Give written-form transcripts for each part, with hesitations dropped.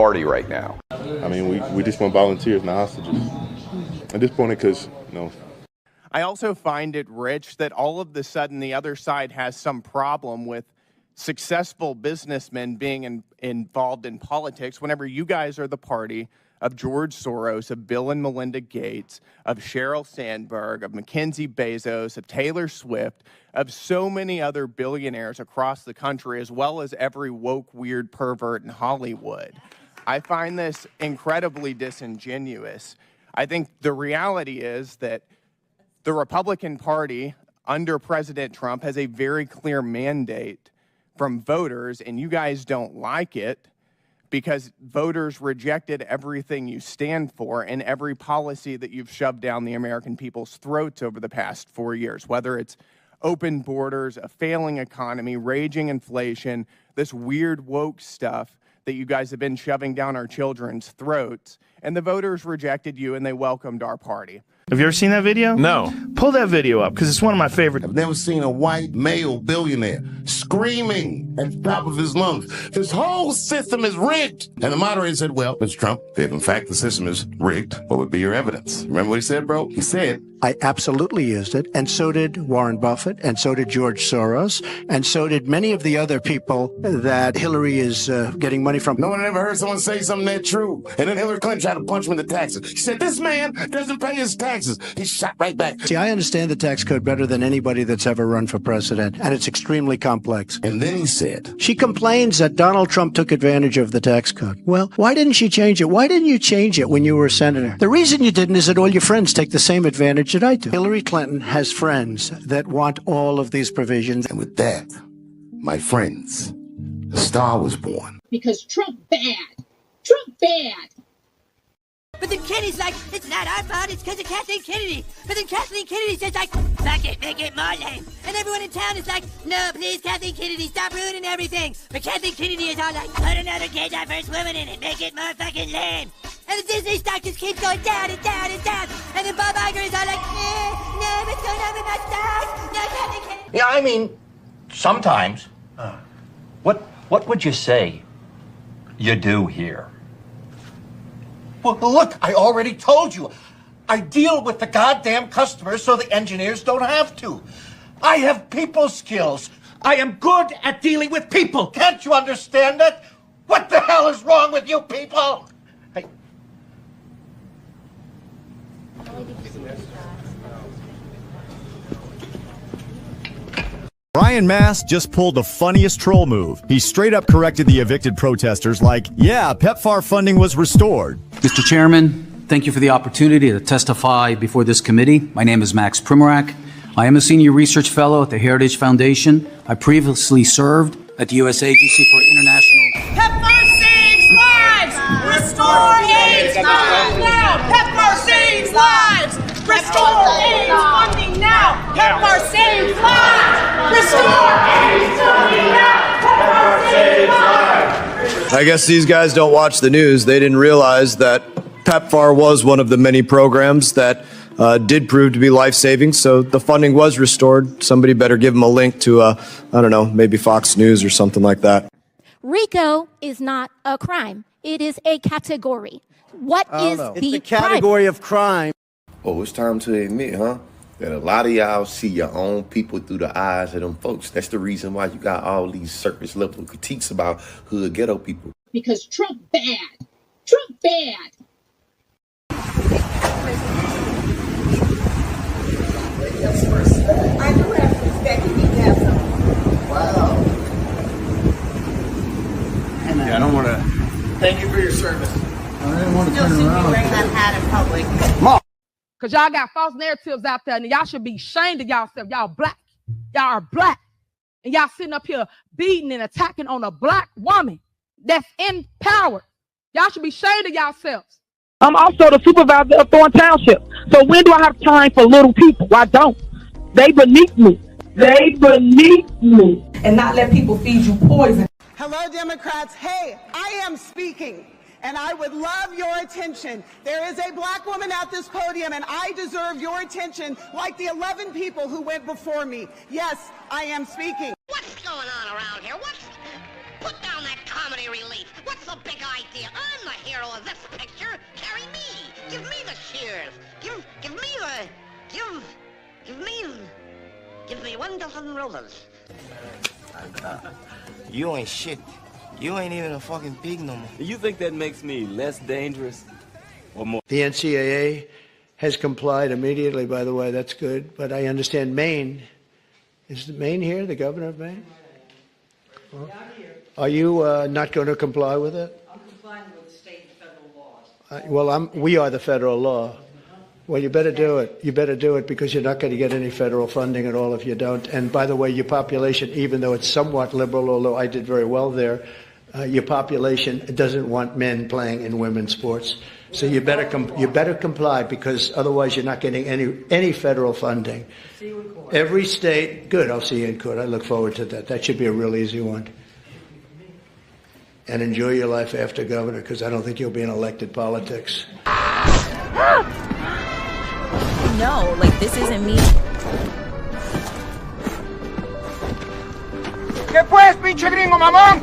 party right now? I mean, we just want volunteers, not hostages. At this point, because, I also find it rich that all of the sudden the other side has some problem with successful businessmen being involved in politics whenever you guys are the party of George Soros, of Bill and Melinda Gates, of Sheryl Sandberg, of Mackenzie Bezos, of Taylor Swift, of so many other billionaires across the country, as well as every woke, weird pervert in Hollywood. I find this incredibly disingenuous. I think the reality is that the Republican Party under President Trump has a very clear mandate from voters, and you guys don't like it because voters rejected everything you stand for and every policy that you've shoved down the American people's throats over the past 4 years, whether it's open borders, a failing economy, raging inflation, this weird woke stuff that you guys have been shoving down our children's throats, and the voters rejected you and they welcomed our party. Have you ever seen that video? No. Pull that video up, because it's one of my favorite. I've never seen a white male billionaire screaming at the top of his lungs, this whole system is rigged. And the moderator said, well, Mr. Trump, if in fact the system is rigged, what would be your evidence? Remember what he said, bro? He said, I absolutely used it, and so did Warren Buffett, and so did George Soros, and so did many of the other people that Hillary is getting money from. No one ever heard someone say something that true. And then Hillary Clinton tried to punch him in the taxes. She said, this man doesn't pay his taxes. He shot right back. See, I understand the tax code better than anybody that's ever run for president, and it's extremely complex. And then he said, She complains that Donald Trump took advantage of the tax code. Well, why didn't she change it? Why didn't you change it when you were a senator? The reason you didn't is that all your friends take the same advantage that I do. Hillary Clinton has friends that want all of these provisions. and with that, my friends, the star was born. Because Trump bad. Trump bad. But then Kennedy's like, it's not our fault, it's because of Kathleen Kennedy. But then Kathleen Kennedy says like, fuck it, make it more lame. And everyone in town is like, no, please, Kathleen Kennedy, stop ruining everything. But Kathleen Kennedy is all like, put another gay diverse woman in it, make it more fucking lame. And the Disney stock just keeps going down and down and down. And then Bob Iger is all like, no, what's going on with my stocks? No, Kathleen Kennedy. Yeah, I mean, sometimes. What would you say you do here? Well, look, I already told you. I deal with the goddamn customers so the engineers don't have to. I have people skills. I am good at dealing with people. Can't you understand that? What the hell is wrong with you people? Ryan Mass just pulled the funniest troll move. He straight up corrected the evicted protesters like, yeah, PEPFAR funding was restored. Mr. Chairman, thank you for the opportunity to testify before this committee. My name is Max Primorak. I am a senior research fellow at the Heritage Foundation. I previously served at the U.S. Agency for International... PEPFAR saves lives! Restore AIDS funds now! PEPFAR saves lives! Restore AIDS funding now! PEPFAR saves lives! Restore AIDS funding now! PEPFAR saves lives! I guess these guys don't watch the news. They didn't realize that PEPFAR was one of the many programs that did prove to be life-saving, so the funding was restored. Somebody better give them a link to, I don't know, maybe Fox News or something like that. RICO is not a crime. It is a category. What is the It's a category of crime. Oh, it's time to admit, huh, that a lot of y'all see your own people through the eyes of them folks. That's the reason why you got all these surface level critiques about hood ghetto people. Because Trump bad. Trump bad. I do have respect. You need to have some. Wow. Yeah, I don't want to... Thank you for your service. I didn't want to turn around. Wearing that hat in public. Because y'all got false narratives out there, and y'all should be ashamed of yourself. Y'all black. Y'all are black. And y'all sitting up here beating and attacking on a black woman that's in power. Y'all should be ashamed of yourselves. I'm also the supervisor of Thorn Township. So when do I have time for little people? I don't. They beneath me. They beneath me. And not let people feed you poison. Hello, Democrats. Hey, I am speaking, and I would love your attention. There is a black woman at this podium, and I deserve your attention like the 11 people who went before me. Yes, I am speaking. What's going on around here? Put down that comedy relief. What's the big idea? hero of this picture. Carry me. Give me the shears. Give me 1 dozen rollers. You ain't shit. You ain't even a fucking pig no more. You think that makes me less dangerous or more? The NCAA has complied immediately, by the way. That's good. But I understand Maine. Is Maine here, the governor of Maine? Well, are you not going to comply with it? I'm complying with state and federal laws. Well, we are the federal law. Well, you better do it. You better do it because you're not going to get any federal funding at all if you don't. And by the way, your population, even though it's somewhat liberal, although I did very well there, your population doesn't want men playing in women's sports. So you better comply because otherwise you're not getting any federal funding. See you in court. Every state, good. I'll see you in court. I look forward to that. That should be a real easy one. And enjoy your life after governor because I don't think you'll be in elected politics. No, like this isn't me. ¿Qué pues, pinche gringo mamón?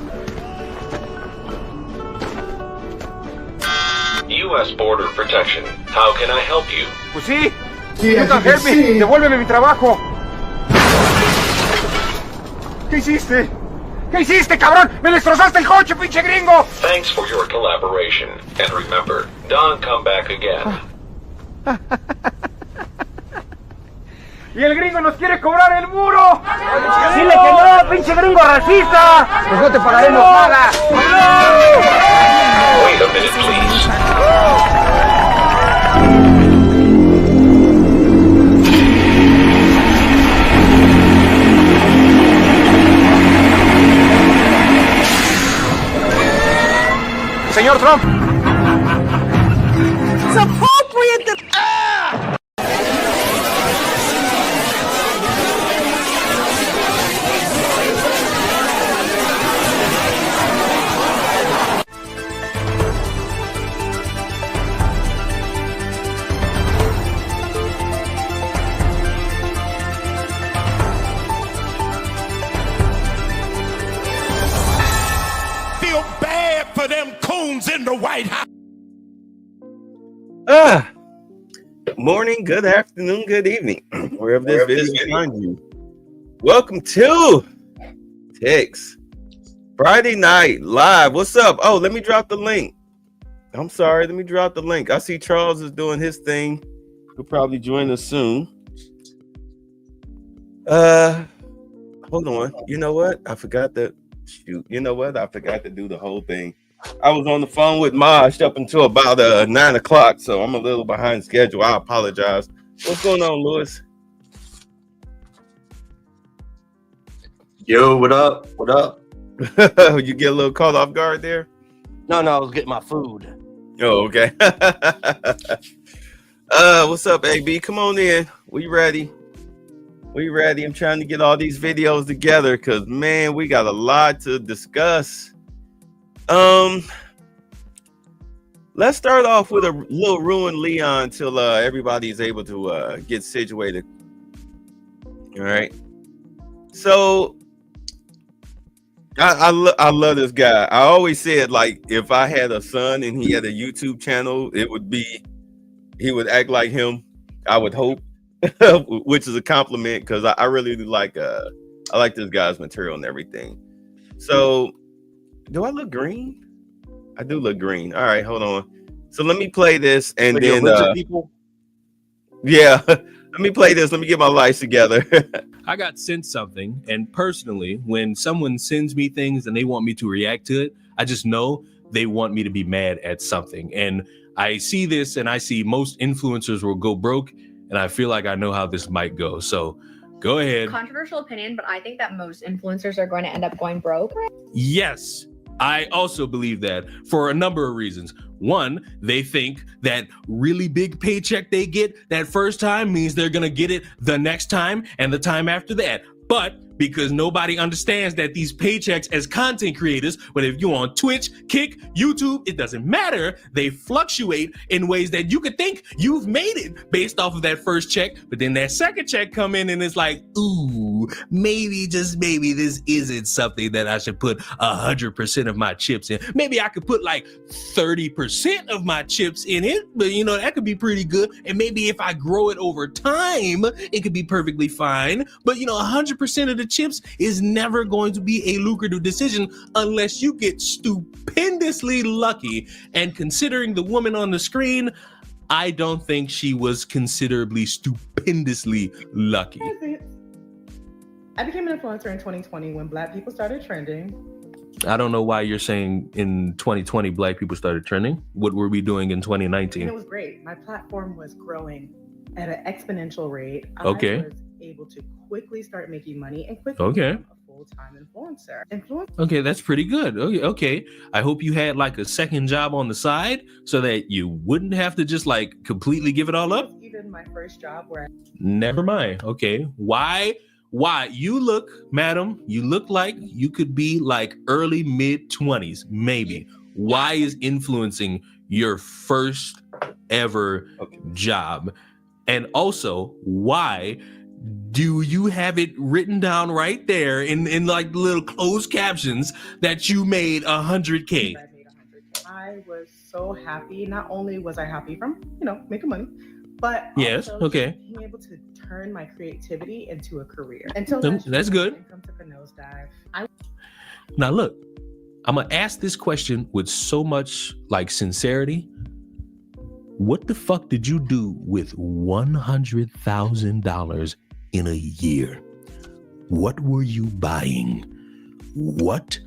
U.S. Border Protection. How can I help you? Pues sí. You can help me. Devuélveme mi trabajo. ¿Qué hiciste? ¿Qué hiciste, cabrón? ¡Me destrozaste el coche, pinche gringo! Thanks for your collaboration. And remember, don't come back again. ¡Y el gringo nos quiere cobrar el muro! ¡Dile que no, pinche gringo racista! ¡Pues no te pagaremos nada! Wait a minute, please. Señor Trump. It's appropriate that... Feel bad for them coons in the White House. Morning, good afternoon, good evening, wherever this video finds you. Welcome to Tex Friday Night Live. What's up? Oh, let me drop the link. I'm sorry, let me drop the link. I see Charles is doing his thing. He'll probably join us soon. Hold on. You know what? I forgot to shoot. You know what? I forgot to do the whole thing. I was on the phone with Mosh up until about 9 o'clock, so I'm a little behind schedule. I apologize. What's going on, Lewis? Yo, what up? What up? You get a little caught off guard there? No, I was getting my food. Oh, okay. What's up, AB? Come on in. We ready? We ready? I'm trying to get all these videos together because, man, we got a lot to discuss. Let's start off with a little ruined Leon till everybody's able to get situated. All right. So I love this guy. I always said, like, if I had a son and he had a YouTube channel, it would be he would act like him. I would hope, which is a compliment because I really like I like this guy's material and everything. So, do I look green? I do look green. All right, hold on. So let me play this and then yeah, let me play this. Let me get my lights together. I got sent something, and personally, when someone sends me things and they want me to react to it, I just know they want me to be mad at something. And I see this and I see most influencers will go broke, and I feel like I know how this might go. So go ahead. Controversial opinion, but I think that most influencers are going to end up going broke. Yes, I also believe that for a number of reasons. One, they think that really big paycheck they get that first time means they're going to get it the next time and the time after that. But because nobody understands that these paychecks as content creators, but if you're on Twitch, Kick, YouTube, it doesn't matter. They fluctuate in ways that you could think you've made it based off of that first check. But then that second check come in and it's like, ooh, maybe, just maybe, this isn't something that I should put 100% of my chips in. Maybe I could put like 30% of my chips in it, but you know, that could be pretty good. And maybe if I grow it over time, it could be perfectly fine. But you know, 100% of the chips is never going to be a lucrative decision unless you get stupendously lucky. And considering the woman on the screen, I don't think she was considerably stupendously lucky. I became an influencer in 2020 when Black people started trending. I don't know why you're saying in 2020 Black people started trending. What were we doing in 2019? And it was great. My platform was growing at an exponential rate. Okay. I was able to quickly start making money and quickly Okay. become a full-time influencer. Okay, that's pretty good. Okay. I hope you had like a second job on the side so that you wouldn't have to just like completely give it all up. Even my first job where Never mind. Okay. Why? You look, madam, you look like you could be like early mid 20s, maybe. Why is influencing your first ever job? And also, why do you have it written down right there in like little closed captions that you made 100K? I was so happy. Not only was I happy from, making money, but Yes, also okay. being able to turn my creativity into a career. Until That's good. income took a nosedive. Now look, I'm gonna ask this question with so much like sincerity. What the fuck did you do with $100,000 in a year? What were you buying? What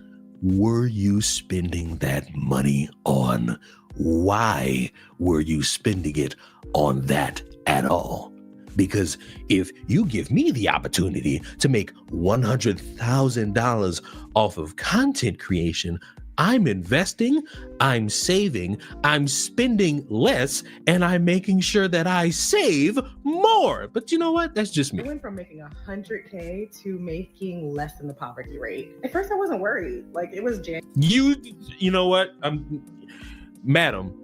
were you spending that money on? Why were you spending it on that at all? Because if you give me the opportunity to make $100,000 off of content creation, I'm investing, I'm saving, I'm spending less, and I'm making sure that I save more. But you know what? That's just me. I went from making 100K to making less than the poverty rate. At first, I wasn't worried. Like, it was You know what? Madam,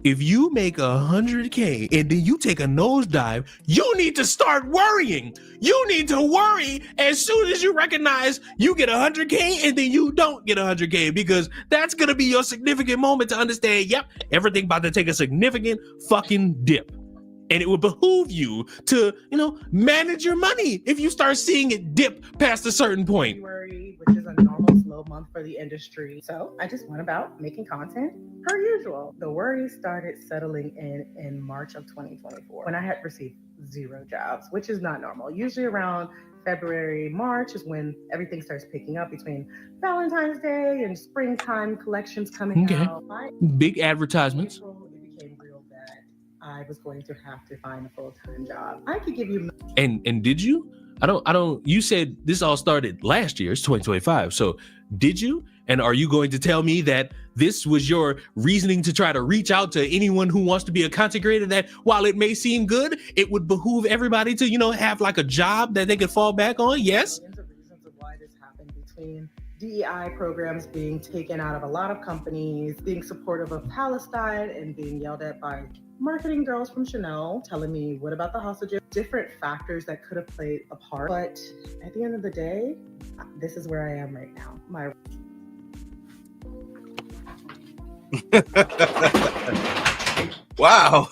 if you make 100K and then you take a nosedive, you need to start worrying. You need to worry as soon as you recognize you get 100K and then you don't get 100K, because that's going to be your significant moment to understand, yep, everything about to take a significant fucking dip. And it would behoove you to, manage your money if you start seeing it dip past a certain point. February, which is a normal slow month for the industry. So I just went about making content per usual. The worries started settling in March of 2024 when I had received 0 jobs, which is not normal. Usually around February, March is when everything starts picking up between Valentine's Day and springtime collections coming out. Big advertisements. I was going to have to find a full-time job. I could give you. And did you? You said this all started last year. It's 2025. So did you? And are you going to tell me that this was your reasoning to try to reach out to anyone who wants to be a content creator, that while it may seem good, it would behoove everybody to, have like a job that they could fall back on? Yes. Millions of reasons of why this happened, between DEI programs being taken out of a lot of companies, being supportive of Palestine, and being yelled at by marketing girls from Chanel telling me, what about the hostages? Different factors that could have played a part. But at the end of the day, this is where I am right now. Wow.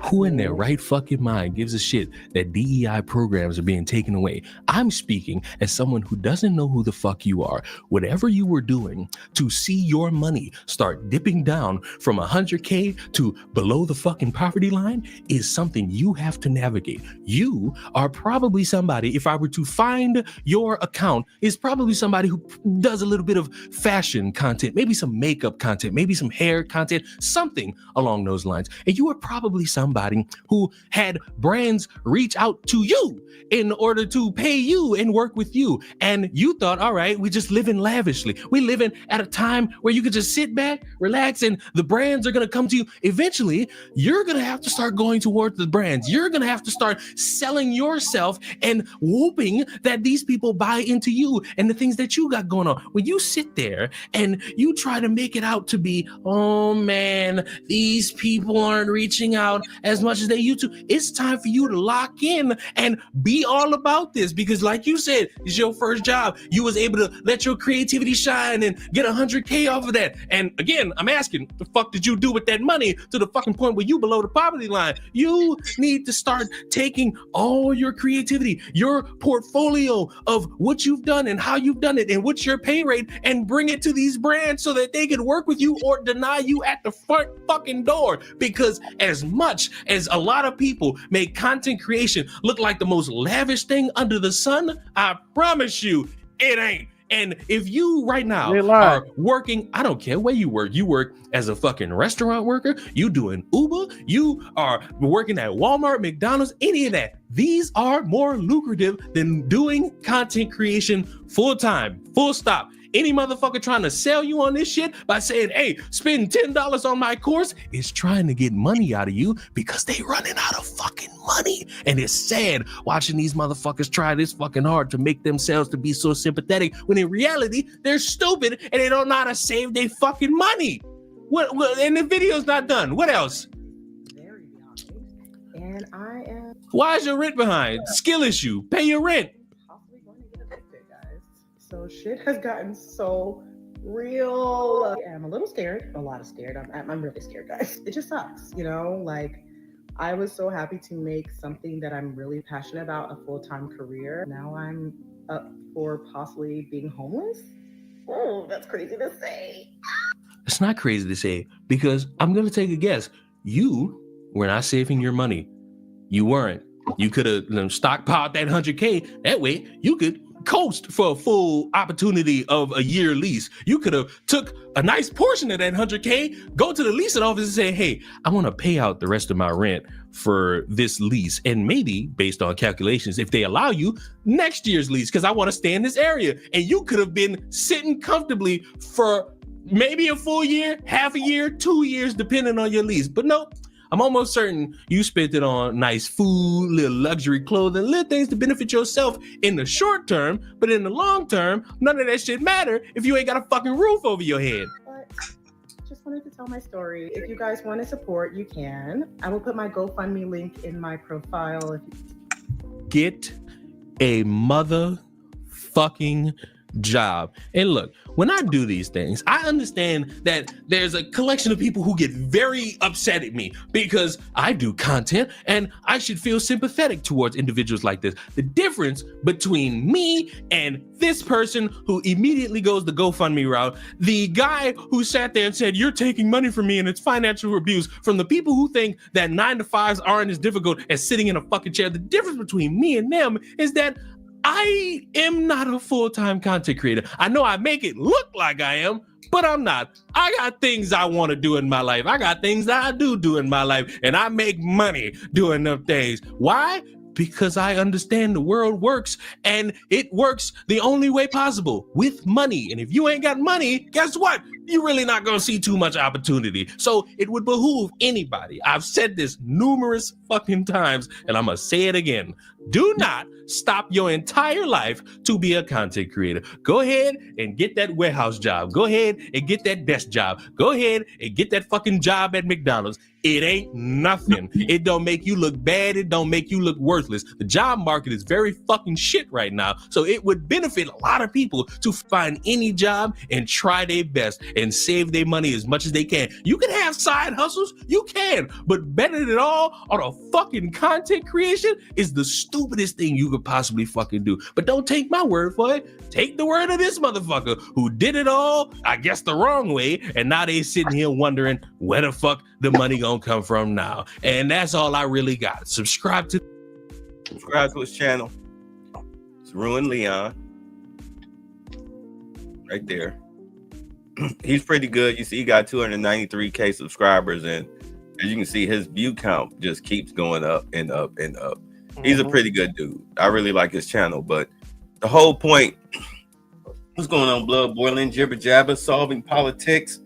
Who in their right fucking mind gives a shit that DEI programs are being taken away? I'm speaking as someone who doesn't know who the fuck you are. Whatever you were doing to see your money start dipping down from 100K to below the fucking poverty line is something you have to navigate. You are probably somebody, if I were to find your account, is probably somebody who does a little bit of fashion content, maybe some makeup content, maybe some hair content, something along those lines. And you are probably somebody who had brands reach out to you in order to pay you and work with you. And you thought, all right, we just living lavishly. We living at a time where you could just sit back, relax, and the brands are going to come to you. Eventually, you're going to have to start going towards the brands. You're going to have to start selling yourself and hoping that these people buy into you and the things that you got going on. When you sit there and you try to make it out to be, oh man, these people aren't reaching out as much as they used to. It's time for you to lock in and be all about this, because like you said, it's your first job. You was able to let your creativity shine and get 100K off of that. And again, I'm asking, the fuck did you do with that money to the fucking point where you below the poverty line? You need to start taking all your creativity, your portfolio of what you've done and how you've done it and what's your pay rate, and bring it to these brands so that they can work with you or deny you at the front fucking door. Because as much as a lot of people make content creation look like the most lavish thing under the sun, I promise you it ain't. And if you right now are working, I don't care where you work as a fucking restaurant worker, you doing Uber, you are working at Walmart, McDonald's, any of that. These are more lucrative than doing content creation full time, full stop. Any motherfucker trying to sell you on this shit by saying, hey, spend $10 on my course is trying to get money out of you, because they running out of fucking money. And it's sad watching these motherfuckers try this fucking hard to make themselves to be so sympathetic, when in reality, they're stupid and they don't know how to save their fucking money. What? And the video's not done. What else? And I am. Why is your rent behind? Skill issue. Pay your rent. So shit has gotten so real. I'm a little scared, a lot of scared. I'm really scared, guys. It just sucks, you know? Like, I was so happy to make something that I'm really passionate about a full-time career. Now I'm up for possibly being homeless. Oh, that's crazy to say. It's not crazy to say, because I'm going to take a guess. You were not saving your money. You weren't. You could have stockpiled that 100K. That way you could coast for a full opportunity of a year lease. You could have took a nice portion of that 100K, go to the leasing office and say, hey, I want to pay out the rest of my rent for this lease. And maybe based on calculations, if they allow you, next year's lease, because I want to stay in this area. And you could have been sitting comfortably for maybe a full year, half a year, 2 years, depending on your lease. But no, I'm almost certain you spent it on nice food, little luxury clothing, little things to benefit yourself in the short term, but in the long term, none of that shit matter if you ain't got a fucking roof over your head. But just wanted to tell my story. If you guys want to support, you can. I will put my GoFundMe link in my profile. Get a motherfucking job. And look, when I do these things, I understand that there's a collection of people who get very upset at me because I do content and I should feel sympathetic towards individuals like this. The difference between me and this person who immediately goes the GoFundMe route, the guy who sat there and said, you're taking money from me and it's financial abuse, from the people who think that 9 to 5s aren't as difficult as sitting in a fucking chair, the difference between me and them is that I am not a full-time content creator. I know I make it look like I am, but I'm not. I got things I want to do in my life. I got things that I do in my life, and I make money doing them things. Why? Because I understand the world works, and it works the only way possible, with money. And if you ain't got money, guess what? You're really not going to see too much opportunity. So it would behoove anybody. I've said this numerous fucking times, and I'm going to say it again. Do not stop your entire life to be a content creator. Go ahead and get that warehouse job. Go ahead and get that desk job. Go ahead and get that fucking job at McDonald's. It ain't nothing. It don't make you look bad. It don't make you look worthless. The job market is very fucking shit right now. So it would benefit a lot of people to find any job and try their best and save their money as much as they can. You can have side hustles. You can. But better than all, on a fucking content creation is the stupidest thing you could possibly fucking do. But don't take my word for it. Take the word of this motherfucker who did it all, I guess, the wrong way. And now they sitting here wondering where the fuck the money gonna come from now. And that's all I really got. Subscribe to his channel. It's Ruin Leon. Right there. He's pretty good. You see, he got 293K subscribers, and as you can see, his view count just keeps going up and up and up. He's a pretty good dude. I really like his channel, but the whole point, what's going on, blood boiling, jibber jabber, solving politics.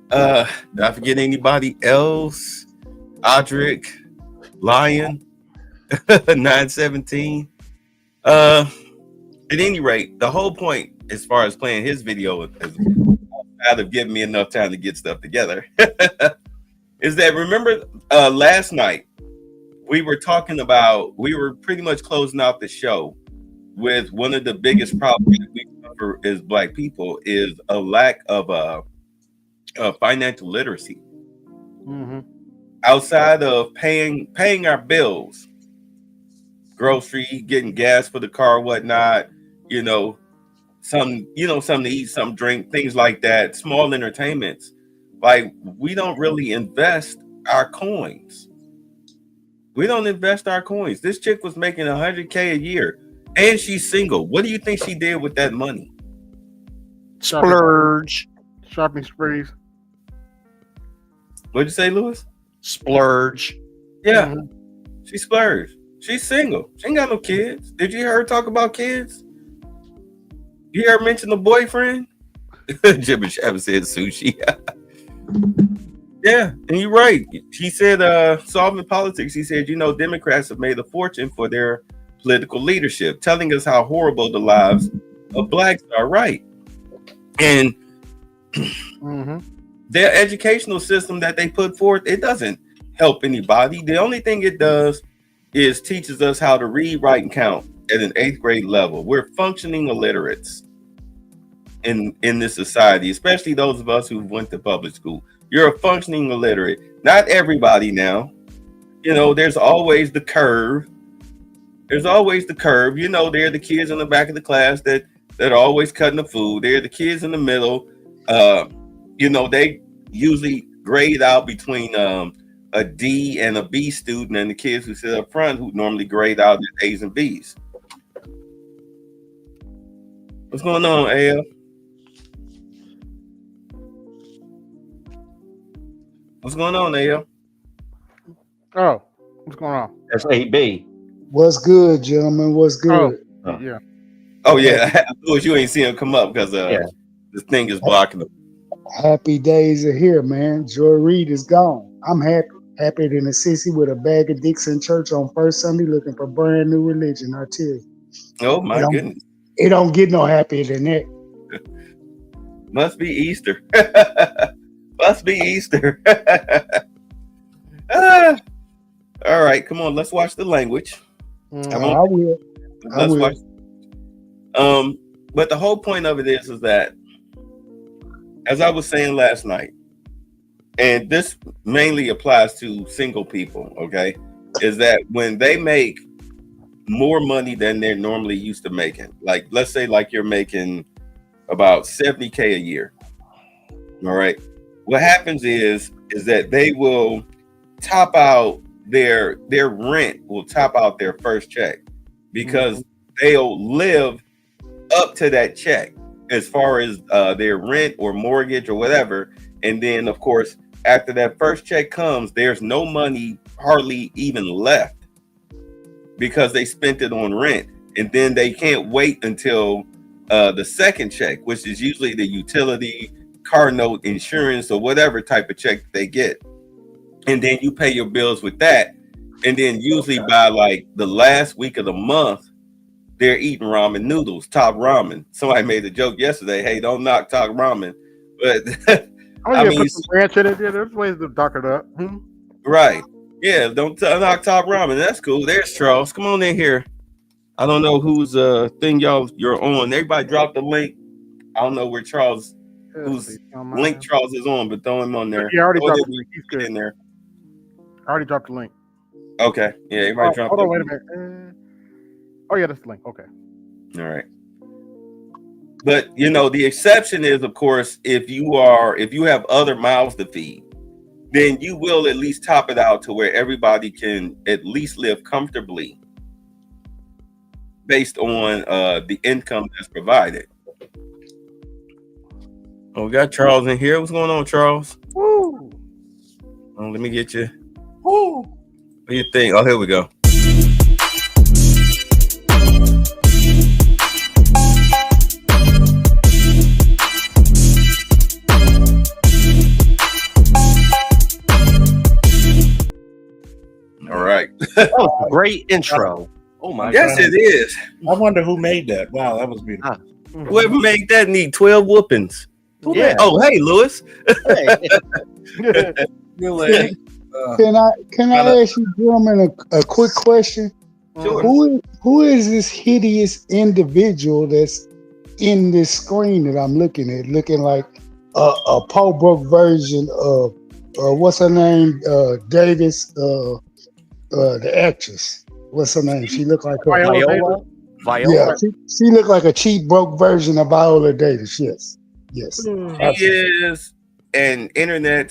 Did I forget anybody else? Audric, Lion, 917. At any rate, the whole point as far as playing his video is out of giving me enough time to get stuff together. Is that, remember last night we were pretty much closing out the show with one of the biggest problems that we suffer as Black people is a lack of financial literacy. Mm-hmm. Outside of paying our bills, grocery, getting gas for the car, whatnot, something to eat, something to drink, things like that, small entertainments. Like, we don't really invest our coins. We don't invest our coins. This chick was making $100K a year, and she's single. What do you think she did with that money? Splurge. Shopping sprees. What'd you say, Lewis? Splurge. Yeah, she splurged. She's single. She ain't got no kids. Did you hear her talk about kids? You hear her mention the boyfriend? Jim and Shabba said sushi. Yeah, and you're right. He said, solving politics, he said, Democrats have made a fortune for their political leadership, telling us how horrible the lives of Blacks are, right? And their educational system that they put forth, it doesn't help anybody. The only thing it does is teaches us how to read, write, and count at an 8th grade level. We're functioning illiterates in this society, especially those of us who went to public school. You're a functioning illiterate. Not everybody now. There's always the curve. They're the kids in the back of the class that are always cutting the food. They're the kids in the middle. They usually grade out between a D and a B student, and the kids who sit up front who normally grade out as A's and B's. What's going on, AL? What's going on, AL? Oh, what's going on? That's AB. What's good, gentlemen? What's good? Oh, yeah. Oh, yeah. Louis, you ain't seen him come up because this thing is blocking him. Happy days are here, man. Joy Reid is gone. I'm happy. Happier than a sissy with a bag of dicks in church on first Sunday looking for brand new religion, I tell you. Oh, my goodness. It don't get no happier than that. Must be Easter. Must be Easter. All right, come on. Let's watch the language. I will. Watch. But the whole point of it is that, as I was saying last night, and this mainly applies to single people, okay, is that when they make more money than they're normally used to making, like let's say like you're making about $70K a year, all right, what happens is that they will top out their rent will top out their first check because they'll live up to that check as far as their rent or mortgage or whatever. And then, of course, after that first check comes, there's no money hardly even left because they spent it on rent. And then they can't wait until the second check, which is usually the utility, car note, insurance, or whatever type of check that they get. And then you pay your bills with that. And then usually by like the last week of the month, they're eating ramen noodles, Top Ramen. Somebody made a joke yesterday, hey, don't knock Top Ramen. But I mean, put some ranch in it. Yeah, there's ways to dark it up. Right. Yeah, don't knock Top Ramen. That's cool. There's Charles. Come on in here. I don't know whose thing you're on. Everybody drop the link. I don't know where Charles, whose link Charles is on, but throw him on there. Yeah, I already dropped the link. He's good in there. I already dropped the link. Okay. Yeah, everybody drop hold the on, link. wait a minute. Oh, yeah, that's the link. Okay. All right. But the exception is, of course, if you have other mouths to feed, then you will at least top it out to where everybody can at least live comfortably based on the income that's provided. Oh, we got Charles in here. What's going on, Charles? Woo! Oh, let me get you. Woo! What do you think? Oh, here we go. All right. That was a great intro. Oh my yes, God. It is. I wonder who made that. Wow, that was beautiful. Whoever made that need 12 whoopings. Yeah. Oh, hey, Lewis. Hey. Can I ask you, gentlemen, a quick question? Sure. Who is this hideous individual that's in this screen that I'm looking at, looking like a Paul Brook version of what's her name? Davis, the actress. What's her name? She looked like her. Viola. Yeah, she looked like a cheap broke version of Viola Davis. Yes. She Absolutely. is an internet /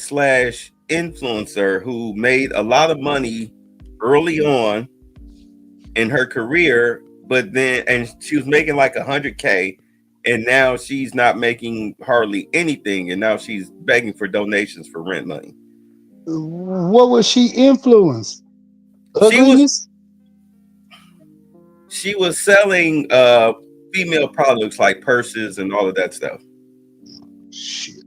influencer who made a lot of money early on in her career, but then she was making like $100K, and now she's not making hardly anything, and now she's begging for donations for rent money. What was she influenced? Ugliness? She was selling female products like purses and all of that stuff. Shit.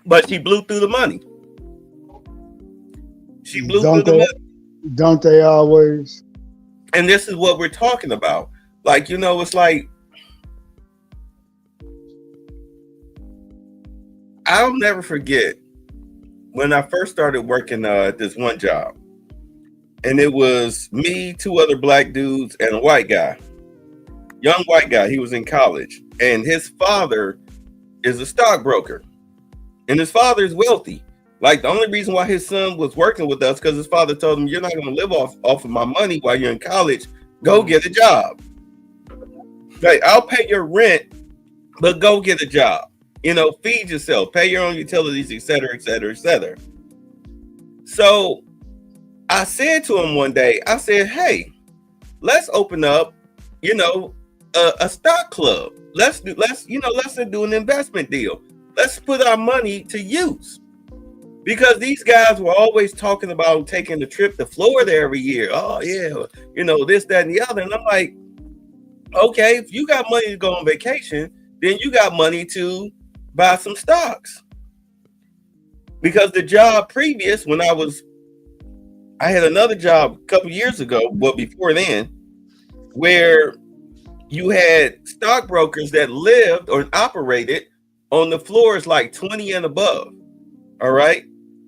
But she blew through the money. She blew through the money. Don't they always? And this is what we're talking about. Like, it's like, I'll never forget when I first started working at this one job. And it was me, 2 other black dudes, and a white guy. Young white guy. He was in college. And his father is a stockbroker. And his father is wealthy. Like, the only reason why his son was working with us because his father told him, you're not going to live off of my money while you're in college. Go get a job. Like, I'll pay your rent, but go get a job. Feed yourself, pay your own utilities, et cetera, et cetera, et cetera. So I said to him one day, I said, hey, let's open up, a stock club. Let's do an investment deal. Let's put our money to use. Because these guys were always talking about taking the trip to Florida every year. Oh, yeah, this, that, and the other. And I'm like, okay, if you got money to go on vacation, then you got money to buy some stocks. Because the job previous, when I had another job a couple years ago, but before then, where you had stockbrokers that lived or operated on the floors like 20 and above. All right.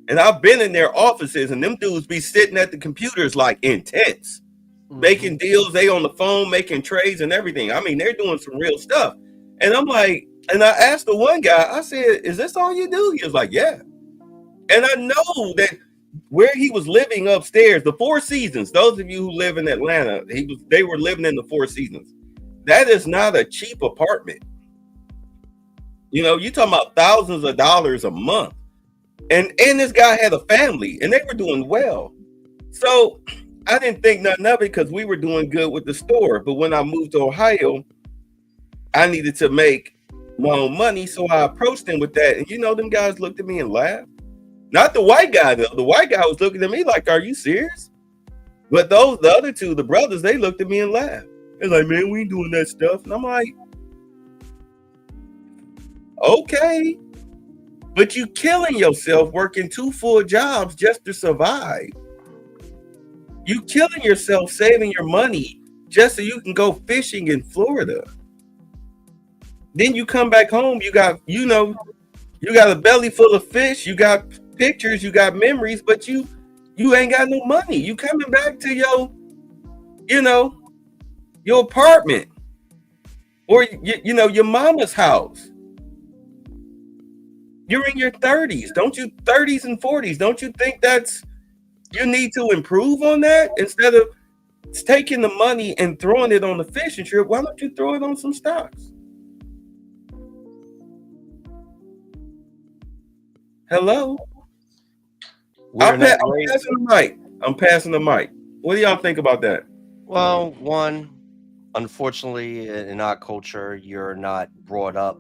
And I've been in their offices and them dudes be sitting at the computers like intense, making deals. They on the phone, making trades and everything. I mean, they're doing some real stuff. And I'm like, and I asked the one guy, I said, is this all you do? He was like, yeah. And I know that where he was living upstairs, the Four Seasons, those of you who live in Atlanta, they were living in the Four Seasons. That is not a cheap apartment. You're talking about thousands of dollars a month. And this guy had a family and they were doing well. So I didn't think nothing of it because we were doing good with the store. But when I moved to Ohio, I needed to make my own money. So I approached him with that. And them guys looked at me and laughed. Not the white guy, though. The white guy was looking at me like, are you serious? But the other two, the brothers, they looked at me and laughed. They're like, man, we ain't doing that stuff. And I'm like, okay. But you killing yourself working 2 full jobs just to survive. You killing yourself saving your money just so you can go fishing in Florida. Then you come back home, you got a belly full of fish, you got pictures, you got memories, but you ain't got no money. You coming back to your apartment or your mama's house. You're in your 30s, don't you? 30s and 40s. Don't you think you need to improve on that? Instead of taking the money and throwing it on the fishing trip, why don't you throw it on some stocks? Hello? I'm passing the mic. What do y'all think about that? Well, one, unfortunately, in our culture, you're not brought up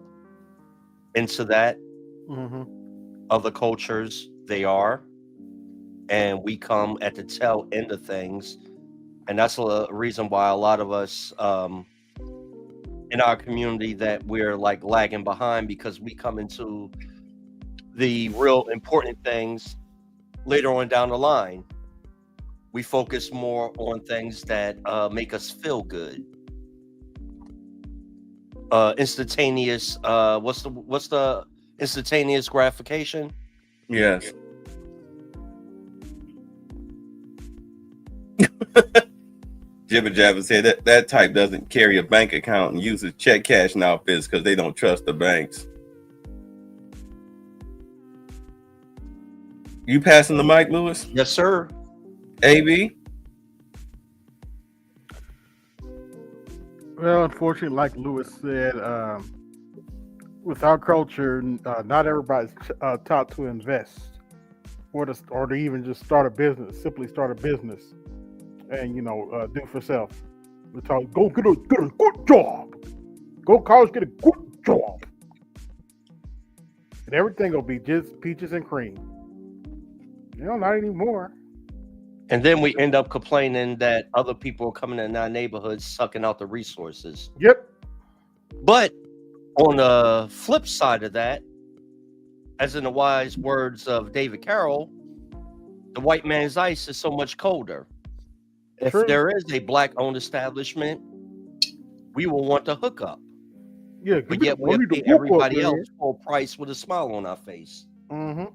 into that. Other cultures, they are. And we come at the tail end of things. And that's a reason why a lot of us in our community that we're like lagging behind, because we come into the real important things later on down the line. We focus more on things that make us feel good. Instantaneous, what's the instantaneous gratification. Yes. Jibber Jabber said that type doesn't carry a bank account and uses check cashing outfits because they don't trust the banks. You passing the mic, Lewis? Yes, sir. AB? Well, unfortunately, like Lewis said, with our culture, not everybody's taught to invest or to even just start a business, simply start a business and, do for self. We're taught, go get a good job. Go to college, get a good job. And everything will be just peaches and cream. Not anymore. And then we end up complaining that other people are coming in our neighborhoods sucking out the resources. Yep. But on the flip side of that, as in the wise words of David Carroll, the white man's ice is so much colder. If there is a black-owned establishment, we will want to hook up. Yeah, but yet we'll pay everybody else full price with a smile on our face. Mm-hmm.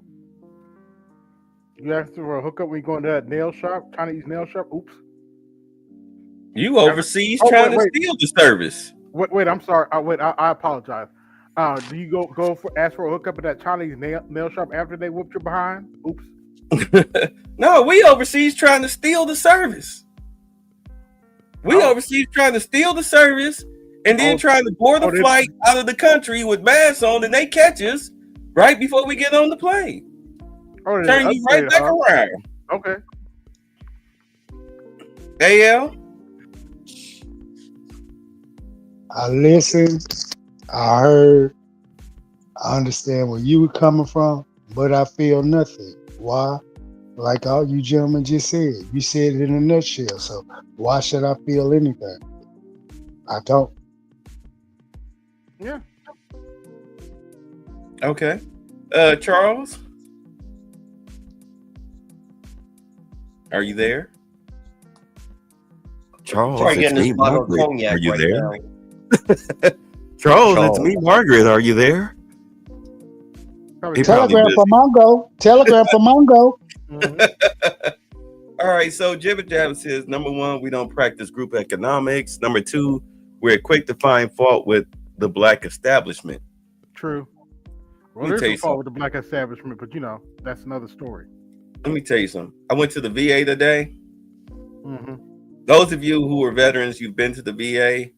You asked for a hookup when you go into that nail shop, Chinese nail shop. Oops. You overseas trying to steal the service. Wait, I'm sorry. I apologize. Do you go ask for a hookup at that Chinese nail shop after they whooped your behind? Oops. No, we overseas trying to steal the service. We overseas trying to steal the service and then trying to board the flight out of the country with masks on, and they catch us right before we get on the plane. Turn you right back around. Okay. AL? I listened, I heard, I understand where you were coming from, but I feel nothing. Why? Like all you gentlemen just said. You said it in a nutshell, so why should I feel anything? I don't. Yeah. Okay. Charles? Are you there? Charles, getting it's me, this bottle of Margaret. cognac Are you right there? Charles, it's me, Margaret. Are you there? Telegram for Mongo. Telegram for Mongo. All right, so Jibber Jabber says, number one, we don't practice group economics. Number two, we're quick to find fault with the black establishment. True. Well, Let me tell there's you a fault something. with the black establishment, but that's another story. Let me tell you something. I went to the VA today. Mm-hmm. Those of you who are veterans, you've been to the VA,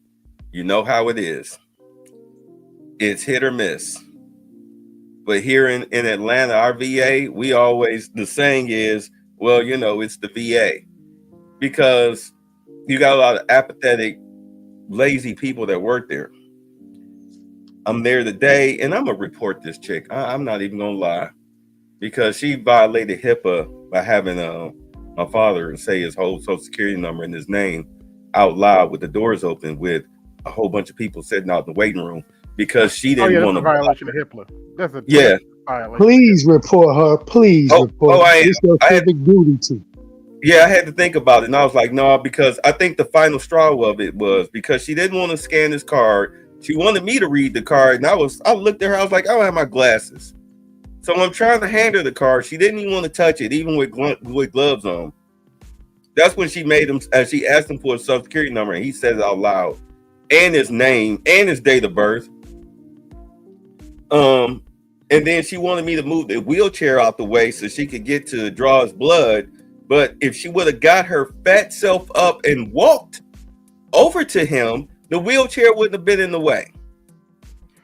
you know how it is. It's hit or miss. But here in Atlanta, our VA, the saying is, well, it's the VA. Because you got a lot of apathetic, lazy people that work there. I'm there today, and I'm going to report this chick. I'm not even going to lie. Because she violated HIPAA by having my father say his whole social security number and his name out loud with the doors open with a whole bunch of people sitting out in the waiting room because she didn't want to violation of HIPAA. That's a violation. Please report her. Please report her. It's your civic duty to. Yeah, I had to think about it, and I was like, no, because I think the final straw of it was because she didn't want to scan his card. She wanted me to read the card, and I looked at her. I was like, I don't have my glasses. So I'm trying to hand her the card. She didn't even want to touch it, even with gloves on. That's when she made him. She asked him for a social security number, and he said it out loud, and his name, and his date of birth. And then she wanted me to move the wheelchair out the way so she could get to draw his blood. But if she would have got her fat self up and walked over to him, the wheelchair wouldn't have been in the way.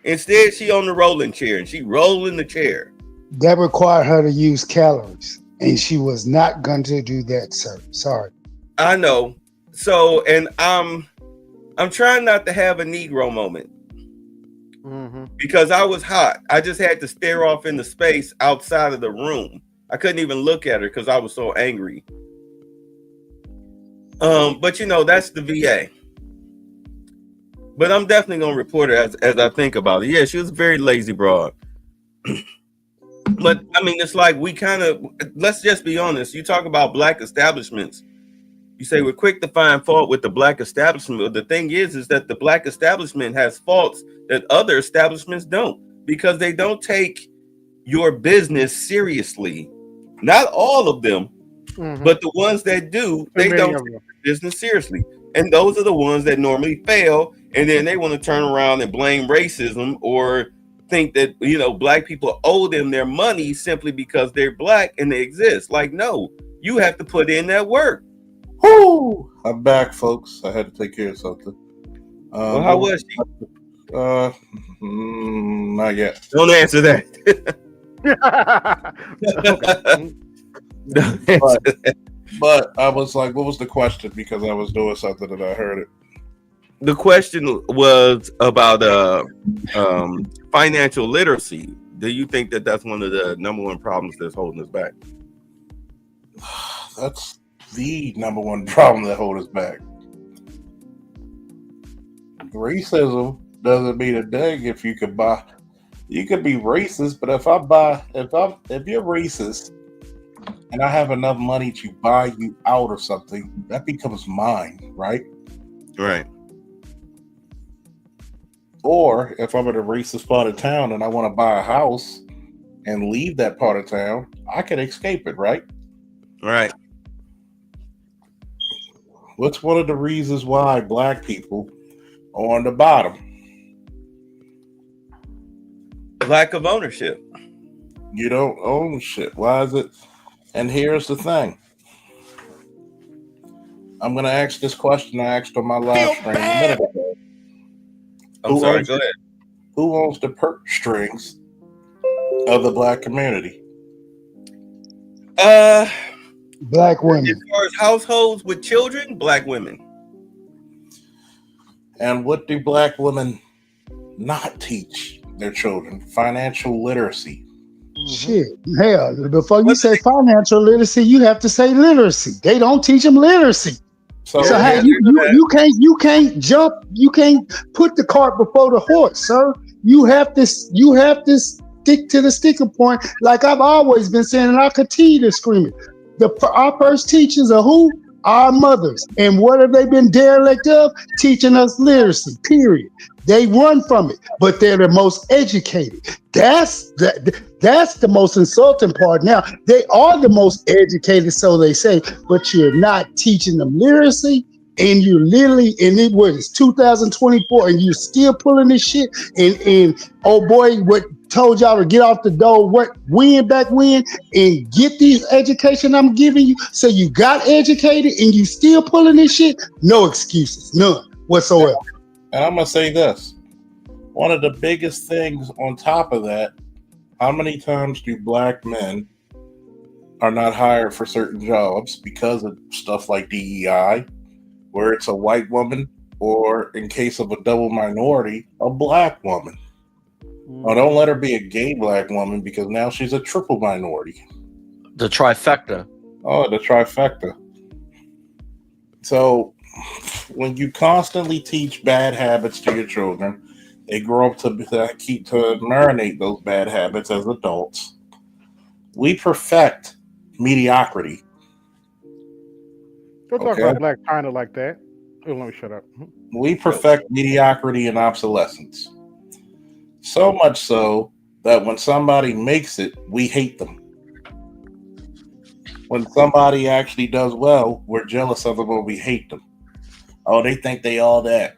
Instead, she on the rolling chair, and she rolling the chair. That required her to use calories, and she was not going to do that, sir. Sorry. I know. So, and I'm trying not to have a Negro moment because I was hot. I just had to stare off into space outside of the room. I couldn't even look at her because I was so angry. But that's the VA. But I'm definitely gonna report her as I think about it. Yeah, she was a very lazy broad. But I mean, it's like let's just be honest. You talk about black establishments. You say we're quick to find fault with the black establishment. But the thing is that the black establishment has faults that other establishments don't. because they don't take your business seriously. Not all of them, but the ones that do, they don't take the business seriously. And those are the ones that normally fail. And then they want to turn around and blame racism or think that, you know, black people owe them their money simply because they're black and they exist. Like, no, you have to put in that work. Whoo! I'm back, folks. I had to take care of something. Well, how was she? Not yet. Don't answer that. But I was like, what was the question? Because I was doing something and I heard it. The question was about financial literacy. Do you think that that's one of the number one problems that's holding us back? That's the number one problem that holds us back. Racism doesn't mean a dang if you could buy. You could be racist, but if you're racist and I have enough money to buy you out or something, that becomes mine, right? Right. Or if I'm in a racist part of town and I want to buy a house and leave that part of town, I can escape it, right? Right. What's one of the reasons why black people are on the bottom? Lack of ownership. You don't own shit. Why is it? And here's the thing. I'm going to ask this question I asked on my live stream a minute ago. I'm sorry, go ahead. Who owns the purse strings of the black community? Black women. As far as households with children, black women. And what do black women not teach their children? Financial literacy. Shit, hell, before you say financial literacy, you have to say literacy. They don't teach them literacy. So hey, you can't jump, you can't put the cart before the horse, sir. You have to stick to the sticking point, like I've always been saying, and I'll continue to scream it. Our first teachers are who? Our mothers. And what have they been derelict of? Teaching us literacy, period. They run from it, but they're the most educated. That's the most insulting part. Now, they are the most educated, so they say, but you're not teaching them literacy, and you're literally, and it was 2024, and you're still pulling this shit, and oh boy, what told y'all to get off the door, back when, and get these education I'm giving you, so you got educated, and you still pulling this shit? No excuses, none whatsoever. And I'm going to say this. One of the biggest things on top of that, how many times do black men are not hired for certain jobs because of stuff like DEI, where it's a white woman, or in case of a double minority, a black woman? Or don't let her be a gay black woman because now she's a triple minority. The trifecta. Oh, the trifecta. So when you constantly teach bad habits to your children, they grow up to marinate those bad habits as adults. We perfect mediocrity. Don't talk about Black China like that. Oh, let me shut up. We perfect mediocrity and obsolescence. So much so that when somebody makes it, we hate them. When somebody actually does well, we're jealous of them or we hate them. Oh, they think they all that.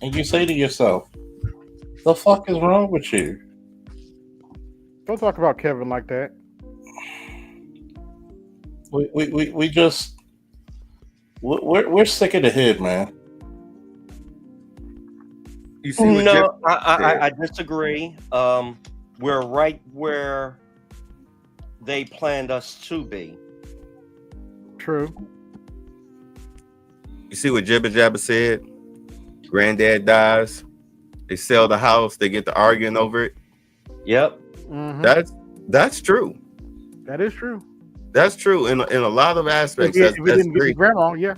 And you say to yourself, the fuck is wrong with you? Don't talk about Kevin like that. We just we're sick of the head, man. You see No, I disagree. We're right where they planned us to be. True. You see what Jibba Jabba said? Granddad dies. They sell the house. They get to arguing over it. Yep. Mm-hmm. That's true. That is true. That's true in a lot of aspects. If we didn't get grandma, yeah.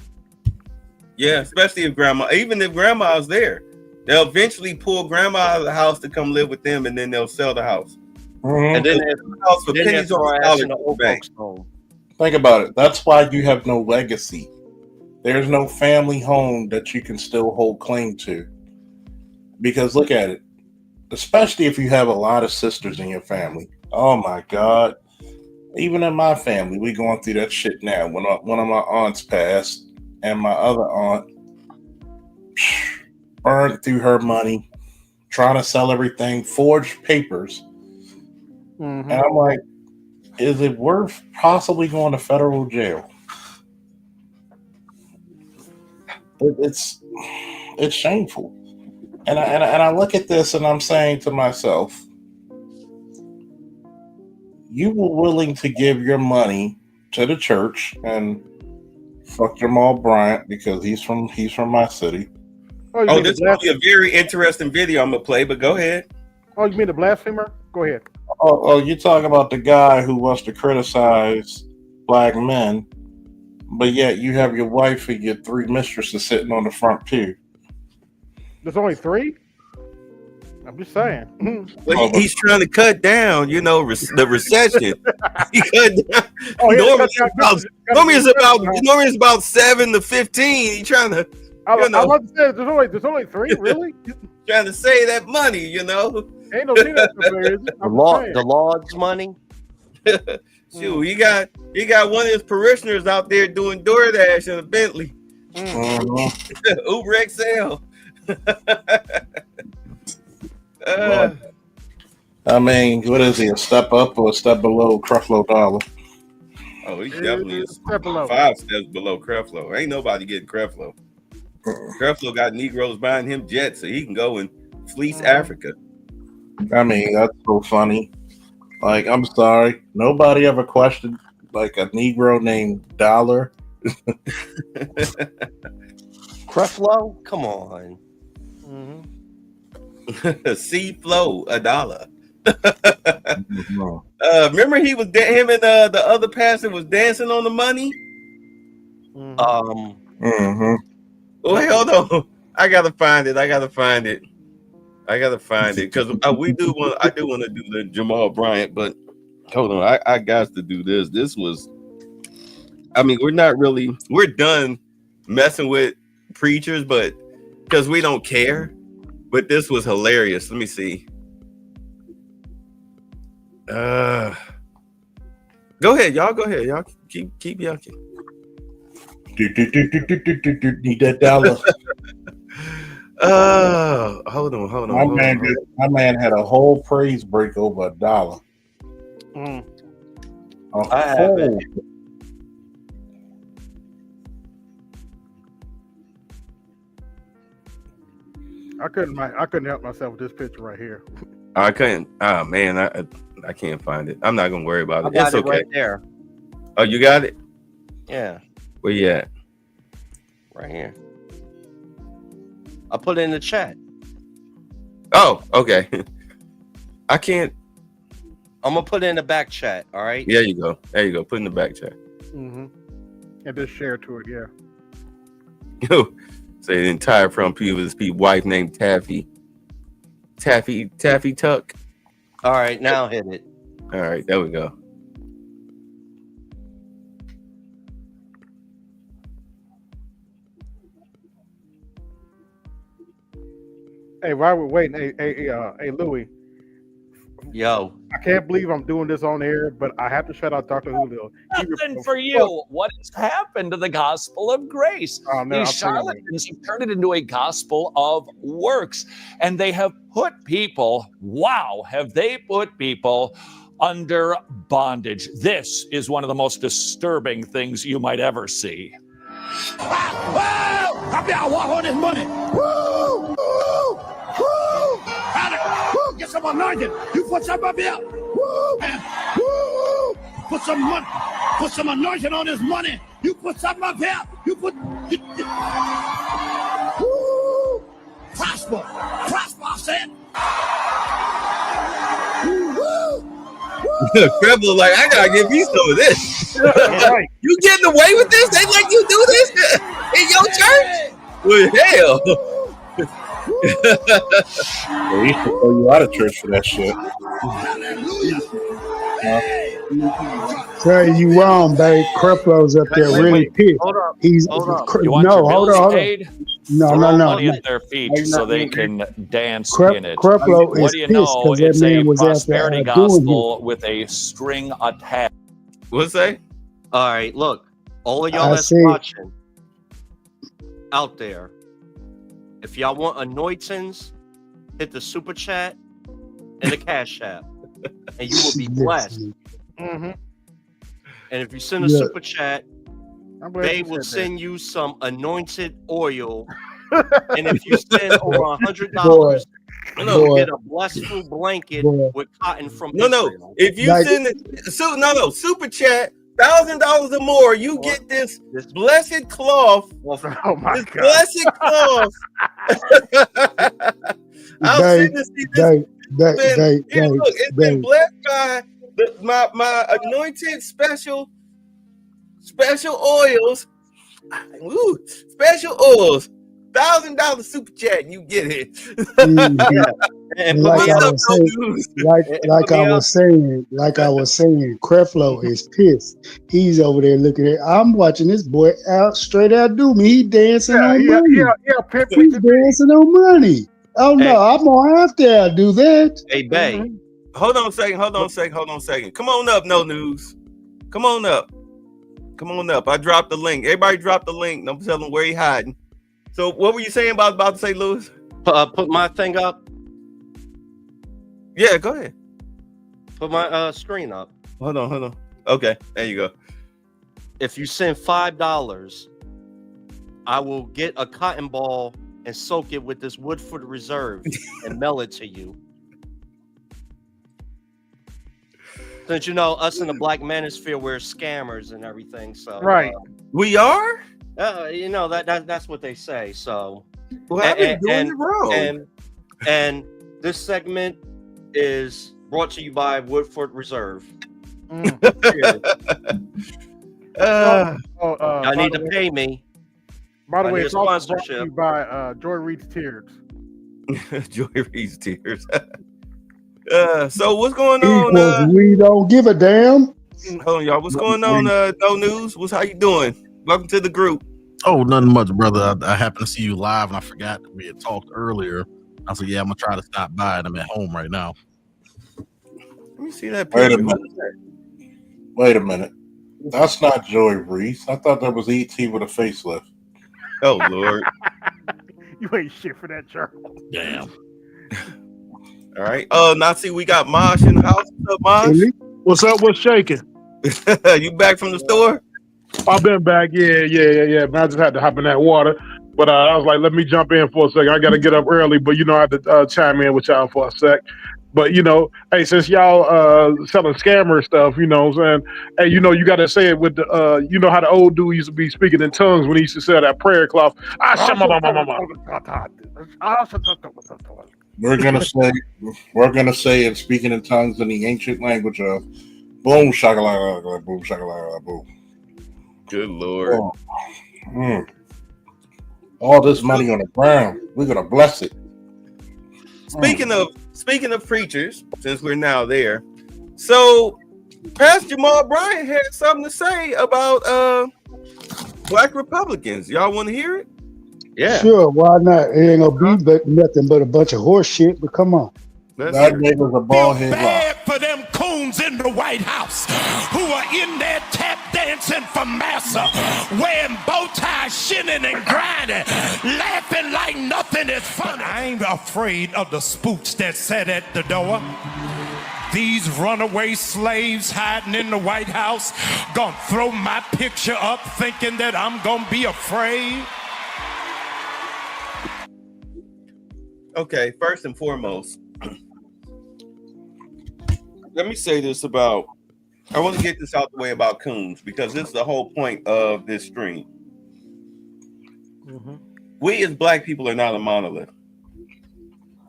Yeah, especially if grandma, even if grandma's there, they'll eventually pull grandma out of the house to come live with them, and then they'll sell the house. Mm-hmm. And then the house for pennies on the dollar. Think about it. That's why you have no legacy. There's no family home that you can still hold claim to. Because look at it. especially if you have a lot of sisters in your family. Oh my God. Even in my family, we going through that shit now. When one of my aunts passed, and my other aunt burned through her money, trying to sell everything, forged papers. And I'm like, is it worth possibly going to federal jail? It's shameful. And I look at this and I'm saying to myself, you were willing to give your money to the church and fuck Jamal Bryant because he's from my city. Oh, this will be a very interesting video I'm gonna play, but go ahead. Oh, you mean the blasphemer? Go ahead. Oh, you talking about the guy who wants to criticize black men, but yet you have your wife and your 3 mistresses sitting on the front pew. There's only 3? I'm just saying. Well, he's trying to cut down, the recession. He cut down. Normally it's about 7 to 15. He's trying to. I was about to say there's only 3, really? Trying to save that money, Ain't no need the Lord's money. Shoot, he got one of his parishioners out there doing DoorDash in a Bentley. Uber XL. I mean, what is he? A step up or a step below Creflo Dollar? Oh, he definitely is 5 steps below Creflo. Ain't nobody getting Creflo. Creflo got Negroes buying him jets so he can go and fleece Africa. I mean, that's so funny. Like, I'm sorry, nobody ever questioned like a Negro named Dollar. Creflo, come on. C-Flow, $1. Remember him and the other pastor was dancing on the money. Well, hold on. I gotta find it because I do want to do the Jamal Bryant, but hold on, I got to do this. This was, we're done messing with preachers, but because we don't care. But this was hilarious. Let me see. Go ahead, y'all. Go ahead, y'all. Keep yucking. Need that dollar. Hold on. My man had a whole praise break over $1. I have it. I couldn't help myself with this picture right here. I couldn't. Oh man, I can't find it. I'm not gonna worry about it. It's okay. Right there. Oh, you got it? Yeah. Where you at? Right here. I put it in the chat. Oh, okay. I can't. I'm gonna put it in the back chat. All right. There you go. Put it in the back chat. And just share to it. Yeah. Say the entire front pew of his wife named Taffy Tuck. All right, now hit it. All right, there we go. Hey, while we're waiting, hey, Louis. Yo. I can't believe I'm doing this on air, but I have to shout out Dr. Julio. Nothing for you. What has happened to the gospel of grace? These charlatans have turned it into a gospel of works, and they have put people, have they put people under bondage. This is one of the most disturbing things you might ever see. I be out walk on this money. Woo! Woo! Woo! Get some anointing. You put some up here. Woo! Woo! Put some money. Put some anointing on this money. You put something up here. You put. Woo! Prosper. Prosper, I said. Creflo like, I gotta give you some of this. Right. You getting away with this? They let you do this in your church? Well, hell. They used to throw you out of church for that shit. Say you wrong, babe. Creflo's up there really pissed. Hold on. He's You want your bills paid? throw no. money at their feet so they can dance in it. Creflo What is do you pissed know? because that It's a man was out prosperity there doing him. gospel with a string attached. What's that? All right, look, all of y'all I that's said- watching out there, if y'all want anointings, hit the super chat and the cash app, and you will be blessed. Mm-hmm. And if you send a Yeah. super chat, I'm glad they you will said that. send you some anointed oil. And if you spend over $100, Boy, you boy, get a blessful blanket boy. with cotton from No. Israel. If you Like- send it, super chat $1,000 or more, you get this blessed cloth. Oh my This God. blessed cloth. I'll They, send this to you. Here, look, it's been blessed by my anointed special oils. Ooh, special oils. $1,000 super chat, and you get it. Yeah. And put like me I up. was saying, like I was saying, Creflo is pissed. He's over there looking at. I'm watching this boy straight out do me. He dancing on money. Pimp, He's dancing on money. Oh no, I'm gonna have to outdo that. Hey, Bay. Hold on a second. Come on up, No News. Come on up. I dropped the link. Everybody dropped the link. I'm telling them where he hiding. So what were you saying about to say, Lewis? Put my thing up. Yeah, go ahead. Put my screen up. Hold on. Okay, there you go. If you send $5, I will get a cotton ball and soak it with this Woodford Reserve and mail it to you. Since you know us in the black manosphere, we're scammers and everything. So Right. We are? You know that's what they say. So well, I've been doing it wrong. And this segment is brought to you by Woodford Reserve. I need to pay me. By the way, need it's a also brought to sponsorship. you by Joy Reid's Tears. Joy Reid's Tears. So what's going on? Equals we don't give a damn. Hold on, y'all. What's going on? No News. How you doing? Welcome to the group. Oh, nothing much, brother. I happened to see you live, and I forgot we had talked earlier. I said, "Yeah, I'm gonna try to stop by, and I'm at home right now." Let me see that Wait picture. a minute. Wait a minute. That's not Joy Reese. I thought that was E.T. with a facelift. Oh Lord. You ain't shit for that, Charles. Damn. All right. Nazi, we got Mosh in the house. What's up, Mosh? What's up? What's shaking? You back from the store? I've been back. Yeah. Man, I just had to hop in that water. But I was like, let me jump in for a second. I got to get up early, but I had to chime in with y'all for a sec. But, hey, since y'all selling scammer stuff, you know what I'm saying? Hey, you got to say it with the, how the old dude used to be speaking in tongues when he used to sell that prayer cloth. We're gonna say and speaking in tongues in the ancient language of boom shakalaka, boom shakalaka, boom. Good Lord. All this money on the ground, we're gonna bless it. Speaking of preachers, since we're now there, so Pastor Jamal Bryant had something to say about Black Republicans. Y'all want to hear it? Yeah. Sure, why not? It ain't gonna be nothing but a bunch of horse shit, but come on. That nigga's a bald head Bad for them coons in the White House who are in there tap dancing for massa, wearing bow ties, shinning and grinding, laughing like nothing is funny. I ain't afraid of the spooks that sat at the door. These runaway slaves hiding in the White House gonna throw my picture up thinking that I'm gonna be afraid. Okay, first and foremost, let me say this about, I want to get this out the way about coons, because this is the whole point of this stream. We as Black people are not a monolith.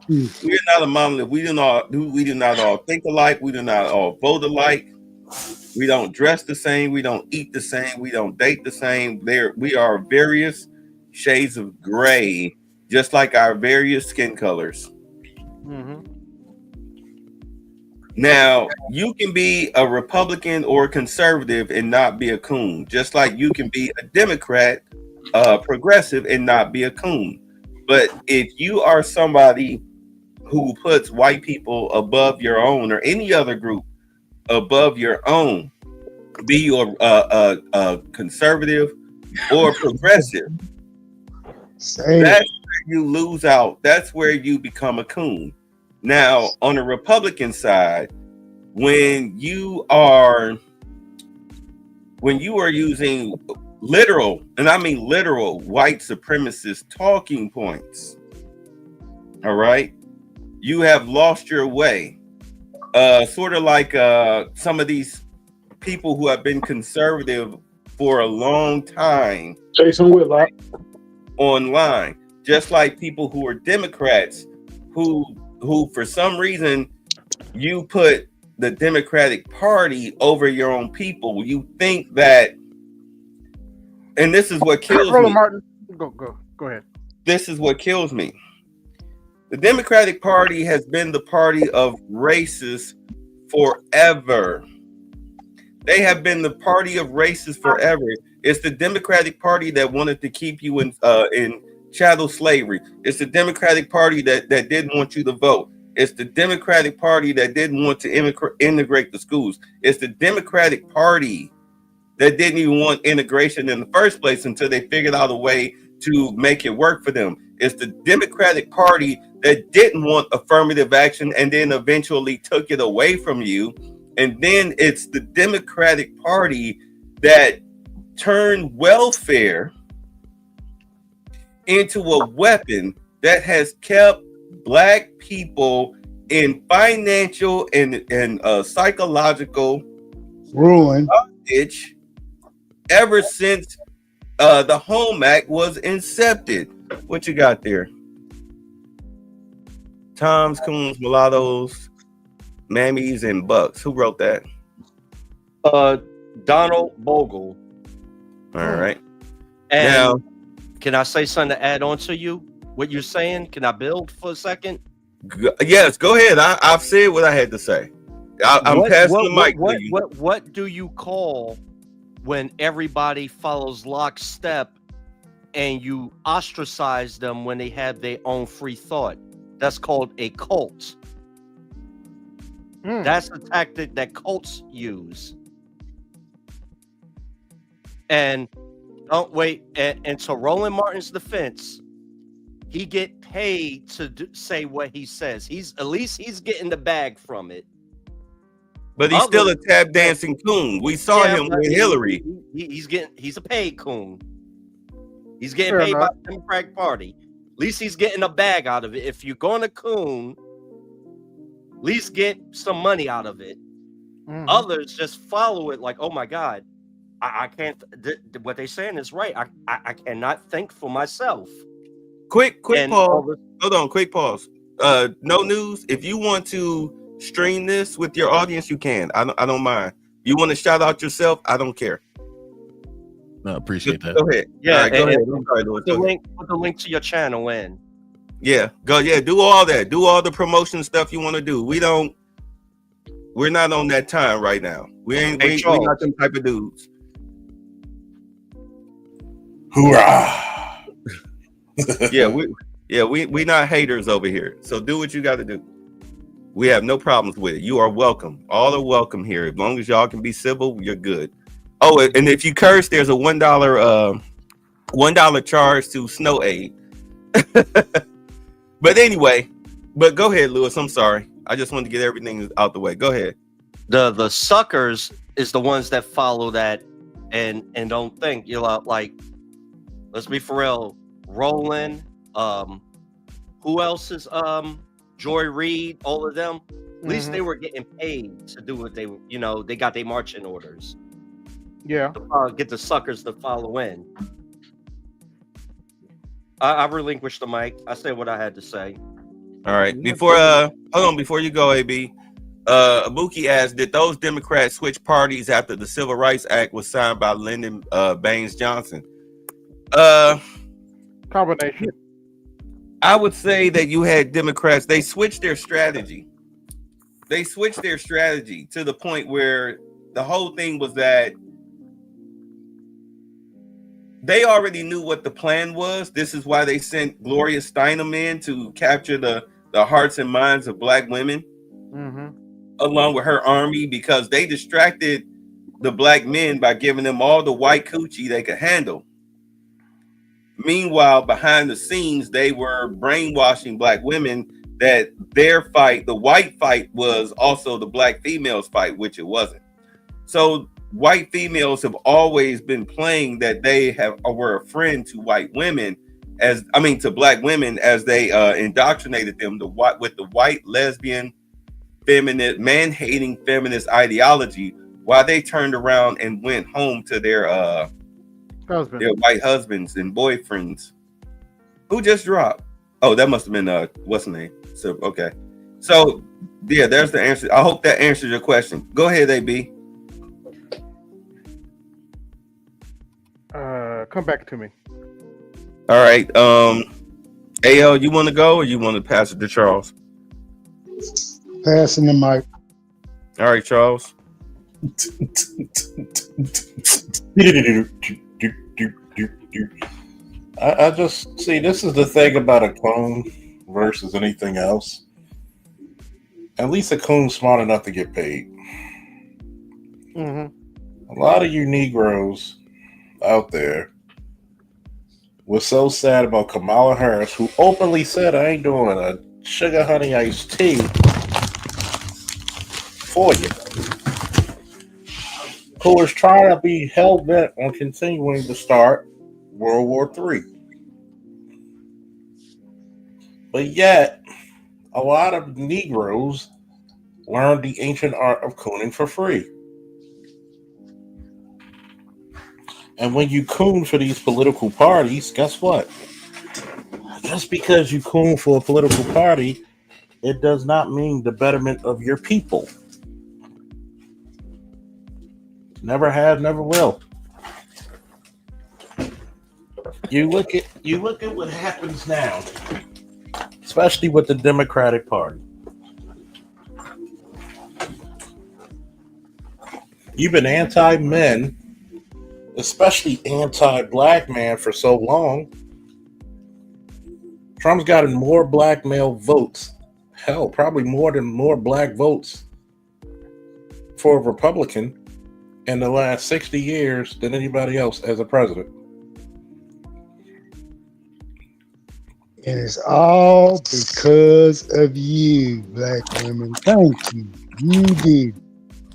We are not a monolith. We do not all think alike. We do not all vote alike. We don't dress the same. We don't eat the same. We don't date the same. We are various shades of gray, just like our various skin colors. Now, you can be a Republican or a conservative and not be a coon, just like you can be a Democrat progressive and not be a coon. But if you are somebody who puts white people above your own or any other group above your own, be you a conservative or progressive, that's where you lose out. That's where you become a coon. Now, on the Republican side, when you are using literal, and I mean literal, white supremacist talking points, all right, you have lost your way. Sort of like some of these people who have been conservative for a long time, Jason Whitlock, online, just like people who are Democrats who for some reason you put the Democratic Party over your own people. You think that, and this is what kills me. Martin, go ahead. This is what kills me. The Democratic Party has been the party of racists forever. They have been the party of racists forever. It's the Democratic Party that wanted to keep you in chattel slavery. It's the Democratic Party that didn't want you to vote. It's the Democratic Party that didn't want to integrate the schools. It's the Democratic Party that didn't even want integration in the first place until they figured out a way to make it work for them. It's the Democratic Party that didn't want affirmative action and then eventually took it away from you. And then it's the Democratic Party that turned welfare into a weapon that has kept Black people in financial and psychological ruin bondage ever since the Home Act was incepted. What you got there? Toms, Coons, Mulattoes, Mammies, and Bucks. Who wrote that? Donald Bogle. All right. And now, can I say something to add on to you? What you're saying? Can I build for a second? Yes, go ahead. I've said what I had to say. I'm passing the mic to you. What do you call when everybody follows lockstep and you ostracize them when they have their own free thought? That's called a cult. That's the tactic that cults use. And don't wait. And to Roland Martin's defense, he get paid to say what he says. At least he's getting the bag from it. But he's still a tap dancing coon. We saw him with Hillary. He's a paid coon. He's getting paid by the Democratic Party. At least he's getting a bag out of it. If you're going to coon, at least get some money out of it. Others just follow it like, oh my God, I can't. What they're saying is right. I cannot think for myself. Quick pause. Hold on, quick pause. No news. If you want to stream this with your audience, you can. I don't mind. You want to shout out yourself? I don't care. No, appreciate that. Go ahead. Yeah, right, go ahead. Put the link to your channel in. Yeah, go. Yeah, do all that. Do all the promotion stuff you want to do. We're not on that time right now. We not them type of dudes. Hoorah! we not haters over here. So do what you got to do. We have no problems with it. You are welcome. All are welcome here. As long as y'all can be civil, you're good. Oh, and if you curse, there's a $1 charge to Snow Aid. But anyway, go ahead, Lewis. I'm sorry. I just wanted to get everything out the way. Go ahead. The suckers is the ones that follow that and don't think. You're like, let's be for real. Roland, who else is Joy Reid, all of them. At least they were getting paid to do what they got their marching orders. Yeah. To, get the suckers to follow in. I relinquished the mic. I said what I had to say. All right. Before you go, AB. Abuki asked, did those Democrats switch parties after the Civil Rights Act was signed by Lyndon Baines Johnson? Combination. I would say that you had Democrats. They switched their strategy. They switched their strategy to the point where the whole thing was that they already knew what the plan was. This is why they sent Gloria Steinem in to capture the hearts and minds of black women, along with her army, because they distracted the black men by giving them all the white coochie they could handle. Meanwhile, behind the scenes, they were brainwashing black women that their fight, the white fight, was also the black females' fight, which it wasn't. So white females have always been playing that they were a friend to white women, to black women, as they indoctrinated them with the white lesbian, feminist, man-hating feminist ideology, while they turned around and went home to their white husbands and boyfriends. Who just dropped? Oh, that must have been what's the name? So okay. So yeah, there's the answer. I hope that answers your question. Go ahead, AB. Come back to me. All right. AL, you want to go or you want to pass it to Charles? Passing the mic. All right, Charles. I just see, this is the thing about a coon versus anything else. At least a coon's smart enough to get paid. A lot of you Negroes out there were so sad about Kamala Harris, who openly said, I ain't doing a sugar honey iced tea for you, who is trying to be hell-bent on continuing to start World War III. But yet, a lot of Negroes learned the ancient art of cooning for free. And when you coon for these political parties, guess what? Just because you coon for a political party, it does not mean the betterment of your people. Never have, never will. You look at what happens now, especially with the Democratic Party. You've been anti-men, especially anti-black man, for so long. Trump's gotten more black male votes, hell, probably more black votes for a Republican in the last 60 years than anybody else as a president. And it's all because of you, black women. Thank you. You did.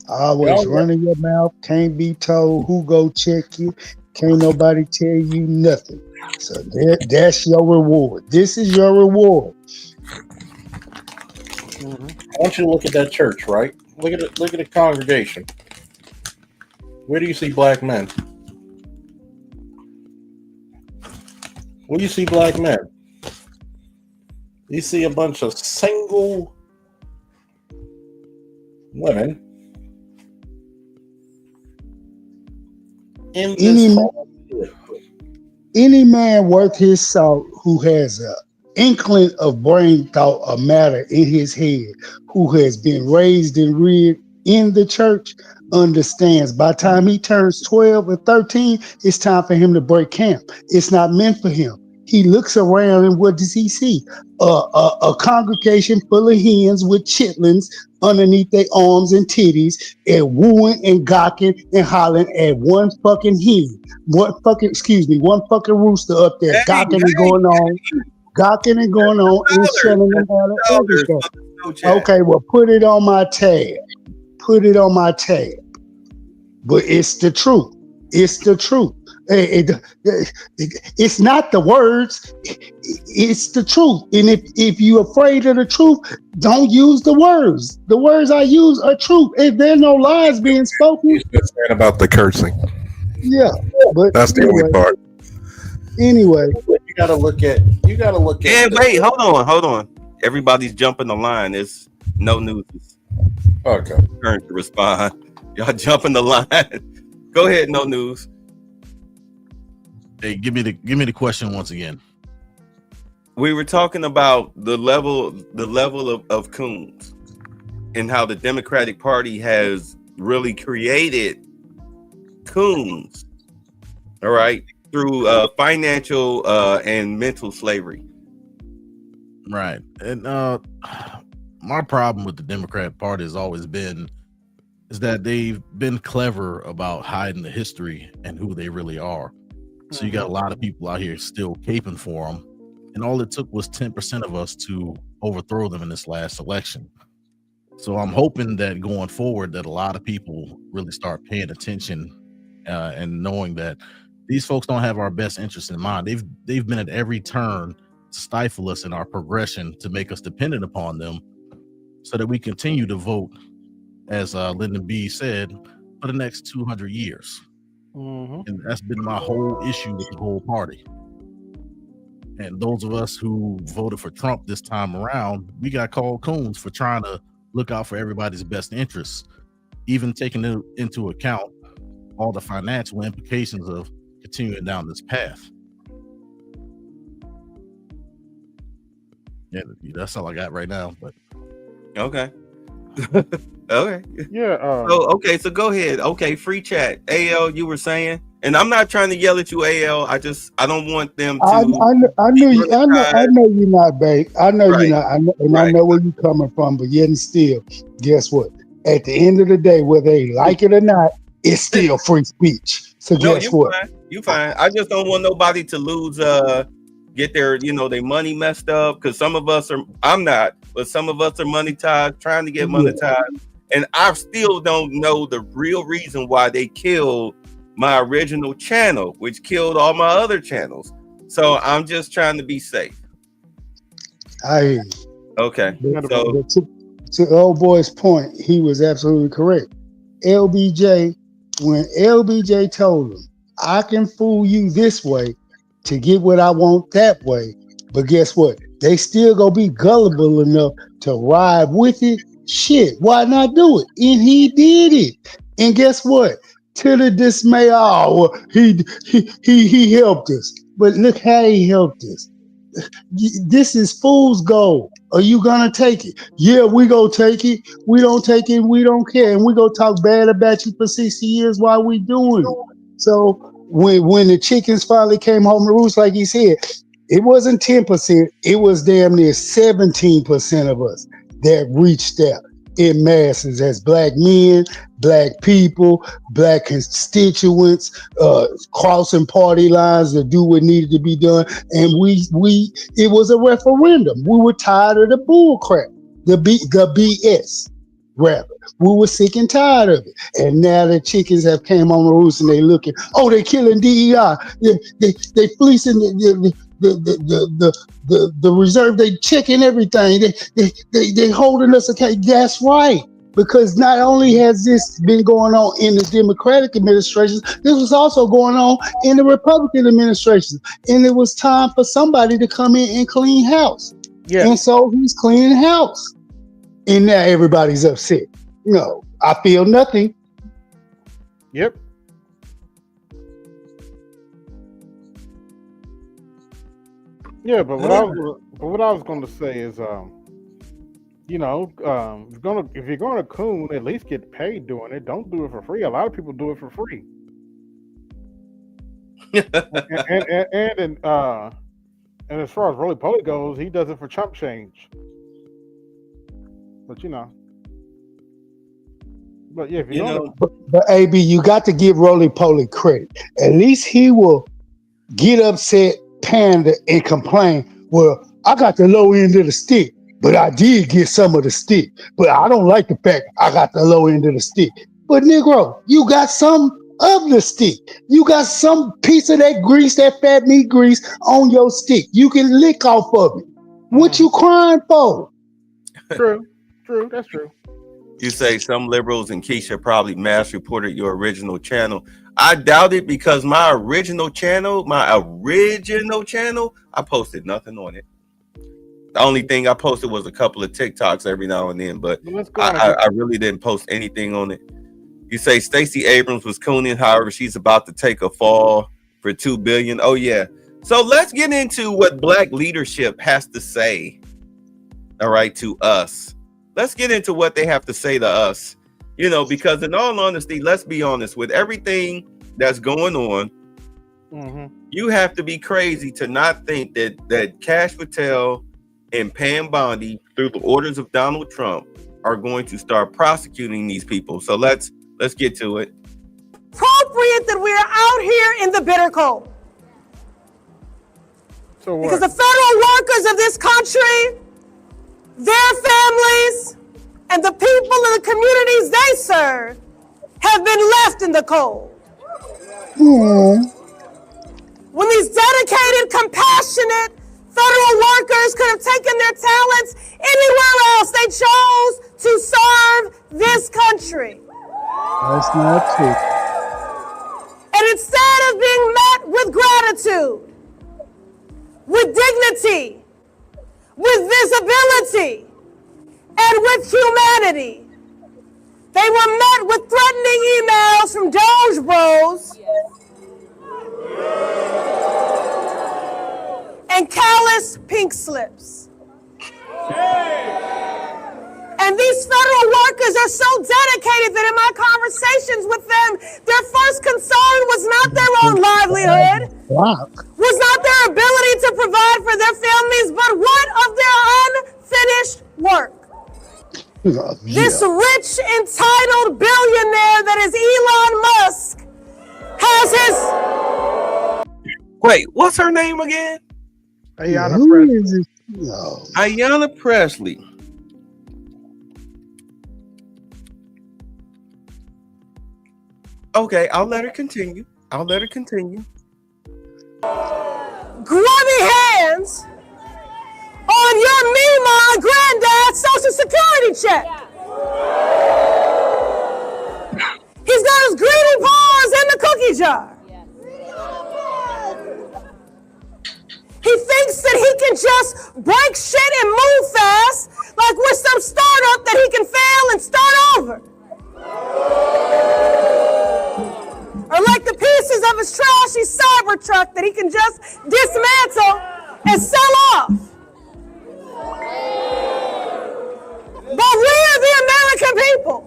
Always running your mouth. Can't be told who go check you. Can't nobody tell you nothing. So that's your reward. This is your reward. I want you to look at that church, right? Look at it. Look at the congregation. Where do you see black men? Where do you see black men? You see a bunch of single women in this any man worth his salt who has a inkling of brain thought or matter in his head, who has been raised and reared in the church, understands by the time he turns 12 or 13, it's time for him to break camp. It's not meant for him. He looks around and what does he see? A congregation full of hens with chitlins underneath their arms and titties, and wooing and gawking and hollering at one fucking hen. One fucking rooster up there gawking and going on and shutting them down and everything. Okay, well, put it on my tab. But it's the truth. It's the truth. It's not the words. It's the truth. And if you're afraid of the truth, don't use the words. The words I use are truth. If there's no lies being spoken. He's just saying about the cursing. Yeah, but that's the only part. Anyway, you gotta look at. Yeah, wait, hold on. Everybody's jumping the line. It's no news. Okay. Turn to respond. Y'all jumping the line. Go ahead, no news. Hey, give me the question once again. We were talking about the level of coons and how the Democratic Party has really created coons. All right. through financial and mental slavery. Right. And my problem with the Democrat Party has always been is that they've been clever about hiding the history and who they really are. So you got a lot of people out here still caping for them. And all it took was 10% of us to overthrow them in this last election. So I'm hoping that going forward that a lot of people really start paying attention and knowing that these folks don't have our best interests in mind. They've been at every turn to stifle us in our progression, to make us dependent upon them so that we continue to vote, as Lyndon B said, for the next 200 years. And that's been my whole issue with the whole party. And those of us who voted for Trump this time around, we got called coons for trying to look out for everybody's best interests, even taking into account all the financial implications of continuing down this path. Yeah, that's all I got right now. But okay. Okay. Yeah. So go ahead. Okay, free chat. AL, you were saying, and I'm not trying to yell at you, AL. I don't want them to. I know you're not, babe. I know you're not. I know where you're coming from. But yet and still, guess what? At the end of the day, whether they like it or not, it's still free speech. So guess what? You fine. I just don't want nobody to lose. Get their their money messed up, because some of us are. I'm not, but some of us are monetized, trying to get monetized. And I still don't know the real reason why they killed my original channel, which killed all my other channels. So I'm just trying to be safe. I hear you. Okay. But to old boy's point, he was absolutely correct. LBJ, when LBJ told him, I can fool you this way to get what I want that way, but guess what? They still gonna be gullible enough to ride with it. Shit, why not do it? And he did it. And guess what? To the dismay, he helped us. But look how he helped us. This is fool's gold. Are you gonna take it? Yeah, we gonna take it. We don't take it. We don't care. And we gonna talk bad about you for 60 years while we doing it. So when the chickens finally came home to roost, like he said, it wasn't 10%. It was damn near 17% of us that reached out in masses as black men, black people, black constituents, crossing party lines to do what needed to be done. And it was a referendum. We were tired of the bull crap, the BS. Rather, we were sick and tired of it, and now the chickens have came on the roost and they looking. Oh, they killing DEI. They fleecing the reserve. They checking everything. They holding us accountable. That's right, because not only has this been going on in the Democratic administrations, this was also going on in the Republican administrations, and it was time for somebody to come in and clean house. Yeah, and so he's cleaning house. And now everybody's upset. No, I feel nothing. Yep. Yeah, but what I was going to say is, if you're going to coon, at least get paid doing it. Don't do it for free. A lot of people do it for free. and as far as Roly Poly goes, he does it for chump change. But yeah, if but AB, you got to give Roly Poly credit. At least he will get upset, panda, and complain. Well, I got the low end of the stick, but I did get some of the stick. But I don't like the fact I got the low end of the stick. But Negro, you got some of the stick. You got some piece of that grease, that fat meat grease on your stick. You can lick off of it. What you crying for? True, that's true. You say some liberals and Keisha probably mass reported your original channel. I doubt it, because my original channel, I posted nothing on it. The only thing I posted was a couple of TikToks every now and then, but I really didn't post anything on it. You say Stacey Abrams was cooning, however, she's about to take a fall for $2 billion. Oh yeah. So let's get into what Black leadership has to say. All right, to us. Let's get into what they have to say to us. Because in all honesty, let's be honest, with everything that's going on, You have to be crazy to not think that Cash Patel and Pam Bondi, through the orders of Donald Trump, are going to start prosecuting these people. So let's get to it. Appropriate that we are out here in the bitter cold. So what? Because the federal workers of this country, their families, and the people in the communities they serve have been left in the cold. When these dedicated, compassionate federal workers could have taken their talents anywhere else, they chose to serve this country. That's not true. And instead of being met with gratitude, with dignity, with visibility, and with humanity, they were met with threatening emails from Doge Bros and callous pink slips. And these federal workers are so dedicated that in my conversations with them, their first concern was not their own livelihood, was not their ability to provide for their families, but what of their unfinished work? This rich, entitled billionaire that is Elon Musk has his... Wait, what's her name again? Ayanna Presley. No. Ayanna Presley. Okay, I'll let her continue. Grubby hands on your Mima granddad's Social Security check. He's got his greedy paws in the cookie jar. He thinks that he can just break shit and move fast, like we're some startup that he can fail and start over. Or like the pieces of his trashy Cybertruck that he can just dismantle and sell off. But we are the American people.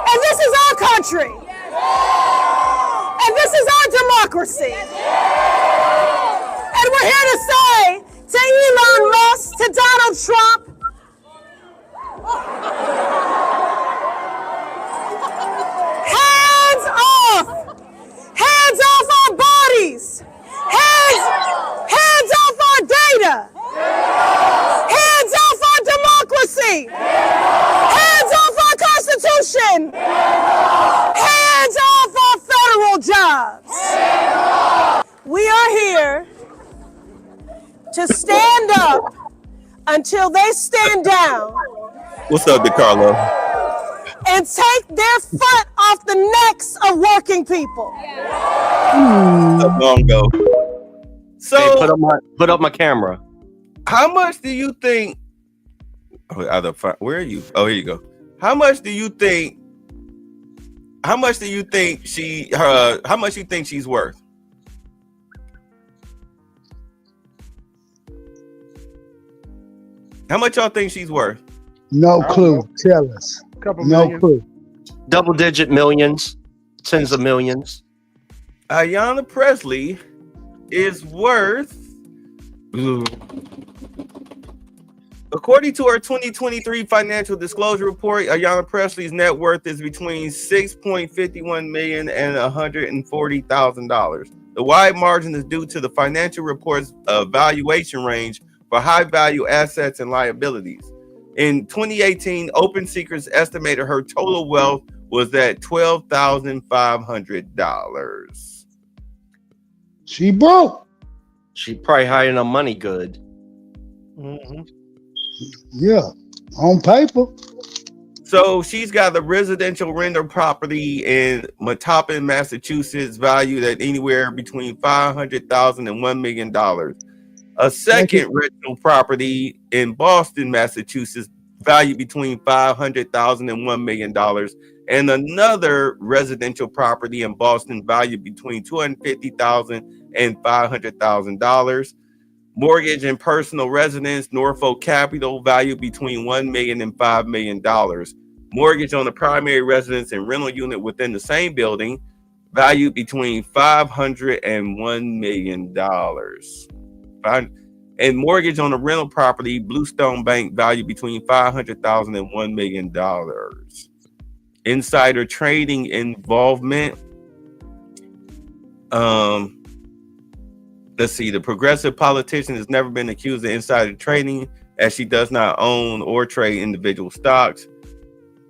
And this is our country. And this is our democracy. And we're here to say to Elon Musk, to Donald Trump, hands off! Hands off our bodies! Hands off our data! Hands off our democracy! Hands off our Constitution! Hands off our federal jobs! We are here to stand up until they stand down. What's up, DeCarlo? And take their foot off the necks of working people. Bongo. So hey, put up my camera. How much do you think? Where are you? Oh, here you go. How much do you think? How much do you think how much you think she's worth? How much y'all think she's worth? No clue. Tell us. No clue. Double-digit millions, tens of millions. Ayanna Presley is worth, according to her 2023 financial disclosure report, Ayanna Presley's net worth is between $6.51 million and $140,000. The wide margin is due to the financial report's valuation range for high-value assets and liabilities. In 2018, Open Secrets estimated her total wealth was at $12,500. She broke. She probably hiding her money good. Yeah, on paper. So she's got a residential rental property in Mattapan, Massachusetts, valued at anywhere between $500,000 and $1 million. A second rental property in Boston, Massachusetts, valued between $500,000 and $1 million. And another residential property in Boston, valued between $250,000 and $500,000. Mortgage and personal residence, Norfolk Capital, valued between $1 million and $5 million. Mortgage on the primary residence and rental unit within the same building, valued between $500 and $1 million. And mortgage on a rental property, Bluestone Bank, valued between $500,000 and $1 million. Insider trading involvement. Let's see. The progressive politician has never been accused of insider trading, as she does not own or trade individual stocks.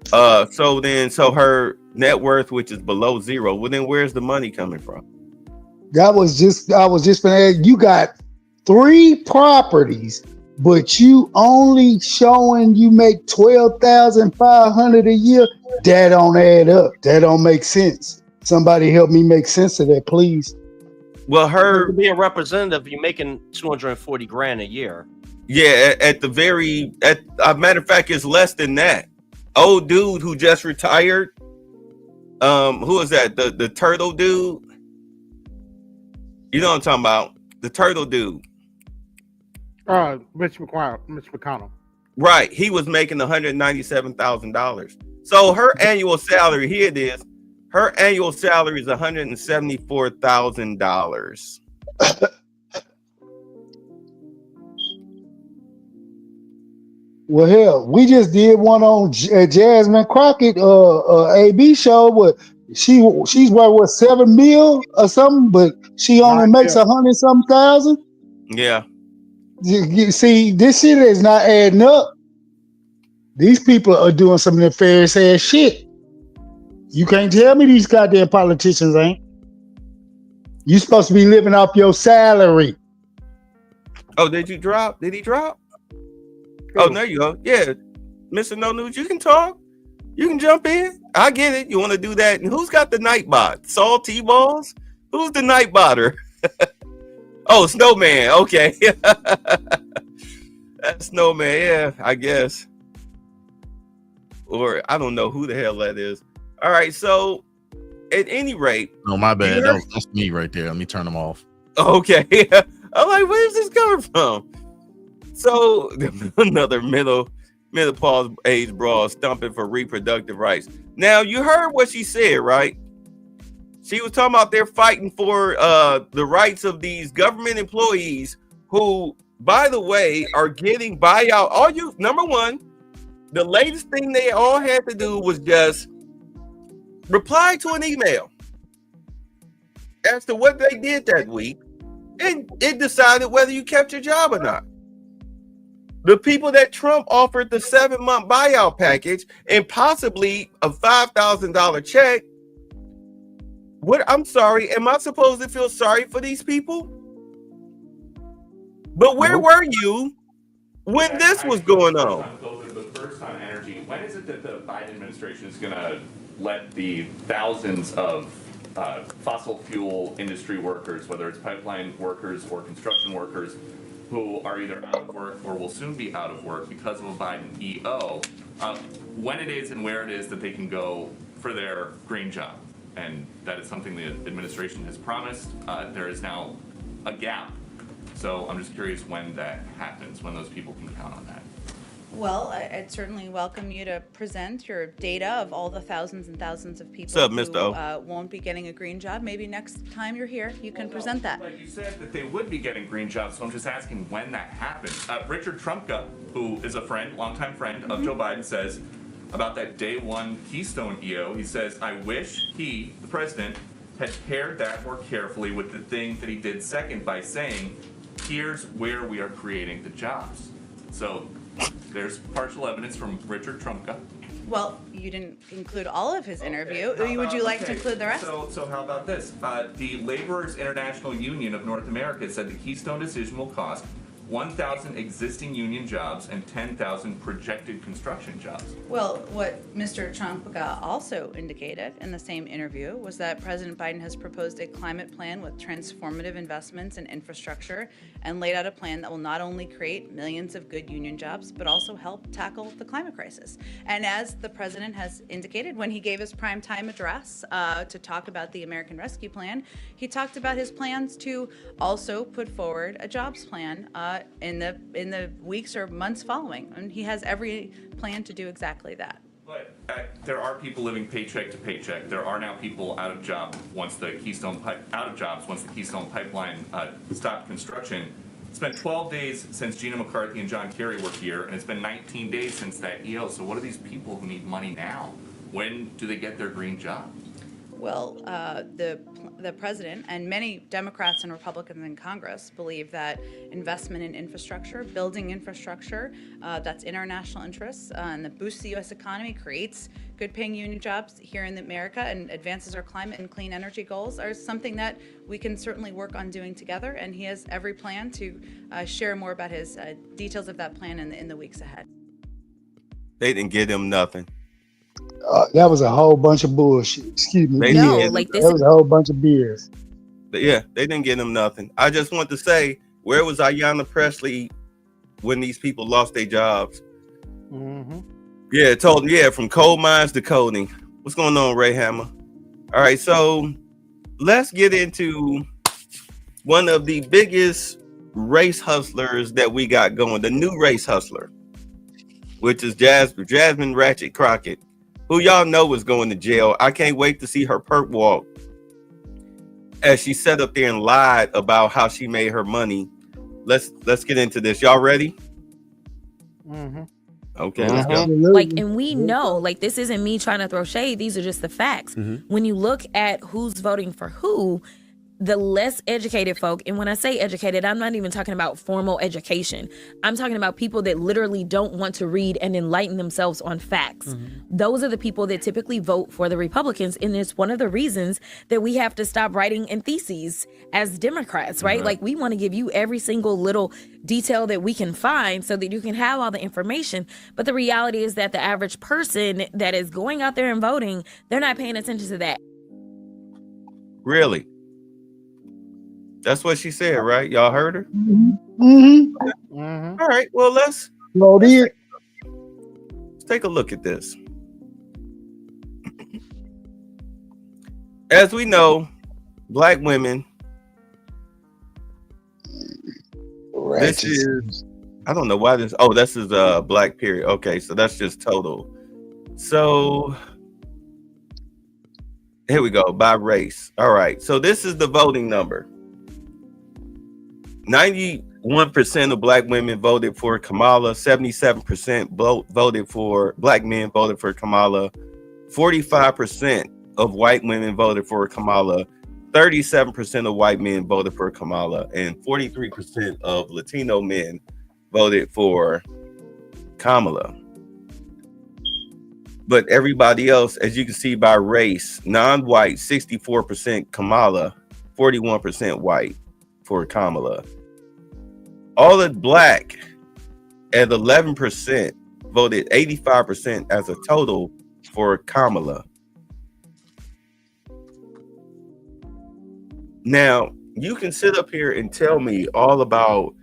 So her net worth, which is below zero, well, then where's the money coming from? I was just gonna add, you got 3 properties, but you only showing you make $12,500 a year. That don't add up. That don't make sense. Somebody help me make sense of that, please. Well, to be a representative, you're making $240,000 a year. Yeah, matter of fact, it's less than that. Old dude who just retired. Who is that? The turtle dude. You know what I'm talking about? The turtle dude. Mitch McConnell. Right. He was making $197,000. So her annual salary, here it is. Her annual salary is $174,000. Well, hell, we just did one on Jasmine Crockett, AB show, but she's worth what, $7 million or something, but she only makes 100-something thousand. Yeah. You see, this shit is not adding up. These people are doing some nefarious ass shit. You can't tell me these goddamn politicians ain't. You supposed to be living off your salary. Oh, did he drop? Oh, there you go. Yeah. Mr. No News, you can talk. You can jump in. I get it. You want to do that. And who's got the Nightbot? Saul T-Balls? Who's the Nightbotter? Oh, Snowman. Okay. That's Snowman. Yeah, I guess. Or I don't know who the hell that is. All right. So at any rate. No, my bad. That's me right there. Let me turn them off. Okay. I'm like, where's this coming from? So another menopause age brawl stumping for reproductive rights. Now you heard what she said, right? She was talking about they're fighting for the rights of these government employees who, by the way, are getting buyout. Number one, the latest thing they all had to do was just reply to an email as to what they did that week, and it decided whether you kept your job or not. The people that Trump offered the 7-month buyout package and possibly a $5,000 check. I'm sorry, am I supposed to feel sorry for these people? But where were you when this was going on? But first on energy, when is it that the Biden administration is going to let the thousands of fossil fuel industry workers, whether it's pipeline workers or construction workers, who are either out of work or will soon be out of work because of a Biden EO, when it is and where it is that they can go for their green job? And that is something the administration has promised. There is now a gap. So I'm just curious when that happens, when those people can count on that. Well, I'd certainly welcome you to present your data of all the thousands and thousands of people who won't be getting a green job. Maybe next time you're here, you can present that. But you said that they would be getting green jobs, so I'm just asking when that happens. Richard Trumka, who is a friend, longtime friend of Joe Biden, says about that day one Keystone EO, he says, I wish he, the president, had paired that more carefully with the thing that he did second by saying, here's where we are creating the jobs. So there's partial evidence from Richard Trumka. Well, you didn't include all of his interview. Would you like to include the rest? So how about this? The Laborers International Union of North America said the Keystone decision will cost 1,000 existing union jobs and 10,000 projected construction jobs. Well, what Mr. Trump also indicated in the same interview was that President Biden has proposed a climate plan with transformative investments in infrastructure and laid out a plan that will not only create millions of good union jobs, but also help tackle the climate crisis. And as the president has indicated when he gave his primetime address to talk about the American Rescue Plan, he talked about his plans to also put forward a jobs plan in the weeks or months following, and he has every plan to do exactly that. But there are people living paycheck to paycheck. There are now people out of jobs once the Keystone Pipeline stopped construction. It's been 12 days since Gina McCarthy and John Kerry were here, and it's been 19 days since that EO. So what are these people who need money now? When do they get their green job? Well, the president and many Democrats and Republicans in Congress believe that investment in infrastructure, building infrastructure that's in our national interests and that boosts the U.S. economy, creates good-paying union jobs here in America, and advances our climate and clean energy goals are something that we can certainly work on doing together. And he has every plan to share more about his details of that plan in the weeks ahead. They didn't give him nothing. That was a whole bunch of bullshit. Excuse me. No, like this. That was a whole bunch of beers. But yeah, they didn't get him nothing. I just want to say, where was Ayanna Pressley when these people lost their jobs? Mm-hmm. Yeah, told them, yeah, from coal mines to coding. What's going on, Ray Hammer? All right, so let's get into one of the biggest race hustlers that we got going, the new race hustler, which is Jasmine Ratchet Crockett, who y'all know is going to jail. I can't wait to see her perk walk as she sat up there and lied about how she made her money. Let's get into this. Y'all ready? Mm-hmm. Okay, let's go. Like, and we know, like, this isn't me trying to throw shade. These are just the facts. When you look at who's voting for who, the less educated folk, and when I say educated, I'm not even talking about formal education. I'm talking about people that literally don't want to read and enlighten themselves on facts. Those are the people that typically vote for the Republicans, and it's one of the reasons that we have to stop writing in theses as Democrats, right? Like, we want to give you every single little detail that we can find so that you can have all the information. But the reality is that the average person that is going out there and voting, they're not paying attention to that. Really? That's what she said, right? Y'all heard her? Mm-hmm. All right, well, let's take a look at this. As we know, Black women, this is, I don't know why this, this is Black period. Okay, so that's just total. So here we go, by race. All right, so this is the voting number. 91% of Black women voted for Kamala. 77% voted for Black men voted for Kamala. 45% of white women voted for Kamala. 37% of white men voted for Kamala, and 43% of Latino men voted for Kamala. But everybody else, as you can see by race, non-white, 64% Kamala, 41% white for Kamala. All the Black at 11% voted 85% as a total for Kamala. Now, you can sit up here and tell me all about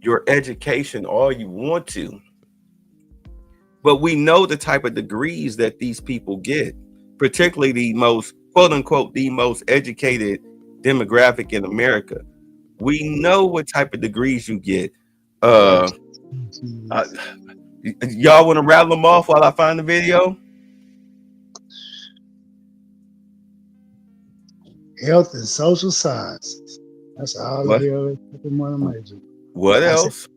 your education all you want to, but we know the type of degrees that these people get, particularly the most, quote unquote, the most educated demographic in America. We know what type of degrees you get. Y'all want to rattle them off while I find the video? Health and social sciences. That's all What? the hell they want to major. What else?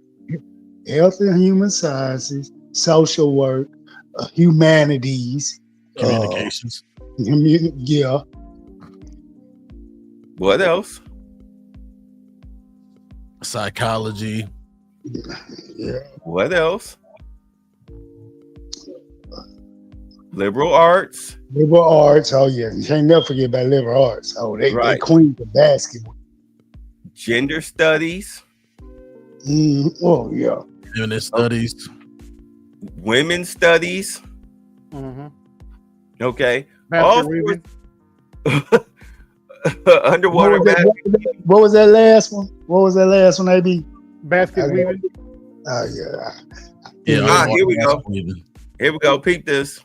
Health and human sciences, social work, humanities, communications. Yeah. What else? Psychology. Yeah. What else? Liberal arts. Liberal arts. Oh yeah, you can't never forget about liberal arts. Oh, they queens of basketball. Gender studies. Oh yeah. Feminist studies. Women's studies. Okay. All underwater what was that last one? What was that last one, AB? Basket weaving. Oh yeah. Here we go. Here we go. Peep this.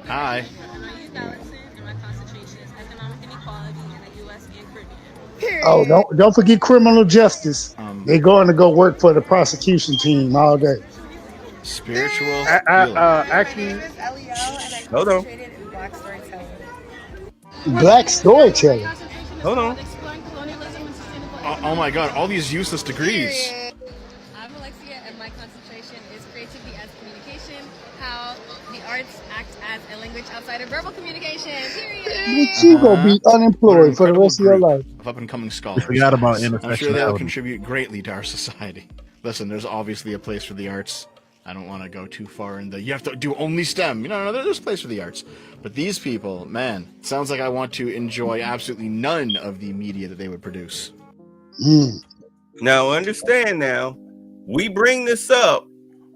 Hi. Oh, don't forget criminal justice. They're going to go work for the prosecution team all day. Spiritual. Actually, hold on. Black storytelling. Hold on. Oh my God! All these useless degrees. I'm Alexia, and my concentration is creativity as communication, how the arts act as a language outside of verbal communication. Period. Bitch, you gonna be unemployed for the rest of your life. Of up-and-coming scholars. forgot about I'm sure they'll intersectionality. contribute greatly to our society. Listen, there's obviously a place for the arts. I don't want to go too far in you have to do only STEM. No, there's a place for the arts. But these people, man, it sounds like I want to enjoy absolutely none of the media that they would produce. Now, understand now, we bring this up,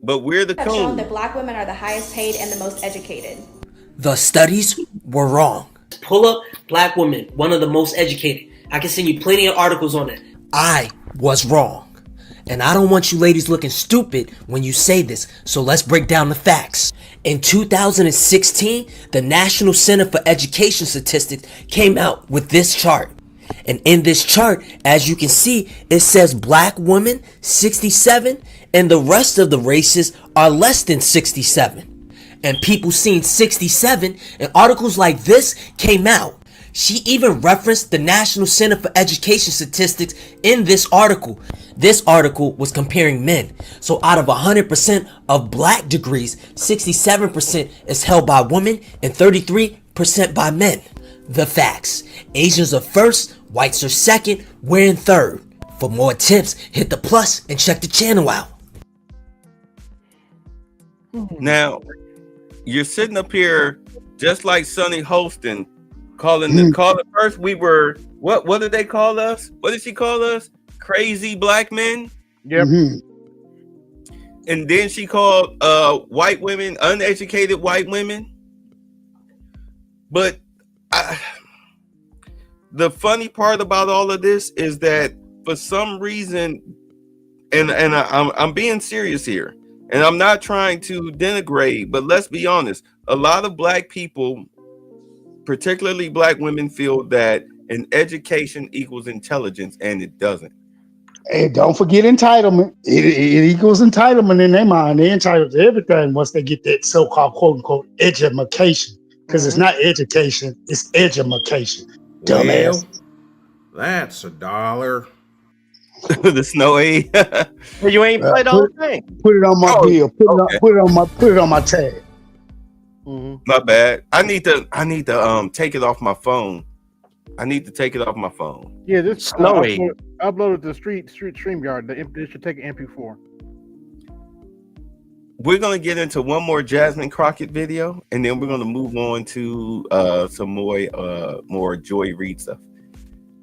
but we're the have shown coon. that black women are the highest paid and the most educated. The studies were wrong. Pull up black women, one of the most educated. I can send you plenty of articles on it. I was wrong. And I don't want you ladies looking stupid when you say this, so let's break down the facts. In 2016, the National Center for Education Statistics came out with this chart. And in this chart, as you can see, it says black women 67 and the rest of the races are less than 67. And people seeing 67 and articles like this came out. She even referenced the National Center for Education Statistics in this article. This article was comparing men. So out of 100% of black degrees, 67% is held by women and 33% by men. The facts. Asians are first, whites are second, we're in third. For more tips, hit the plus and check the channel out. Now, you're sitting up here just like Sonny Holston, calling first we were what did they call us? What did she call us? Crazy black men? Yep. And then she called white women uneducated white women. But the funny part about all of this is that for some reason, and I'm being serious here, and I'm not trying to denigrate, but let's be honest, a lot of black people, particularly black women, feel that an education equals intelligence, and it doesn't. Hey, don't forget entitlement. It equals entitlement in their mind. They're entitled to everything once they get that so-called quote-unquote education. Because it's not education, it's education. Dumbass. That's $1. The snowy. You ain't played the whole thing. Put it on my bill. Put it on my tag. My bad. I need to take it off my phone. I need to take it off my phone. Yeah, this Snowy. Uploaded to Street StreamYard. It should take an MP4. We're gonna get into one more Jasmine Crockett video, and then we're gonna move on to some more Joy Reid stuff.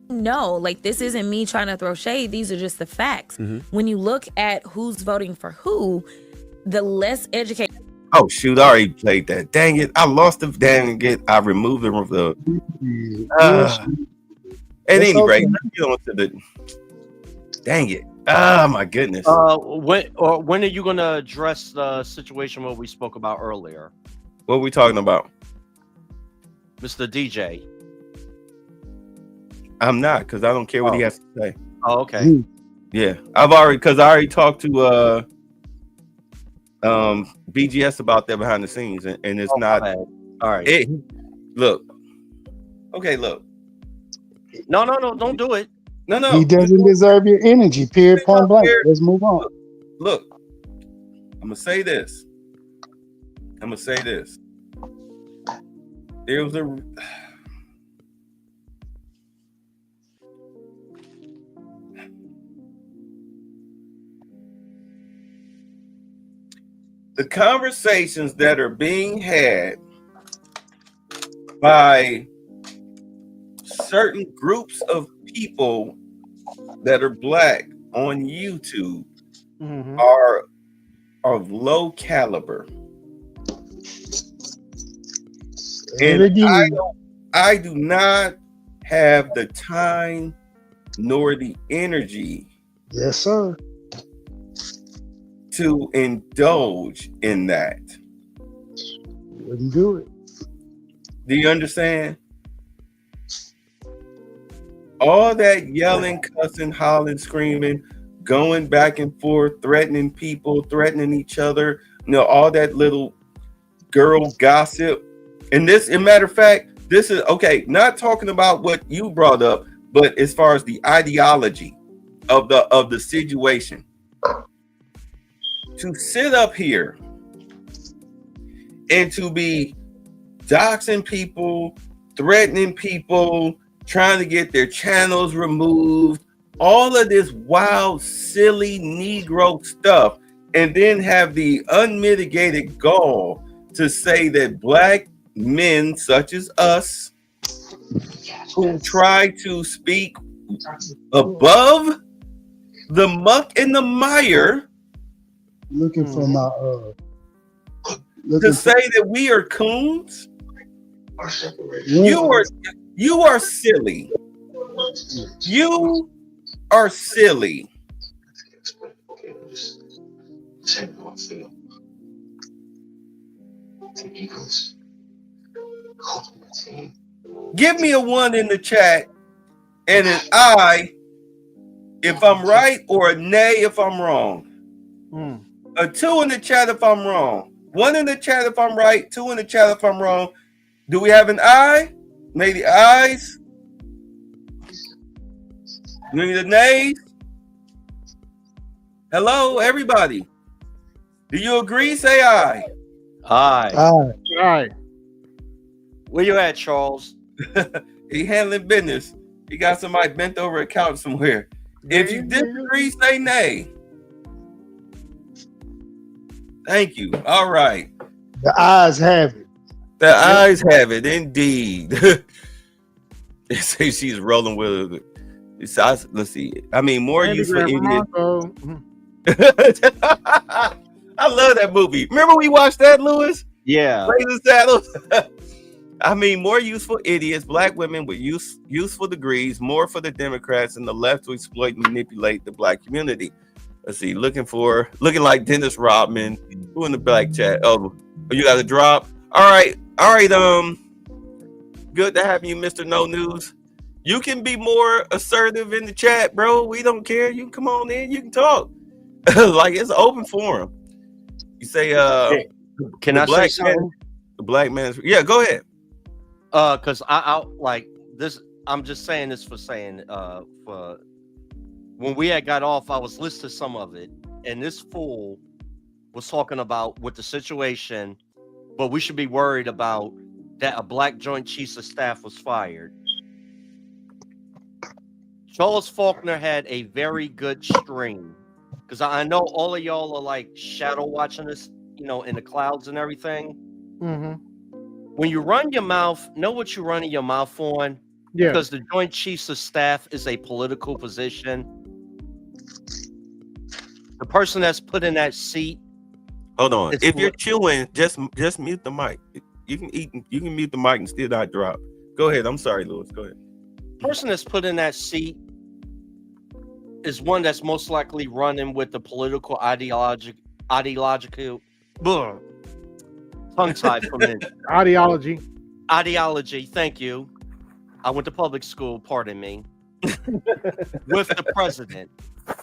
No, like this isn't me trying to throw shade. These are just the facts. When you look at who's voting for who, the less educated. Oh shoot! I already played that. Dang it! I lost the dang it. I removed the. At any rate, let's get on to the. Dang it! Oh my goodness. When are you going to address the situation what we spoke about earlier? What are we talking about? Mr. DJ. I'm not, because I don't care what he has to say. Oh, okay. Yeah. I already talked to BGS about that behind the scenes, and it's not all right. Look. Okay, look. No, don't do it. No. He doesn't deserve your energy, period, point blank. Let's move on. Look, I'm gonna say this. There was the conversations that are being had by certain groups of people that are black on YouTube are of low caliber. And I do not have the time nor the energy. Yes, sir. To indulge in that. Wouldn't do it. Do you understand? All that yelling, cussing, hollering, screaming, going back and forth, threatening people, threatening each other, all that little girl gossip. And this, as a matter of fact, this is okay, not talking about what you brought up, but as far as the ideology of the situation. To sit up here and to be doxing people, threatening people, trying to get their channels removed, all of this wild, silly Negro stuff, and then have the unmitigated gall to say that black men such as us who try to speak above the muck and the mire, looking for my to say that we are coons. You are silly. You are silly. Give me a 1 in the chat and an I if I'm right, or a nay if I'm wrong. A 2 in the chat if I'm wrong. 1 in the chat if I'm right, 2 in the chat if I'm wrong. Do we have an I? Maybe eyes? Maybe the nays? Hello, everybody. Do you agree? Say aye. Aye. Aye. Where you at, Charles? He handling business. He got somebody bent over a couch somewhere. If you disagree, say nay. Thank you. All right. The eyes have it. The eyes have it, indeed. They say she's rolling with it. Let's see. I mean, more use for idiots. I love that movie. Remember we watched that, Lewis? Yeah. Blazing Saddles. I mean, more useful idiots, black women with useful degrees, more for the Democrats and the left to exploit and manipulate the black community. Let's see, looking like Dennis Rodman. Who in the black chat? Oh, you got a drop. All right. Good to have you, Mr. No News. You can be more assertive in the chat, bro. We don't care. You can come on in. You can talk. Like it's an open forum. You say, can I say something? The black man's. Yeah, go ahead. Because I like this. I'm just saying this for saying. For when we had got off, I was listening to some of it, and this fool was talking about with the situation, but we should be worried about that a black Joint Chiefs of Staff was fired. Charles Faulkner had a very good stream, because I know all of y'all are like shadow watching this, in the clouds and everything. Mm-hmm. When you run your mouth, know what you're running your mouth on. Yeah. Because the Joint Chiefs of Staff is a political position. The person that's put in that seat. Hold on. If you're chewing, just mute the mic. You can mute the mic and still not drop. Go ahead. I'm sorry, Lewis. Go ahead. The person that's put in that seat is one that's most likely running with the political ideological tongue-tied for me. Ideology. Thank you. I went to public school, pardon me. With the president.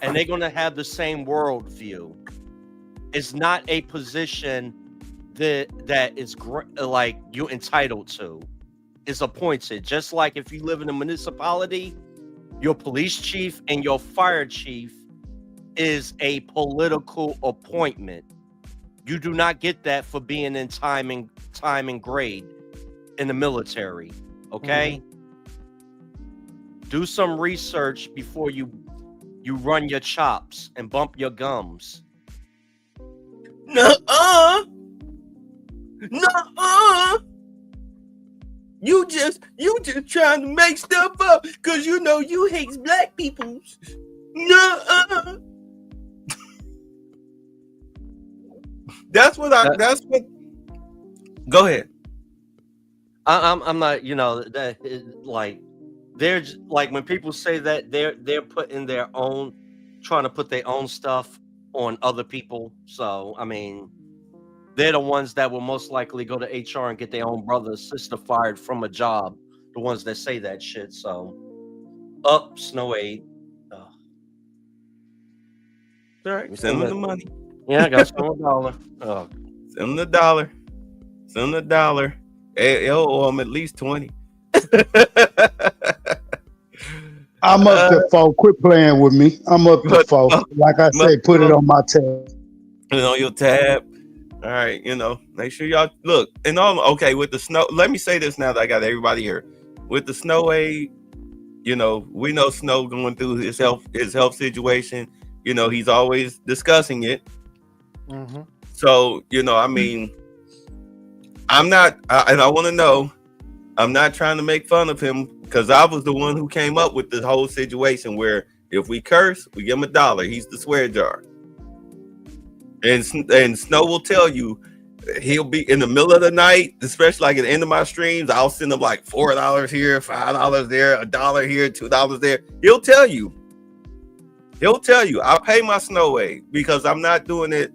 And they're going to have the same worldview. It's not a position that is like you're entitled to. It's appointed. Just like if you live in a municipality, your police chief and your fire chief is a political appointment. You do not get that for being in time and grade in the military. Okay? Mm-hmm. Do some research before you run your chops and bump your gums. Nuh-uh. You just trying to make stuff up because you hate black people. Nuh-uh. That's what. Go ahead. I'm not. That is, like, they're like when people say that they're putting their own, trying to put their own stuff on other people. So I mean, they're the ones that will most likely go to HR and get their own brother or sister fired from a job. The ones that say that shit. So, Snow 8. All right, send them the money. Yeah, I got $1. Oh. Send him the dollar. Send him the dollar. He'll owe him at least 20. I'm up to 4. Quit playing with me. I'm up to 4. Like I say, put it on my tab. Put it on your tab. All right, make sure y'all look. And okay, with the snow, let me say this now that I got everybody here. With the snow aid, we know Snow going through his health situation. He's always discussing it. Mm-hmm. So, I'm not, and I want to know, I'm not trying to make fun of him because I was the one who came up with this whole situation where if we curse, we give him $1. He's the swear jar. And Snow will tell you, he'll be in the middle of the night, especially like at the end of my streams, I'll send him like $4 here, $5 there, $1 here, $2 there. He'll tell you, I pay my Snow aid because I'm not doing it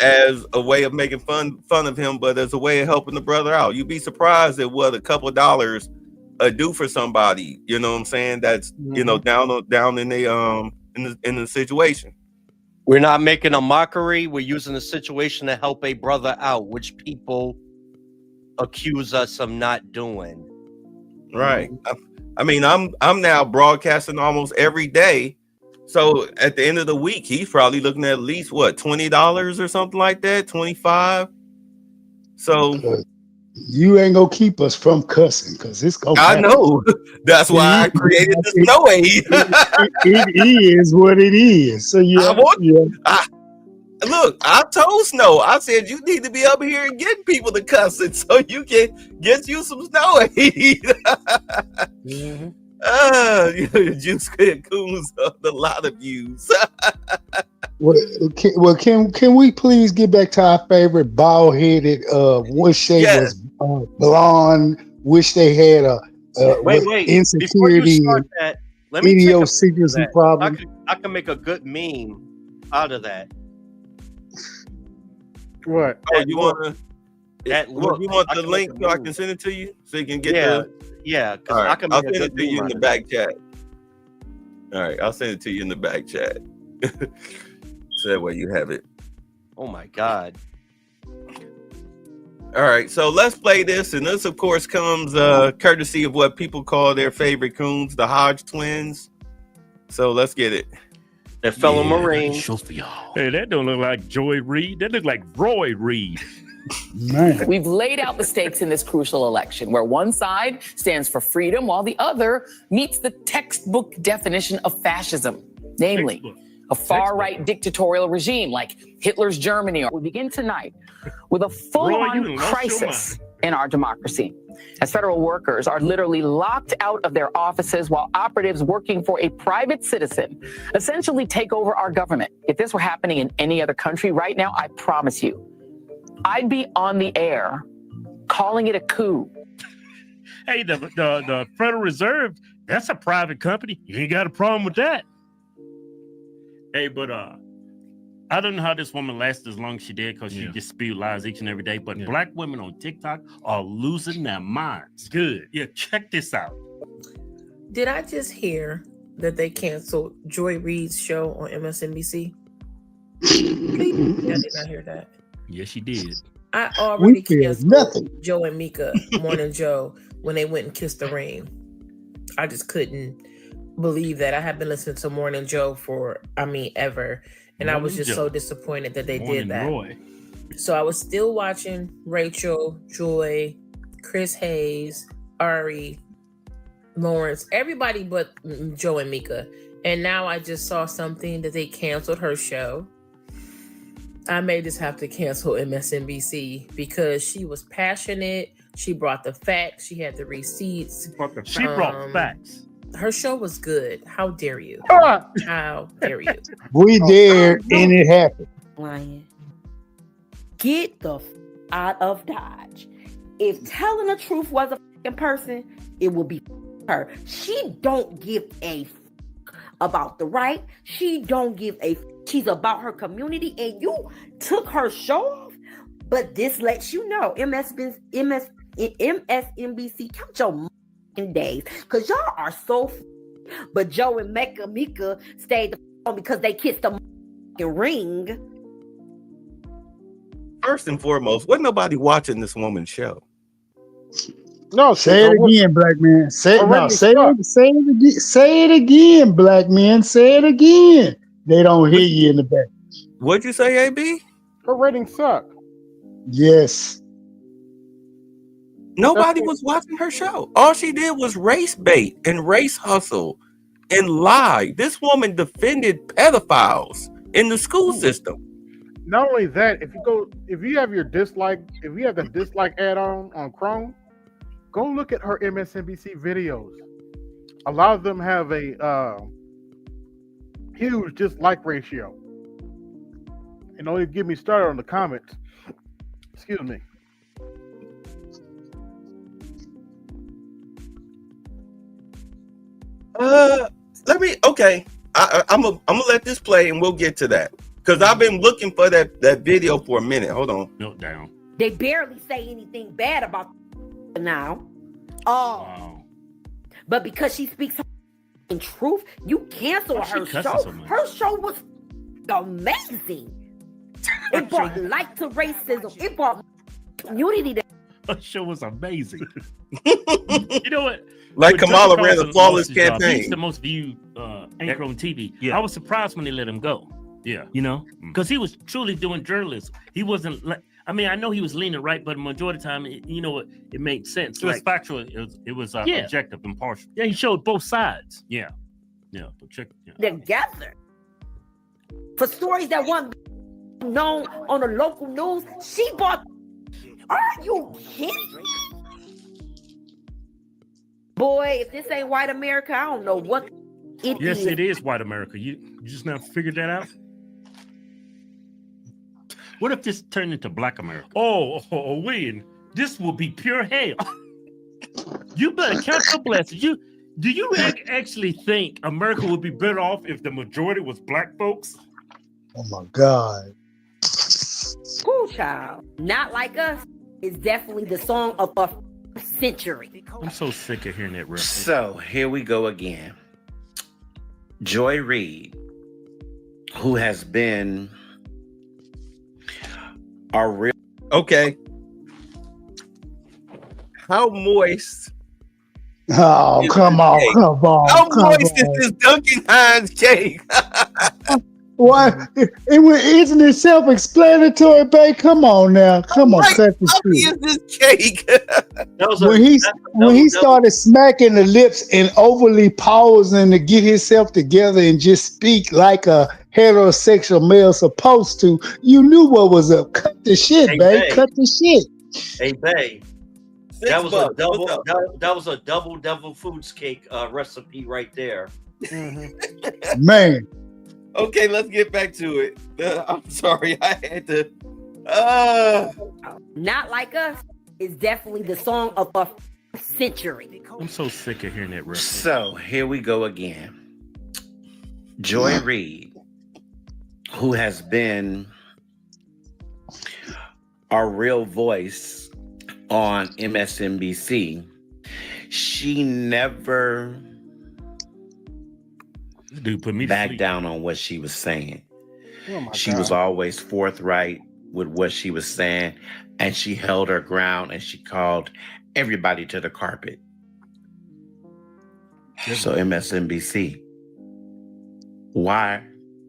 as a way of making fun of him, but as a way of helping the brother out. You'd be surprised at what a couple of dollars do for somebody. You know what I'm saying? That's down in the situation. We're not making a mockery. We're using the situation to help a brother out, which people accuse us of not doing. Right. I'm now broadcasting almost every day. So at the end of the week, he's probably looking at least what, $20 or something like that, 25. So you ain't gonna keep us from cussing because it's gonna happen. I know. That's why I created the Snow aid. It is what it is. So Look, I told Snow, I said you need to be up here and getting people to cuss it so you can get you some Snow aid. Mm-hmm. Juice Coons a lot of views. Well, can we please get back to our favorite bald-headed? Wish they was blonde. Wish they had Wait. insecurity. Before you start that, let me take a idiosyncrasy problem. I can make a good meme out of that. What? Oh, you want to? Look, you want the link so I can send it to you so you can get Yeah, all right, I'll send it to you in the back chat. All right, I'll send it to you in the back chat. So that way you have it. Oh my God. All right, so let's play this. And this, of course, comes courtesy of what people call their favorite coons, the Hodge twins. So let's get it. Their fellow Marine. Hey, that don't look like Joy Reid. That look like Roy Reid. Man. We've laid out the stakes in this crucial election, where one side stands for freedom while the other meets the textbook definition of fascism, namely a far-right dictatorial regime like Hitler's Germany. We begin tonight with a full-on crisis in our democracy, as federal workers are literally locked out of their offices while operatives working for a private citizen essentially take over our government. If this were happening in any other country right now, I promise you, I'd be on the air calling it a coup. Hey, the Federal Reserve, that's a private company. You ain't got a problem with that. Hey, but I don't know how this woman lasted as long as she did because she just spewed lies each and every day. But black women on TikTok are losing their minds. Good. Yeah, check this out. Did I just hear that they canceled Joy Reid's show on MSNBC? I did not hear that. Yes, she did. I already canceled Joe and Mika, Morning Joe, when they went and kissed the ring. I just couldn't believe that. I have been listening to Morning Joe for, ever. And I was just so disappointed that they did that. Roy. So I was still watching Rachel, Joy, Chris Hayes, Ari, Lawrence, everybody but Joe and Mika. And now I just saw something that they canceled her show. I may just have to cancel MSNBC because she was passionate. She brought the facts. She had the receipts. She brought facts. Her show was good. How dare you? How dare you? We dared and it happened. Lion. Get the out of Dodge. If telling the truth was a fucking person, it will be her. She don't give a about the right. She don't give a she's about her community, and you took her show off. But this lets you know, MSNBC, count your days, because y'all are so but Joe and Mika stayed the because they kissed the ring. First and foremost, wasn't nobody watching this woman's show. No, Say it again, black man. Say Her no. ratings Say suck. it. Say it again. Say it again, black man. Say it again. They don't hear you in the back. What'd you say, AB? Her ratings suck. Yes. Nobody was watching her show. All she did was race bait and race hustle and lie. This woman defended pedophiles in the school system. Not only that, if you have the dislike add-on on Chrome, go look at her MSNBC videos. A lot of them have a huge dislike ratio. And don't even get me started on the comments. Excuse me. I'm gonna let this play and we'll get to that. Because I've been looking for that video for a minute. Hold on. Meltdown. They barely say anything bad about now. But because she speaks in truth, you cancel Why she her cussing show. so much? Her show was amazing. It brought light to racism. It brought community to Her show was amazing. You know what? Like When Kamala Tucker ran a Carlson flawless lost his job, campaign. He's the most viewed anchor on TV. Yeah. I was surprised when they let him go. Yeah. You know, because he was truly doing journalism. He wasn't like, I mean, I know he was leaning right, but majority of the time, it made sense. It was factual. It was objective, impartial. Yeah, he showed both sides. Yeah. But check. Yeah. together. For stories that weren't known on the local news, she bought. Are you kidding me? Boy, if this ain't white America, I don't know what it Yes, is. it is white America. You just now figured that out? What if this turned into black America? Oh, win. This will be pure hell. You better count your blessings. Do you actually think America would be better off if the majority was black folks? Oh my God. School child, not like us, is definitely the song of a century. I'm so sick of hearing that reference. So here we go again. Joy Reid, who has been a real Okay. How moist? Oh, come on, cake? come on. How come moist is on. this Duncan Hines cake? What? Isn't it self-explanatory, babe? Come on now. Come on, cut the shit. Is this cake? When he started smacking the lips and overly pausing to get himself together and just speak like a heterosexual male supposed to, you knew what was up. Cut the shit, Hey, babe. babe. Cut the shit. Hey, babe. That was $6. a double. What's up? That was a double devil foods cake recipe right there. Man. Okay, let's get back to it. I'm sorry, I had to. Not like us is definitely the song of a century. I'm so sick of hearing that reference. So here we go again. Joy Reid, who has been a real voice on MSNBC, she never Dude, put me to backed sleep. down on what she was saying. Oh my She God. was always forthright with what she was saying, and she held her ground and she called everybody to the carpet. So MSNBC, why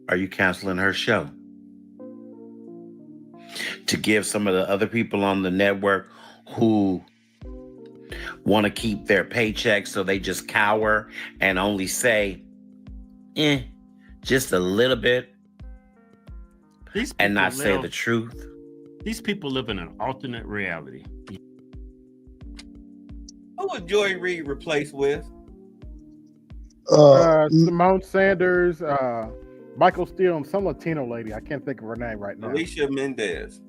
are you canceling her show? To give some of the other people on the network who want to keep their paychecks, so they just cower and only say, just a little bit, and not say the truth. These people live in an alternate reality. Who would Joy Reid replace with? Simone Sanders, Michael Steele, and some Latino lady. I can't think of her name right now. Alicia Mendez.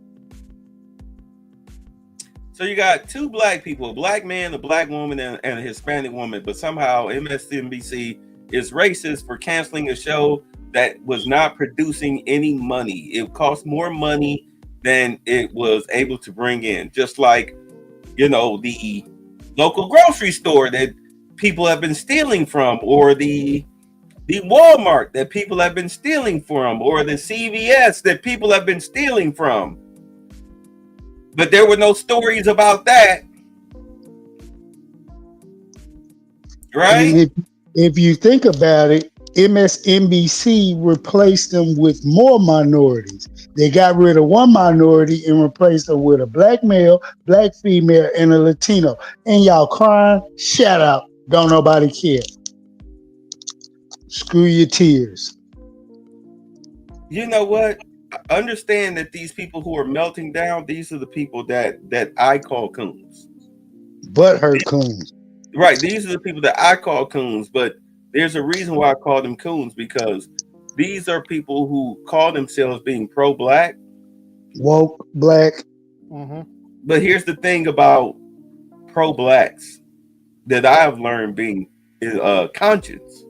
So you got two black people, a black man, a black woman, and a Hispanic woman, but somehow MSNBC is racist for canceling a show that was not producing any money. It cost more money than it was able to bring in. Just like, the local grocery store that people have been stealing from, or the Walmart that people have been stealing from, or the CVS that people have been stealing from. But there were no stories about that. Right? And if you think about it, MSNBC replaced them with more minorities. They got rid of one minority and replaced them with a black male, black female, and a Latino. And y'all crying? Shut up. Don't nobody care. Screw your tears. You know what? Understand that these people who are melting down, these are the people that I call coons. Butthurt coons. Right. These are the people that I call coons, but there's a reason why I call them coons, because these are people who call themselves being pro-black. Woke, black. But here's the thing about pro-blacks that I've learned being conscious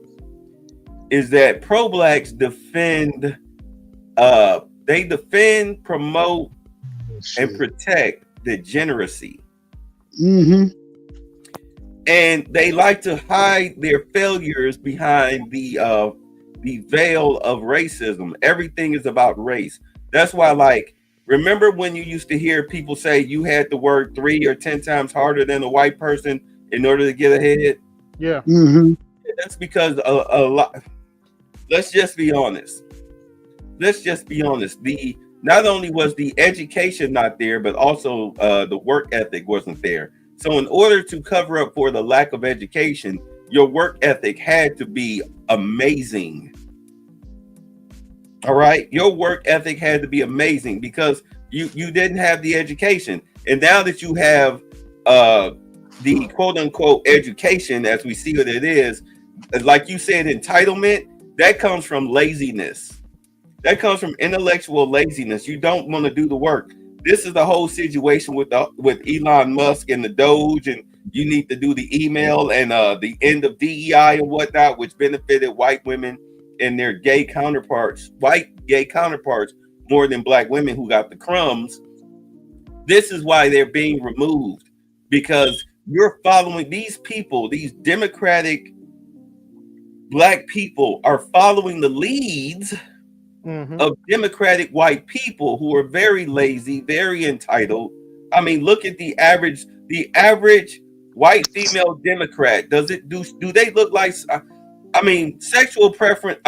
is that pro-blacks defend, promote, and protect degeneracy. And they like to hide their failures behind the veil of racism. Everything is about race. That's why, like, remember when you used to hear people say you had to work 3 or 10 times harder than a white person in order to get ahead? Yeah. That's because a lot. Let's just be honest. Not only was the education not there, but also the work ethic wasn't there. So in order to cover up for the lack of education, your work ethic had to be amazing. All right. Your work ethic had to be amazing because you didn't have the education. And now that you have the quote unquote education, as we see what it is, like you said, entitlement, that comes from laziness. That comes from intellectual laziness. You don't want to do the work. This is the whole situation with Elon Musk and the Doge, and you need to do the email and the end of DEI and whatnot, which benefited white women and their white gay counterparts more than black women who got the crumbs. This is why they're being removed, because you're following these people, these Democratic black people are following the leads of Democratic white people who are very lazy, very entitled. I mean, look at the average white female Democrat. Do they look like, I mean, sexual preference,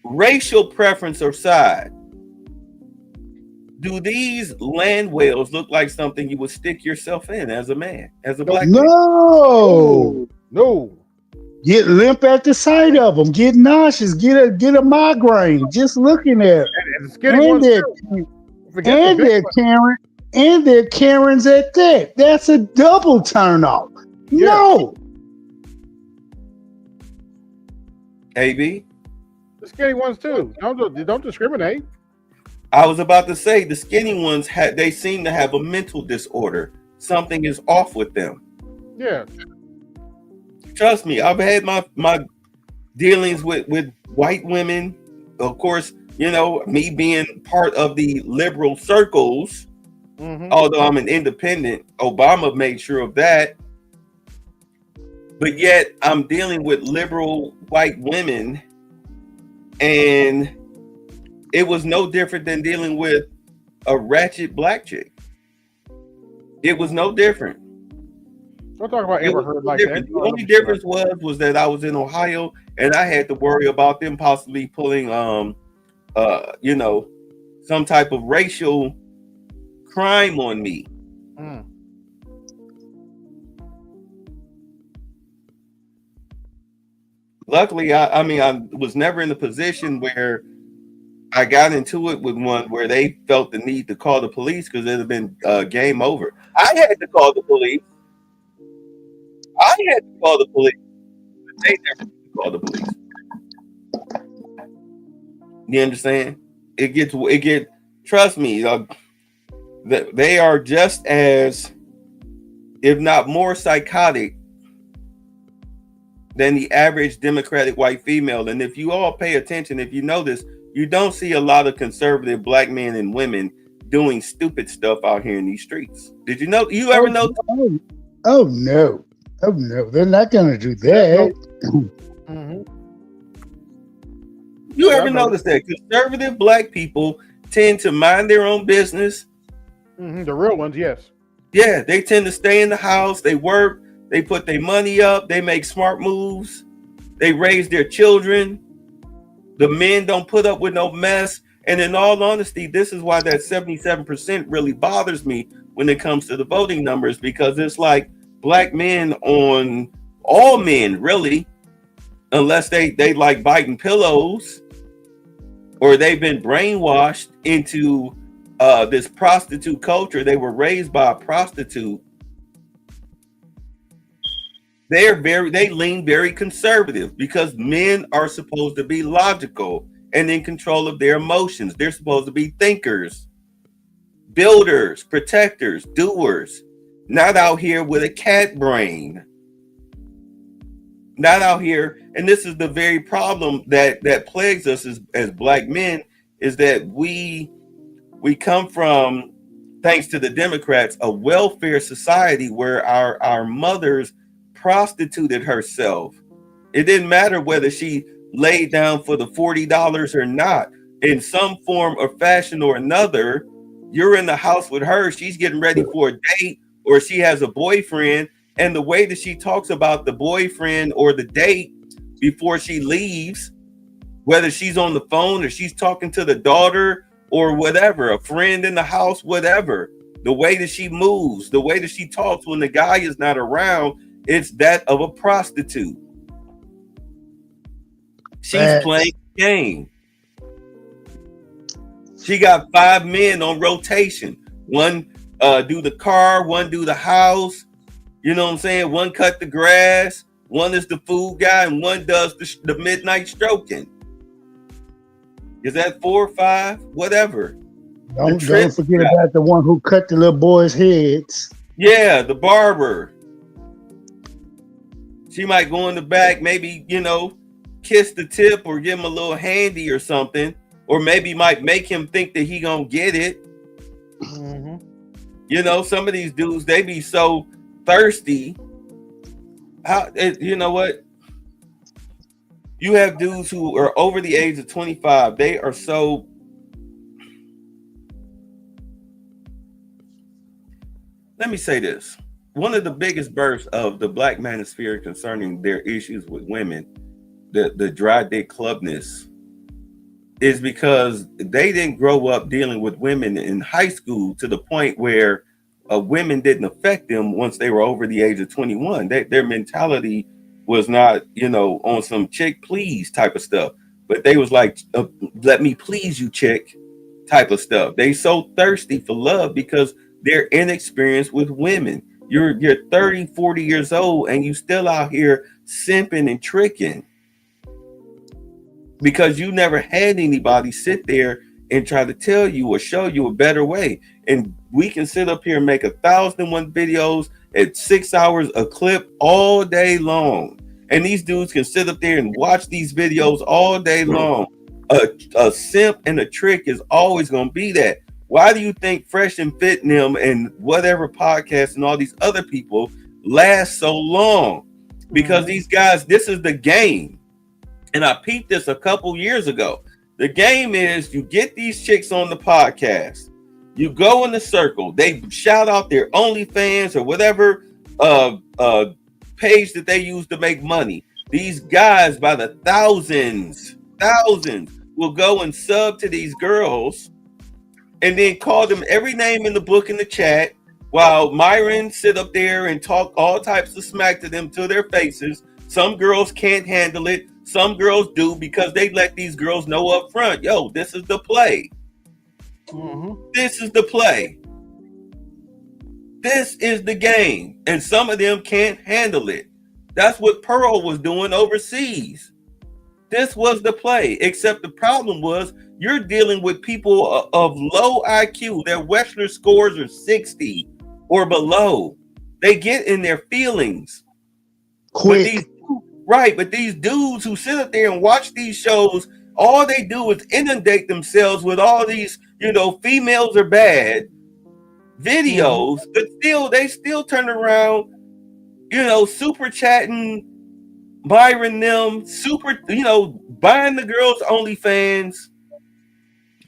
racial preference aside, do these land whales look like something you would stick yourself in as a man, as a black man? No. Get limp at the sight of them. Get nauseous. Get a migraine just looking at them. And they're Karens at that. That's a double turn off. Yeah. No. AB? The skinny ones too. Don't discriminate. I was about to say the skinny ones they seem to have a mental disorder. Something is off with them. Yeah. Trust me, I've had my dealings with white women. Of course, you know, me being part of the liberal circles, although I'm an independent, Obama made sure of that. But yet I'm dealing with liberal white women, and it was no different than dealing with a ratchet black chick. It was no different. Don't talk about Amber Heard like that. The only difference was that I was in Ohio and I had to worry about them possibly pulling you know, some type of racial crime on me. Luckily, I mean, I was never in a position where I got into it with one where they felt the need to call the police, because it'd have been game over. I had to call the police. They never called the police. You understand? It gets. Trust me, they are just as, if not more, psychotic than the average Democratic white female. And if you all pay attention, if you notice, you don't see a lot of conservative black men and women doing stupid stuff out here in these streets. Did you know? You ever know? Oh no. They're not gonna do that. You ever notice that conservative black people tend to mind their own business The real ones, yes. Yeah, they tend to stay in the house. They work. They put their money up. They make smart moves. They raise their children. The men don't put up with no mess. And in all honesty, this is why that 77% really bothers me when it comes to the voting numbers, because it's like black men on all men, really, unless they like biting pillows or they've been brainwashed into this prostitute culture. They were raised by a prostitute. They lean very conservative because men are supposed to be logical and in control of their emotions. They're supposed to be thinkers, builders, protectors, doers, not out here with a cat brain. Not out here, and this is the very problem that plagues us as black men, is that we come from, thanks to the Democrats, a welfare society where our mothers prostituted herself. It didn't matter whether she laid down for the $40 or not. In some form or fashion or another, you're in the house with her. She's getting ready for a date, or she has a boyfriend. And the way that she talks about the boyfriend or the date before she leaves, whether she's on the phone or she's talking to the daughter or whatever, a friend in the house, whatever, the way that she moves, the way that she talks when the guy is not around, it's that of a prostitute. She's playing the game. She got 5 men on rotation. One do the car, one do the house. You know what I'm saying? One cut the grass, one is the food guy, and one does the midnight stroking. Is that 4 or 5? Whatever. Don't forget about the one who cut the little boys' heads. Yeah, the barber. She might go in the back, maybe, kiss the tip or give him a little handy or something. Or maybe might make him think that he gonna get it. Mm-hmm. Some of these dudes, they be so thirsty. You know what? You have dudes who are over the age of 25. They are so. Let me say this. One of the biggest bursts of the black manosphere concerning their issues with women, the dry dick clubness, is because they didn't grow up dealing with women in high school to the point where women didn't affect them once they were over the age of 21. Their mentality was not, on some chick please type of stuff, but they was like, let me please you, chick type of stuff. They so thirsty for love because they're inexperienced with women. You're 30, 40 years old and you still out here simping and tricking because you never had anybody sit there and try to tell you or show you a better way. And we can sit up here and make 1,001 videos at 6 hours a clip all day long. And these dudes can sit up there and watch these videos all day long. A simp and a trick is always going to be that. Why do you think Fresh and Fit and them and whatever podcast and all these other people last so long? Because these guys, this is the game. And I peeped this a couple years ago. The game is you get these chicks on the podcast. You go in the circle. They shout out their OnlyFans or whatever page that they use to make money. These guys by the thousands will go and sub to these girls and then call them every name in the book in the chat while Myron sit up there and talk all types of smack to them to their faces. Some girls can't handle it. Some girls do because they let these girls know up front, yo, this is the play. This is the play. This is the game. And some of them can't handle it. That's what Pearl was doing overseas. This was the play, except the problem was you're dealing with people of low IQ. Their Wechsler scores are 60 or below. They get in their feelings. Quick. But these dudes who sit up there and watch these shows, all they do is inundate themselves with all these, females are bad videos, but they still turn around, super chatting Byron them, buying the girls OnlyFans,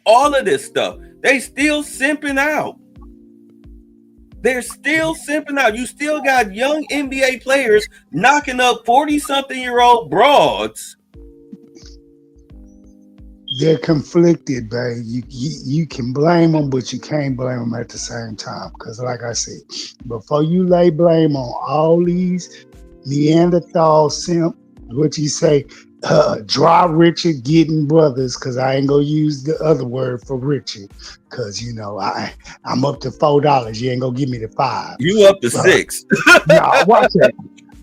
all of this stuff. They still simping out. They're still simping out. You still got young NBA players knocking up 40-something-year-old broads. They're conflicted, babe. You can blame them, but you can't blame them at the same time. Because, like I said, before you lay blame on all these Neanderthal simp, what you say, dry Richard getting brothers, because I ain't gonna use the other word for Richard, because I'm up to $4. You ain't gonna give me the $5. You up to $6. No, watch that.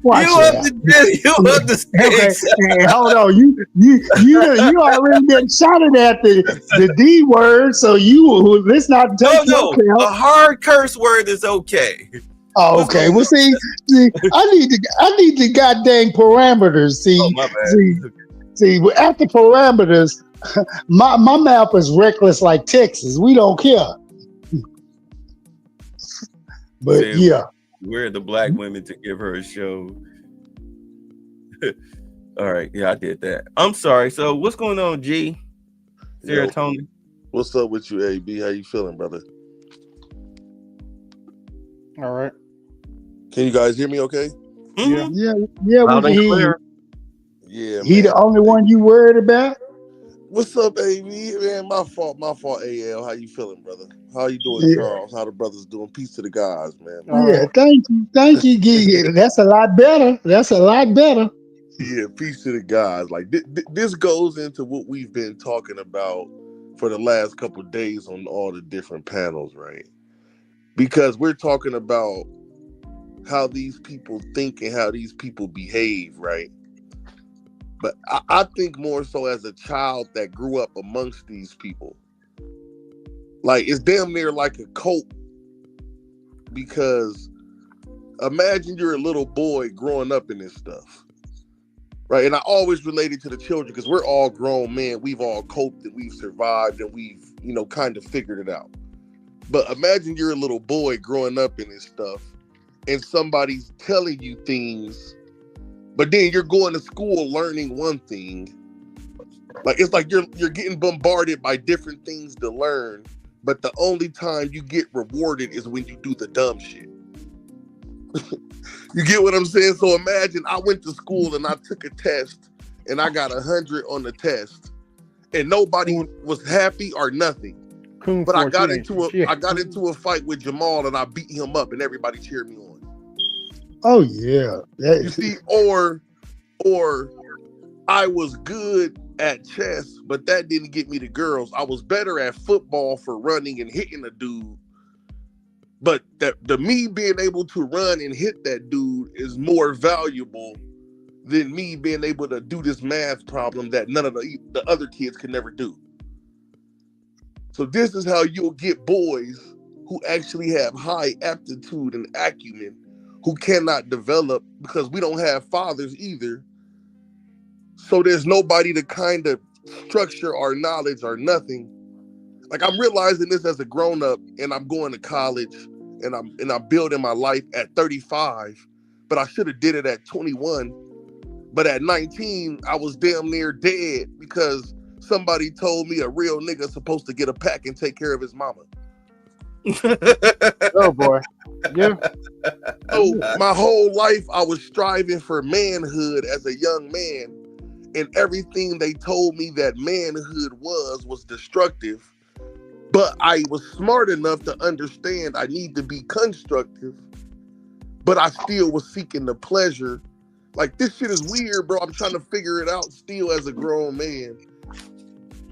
Watch You up to $6. Okay, hey, hold on. You already been shouted at the D word, so let's not take No, a hard curse word is okay. Oh, okay. Well, see, I need the goddamn parameters. See, my bad. see, at the parameters, my map is reckless like Texas. We don't care. But See, yeah, we're the black women to give her a show. All right, yeah, I did that. I'm sorry. So, what's going on, G? Serotonin. What's up with you, AB? How you feeling, brother? All right. Can you guys hear me okay? Mm-hmm. yeah, Loud we and can hear clear. you. Yeah, He man. the only one you worried about? What's up, AB? Man, my fault, AL. How you feeling, brother? How you doing, Yeah. Charles? How the brothers doing? Peace to the guys, man. Yeah, thank you, Gigi. That's a lot better. Yeah, peace to the guys. Like this goes into what we've been talking about for the last couple of days on all the different panels, right? Because we're talking about how these people think and how these people behave, right? But I think more so as a child that grew up amongst these people. Like, it's damn near like a cult, because imagine you're a little boy growing up in this stuff, right? And I always related to the children because we're all grown men. We've all coped and we've survived and we've, kind of figured it out. But imagine you're a little boy growing up in this stuff and somebody's telling you things, but then you're going to school learning one thing. Like, it's like you're getting bombarded by different things to learn, but the only time you get rewarded is when you do the dumb shit. You get what I'm saying? So imagine I went to school and I took a test and I got 100 on the test and nobody was happy or nothing. But I got into a fight with Jamal and I beat him up and everybody cheered me on. Oh yeah. You see, or I was good at chess, but that didn't get me the girls. I was better at football for running and hitting a dude. But the me being able to run and hit that dude is more valuable than me being able to do this math problem that none of the other kids could never do. So this is how you'll get boys who actually have high aptitude and acumen who cannot develop because we don't have fathers either. So there's nobody to kind of structure our knowledge or nothing. Like, I'm realizing this as a grown up and I'm going to college and I'm building my life at 35, but I should have did it at 21. But at 19, I was damn near dead because somebody told me a real nigga's supposed to get a pack and take care of his mama. Oh boy. Yeah. So my whole life I was striving for manhood as a young man, and everything they told me that manhood was destructive. But I was smart enough to understand I need to be constructive, but I still was seeking the pleasure. Like, this shit is weird, bro. I'm trying to figure it out still as a grown man.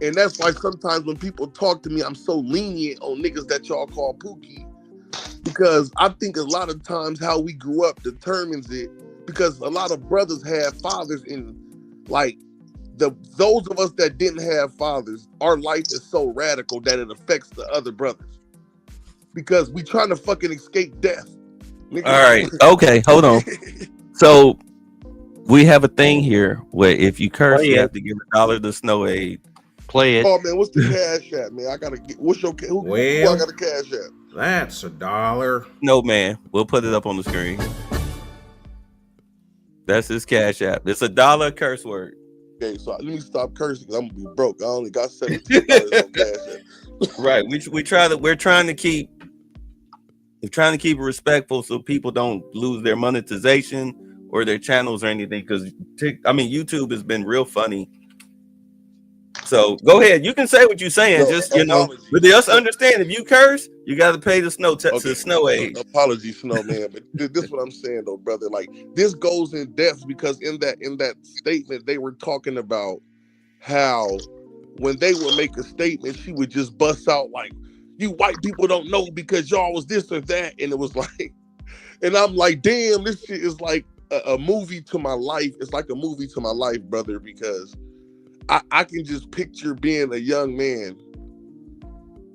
And that's why sometimes when people talk to me, I'm so lenient on niggas that y'all call Pookie. Because I think a lot of times how we grew up determines it. Because a lot of brothers have fathers in, like, those of us that didn't have fathers, our life is so radical that it affects the other brothers. Because we trying to fucking escape death. All right. Okay, hold on. So we have a thing here where if you curse, you have to give $1 to Snow Aid. Play it. Oh man, what's the cash app, man? I gotta get. What's your who I got a cash app? That's $1. No, man. We'll put it up on the screen. That's his cash app. It's $1 curse word. Okay, so let me stop cursing because I'm gonna be broke. I only got $17 on cash app. Right. We're trying to keep They're trying to keep it respectful so people don't lose their monetization or their channels or anything. Because YouTube has been real funny. So go ahead, you can say what you're saying. Just but just understand, if you curse, you got to pay the snow age. Apologies, Snowman, but this is what I'm saying though, brother. Like this goes in depth because in that statement they were talking about how when they would make a statement, she would just bust out like, "You white people don't know because y'all was this or that," and it was like, and I'm like, damn, this shit is like a movie to my life. It's like a movie to my life, brother, because I can just picture being a young man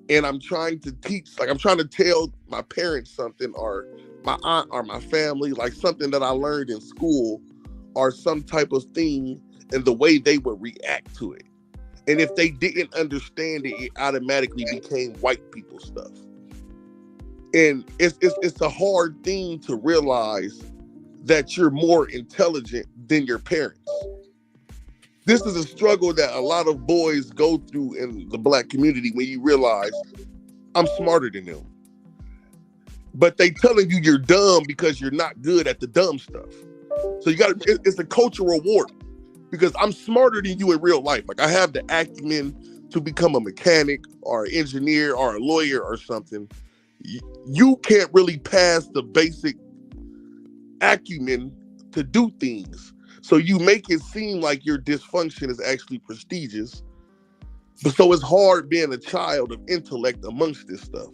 and I'm trying to teach, like I'm trying to tell my parents something or my aunt or my family, like something that I learned in school or some type of thing, and the way they would react to it. And if they didn't understand it, it automatically became white people stuff. And it's a hard thing to realize that you're more intelligent than your parents. This is a struggle that a lot of boys go through in the black community when you realize I'm smarter than them. But they telling you you're dumb because you're not good at the dumb stuff. So it's a cultural warp because I'm smarter than you in real life. Like I have the acumen to become a mechanic or an engineer or a lawyer or something. You can't really pass the basic acumen to do things. So you make it seem like your dysfunction is actually prestigious. But so it's hard being a child of intellect amongst this stuff.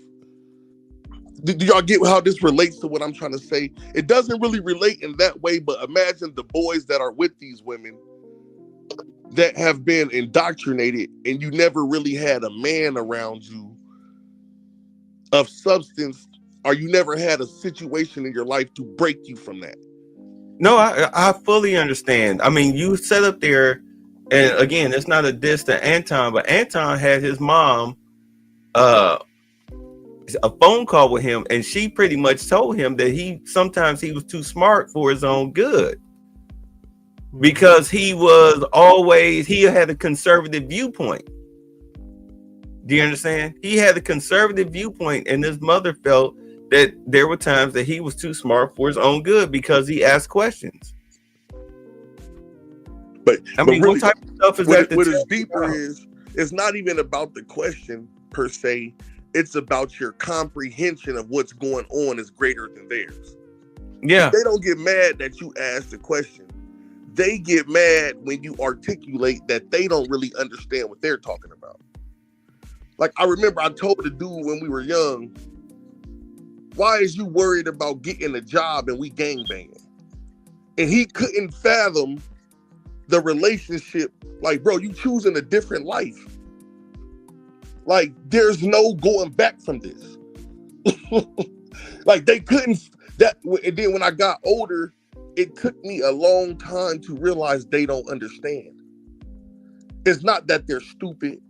Do y'all get how this relates to what I'm trying to say? It doesn't really relate in that way, but imagine the boys that are with these women that have been indoctrinated and you never really had a man around you of substance, or you never had a situation in your life to break you from that. No, I fully understand. I mean, you set up there, and again, it's not a diss to Anton, but Anton had his mom a phone call with him, and she pretty much told him that sometimes he was too smart for his own good because he had a conservative viewpoint. Do you understand? He had a conservative viewpoint, and his mother felt that there were times that he was too smart for his own good because he asked questions. But really, what type of stuff is that? What is deeper is it's not even about the question per se. It's about your comprehension of what's going on is greater than theirs. Yeah. They don't get mad that you ask the question. They get mad when you articulate that they don't really understand what they're talking about. Like I remember I told the dude when we were young, why is you worried about getting a job and we gangbanging? And he couldn't fathom the relationship. Like, bro, you choosing a different life. Like, there's no going back from this. Like, they couldn't. And then when I got older, it took me a long time to realize they don't understand. It's not that they're stupid.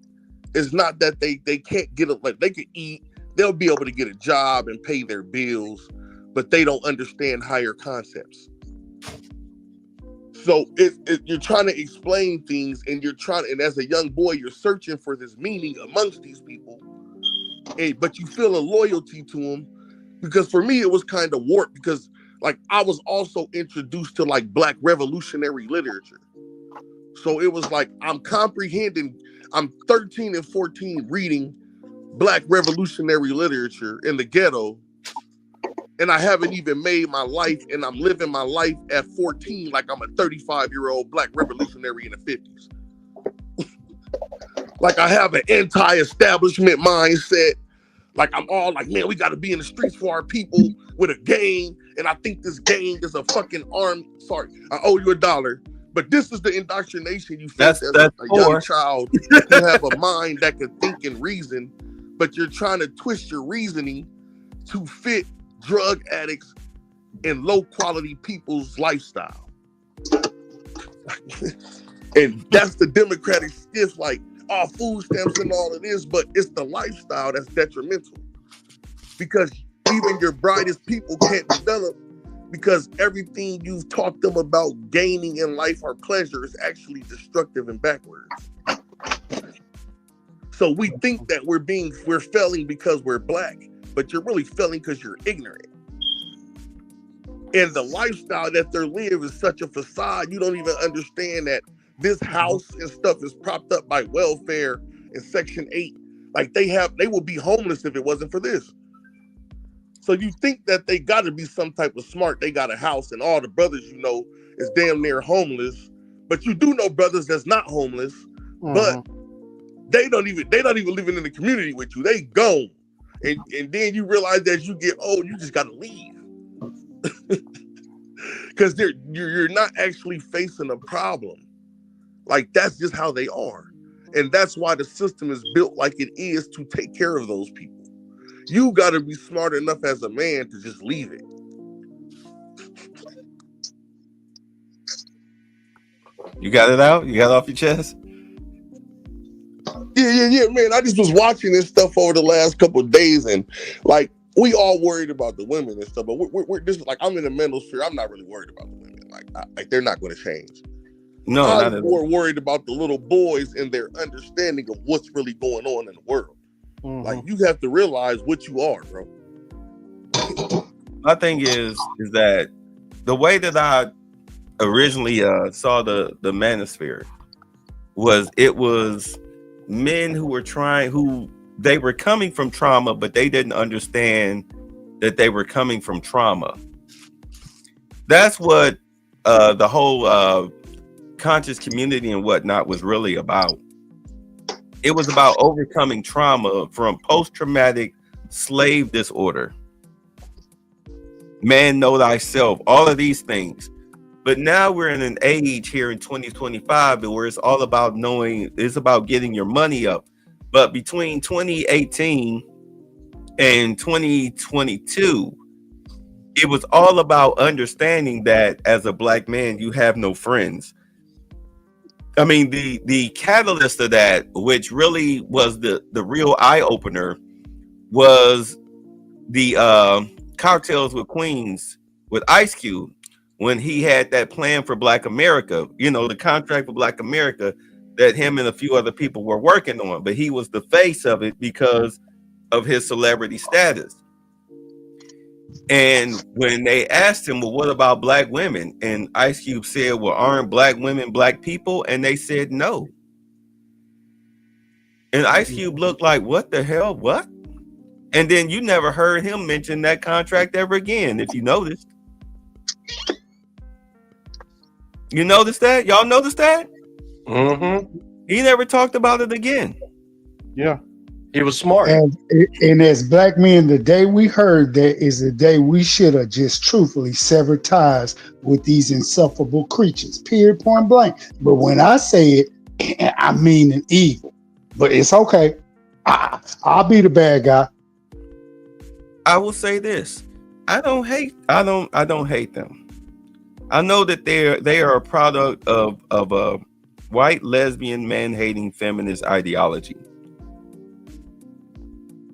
It's not that they can't get it. Like, they could eat. They'll be able to get a job and pay their bills, but they don't understand higher concepts. So you're trying to explain things, and and as a young boy, you're searching for this meaning amongst these people, but you feel a loyalty to them. Because for me, it was kind of warped because like I was also introduced to like Black revolutionary literature. So it was like I'm 13 and 14 reading Black revolutionary literature in the ghetto, and I haven't even made my life, and I'm living my life at 14 like I'm a 35-year-old Black revolutionary in the 50s. Like I have an anti-establishment mindset. Like I'm all like, man, we got to be in the streets for our people with a gang, and I think this gang is a fucking arm. Sorry, I owe you $1. But this is the indoctrination you face as a young child. You have a mind that can think and reason, but you're trying to twist your reasoning to fit drug addicts and low quality people's lifestyle. And that's the Democratic stiff, like, oh, food stamps and all of this, but it's the lifestyle that's detrimental. Because even your brightest people can't develop because everything you've taught them about gaining in life or pleasure is actually destructive and backwards. So we think that we're failing because we're Black, but you're really failing because you're ignorant. And the lifestyle that they're living is such a facade, you don't even understand that this house and stuff is propped up by welfare and Section 8. Like they would be homeless if it wasn't for this. So you think that they got to be some type of smart. They got a house and all the brothers you know is damn near homeless. But you do know brothers that's not homeless, but they don't even living in the community with you. They gone. And then you realize that as you get old, you just got to leave. Because you're not actually facing a problem. Like that's just how they are. And that's why the system is built like it is to take care of those people. You got to be smart enough as a man to just leave it. You got it out? You got it off your chest? Yeah, man. I just was watching this stuff over the last couple of days, and like we all worried about the women and stuff, but we're just like I'm in the mental sphere. I'm not really worried about the women. Like they're not going to change. No, I'm more worried about the little boys and their understanding of what's really going on in the world. Like you have to realize what you are, bro. My thing is that the way that I originally saw the manosphere was it was men who were they were coming from trauma, but they didn't understand that they were coming from trauma. That's what the whole conscious community and whatnot was really about. It was about overcoming trauma from post-traumatic slave disorder. Man, know thyself, all of these things. But now we're in an age here in 2025 where it's all about knowing, it's about getting your money up. But between 2018 and 2022, it was all about understanding that as a black man, you have no friends. I mean, the catalyst of that, which really was the real eye-opener, was the Cocktails with Queens with Ice Cube, when he had that plan for Black America, you know, the contract for Black America that him and a few other people were working on, but he was the face of it because of his celebrity status. And when they asked him, well, what about black women? And Ice Cube said, well, aren't black women black people? And they said no. And Ice Cube looked like, what the hell? What? And then you never heard him mention that contract ever again, if you noticed. You noticed that? Y'all noticed that? Mm-hmm. He never talked about it again. Yeah. He was smart. And as black men, the day we heard that is the day we should have just truthfully severed ties with these insufferable creatures, period, point blank. But when I say it, I mean an evil. But it's okay. I'll be the bad guy. I will say this. I don't hate them. I know that they are a product of a white lesbian man-hating feminist ideology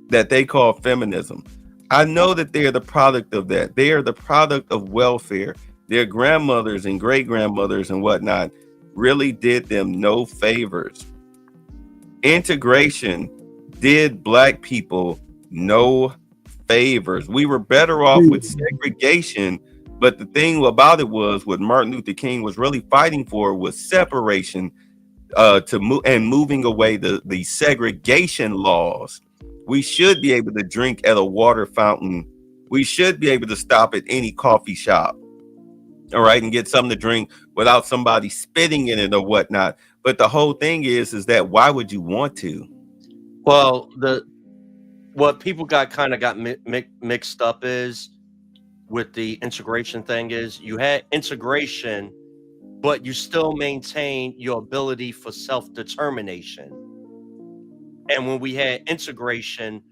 that they call feminism. I know that they're the product of that. They are the product of welfare. Their grandmothers and great-grandmothers and whatnot really did them no favors. Integration did black people no favors. We were better off with segregation, but the thing about it was what Martin Luther King was really fighting for was separation, moving away the segregation laws. We should be able to drink at a water fountain. We should be able to stop at any coffee shop, all right, and get something to drink without somebody spitting in it or whatnot. But the whole thing is that why would you want to? Well, what people got mixed up is with the integration thing is you had integration, but you still maintain your ability for self-determination. And when we had integration,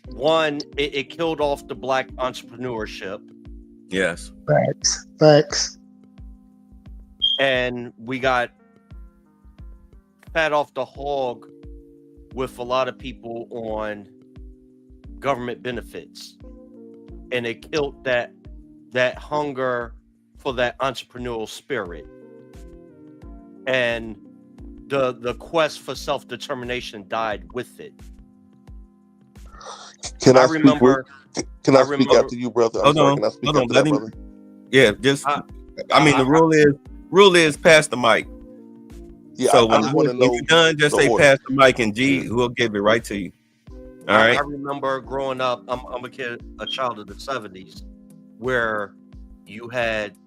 one, it killed off the black entrepreneurship. Yes. Facts. And we got fat off the hog with a lot of people on government benefits. And it killed that hunger for that entrepreneurial spirit. And the quest for self-determination died with it. Can I I speak? remember. Can I I speak remember. after you, brother? I'm Hold sorry. on, Can I speak hold on. after Let that, him. brother? Yeah, just. I mean, the rule is pass the mic. Yeah, So I just want to when know you're done, just the say order. pass the mic, and G will give it right to you. All I right. remember growing up. I'm a child of the '70s, where you had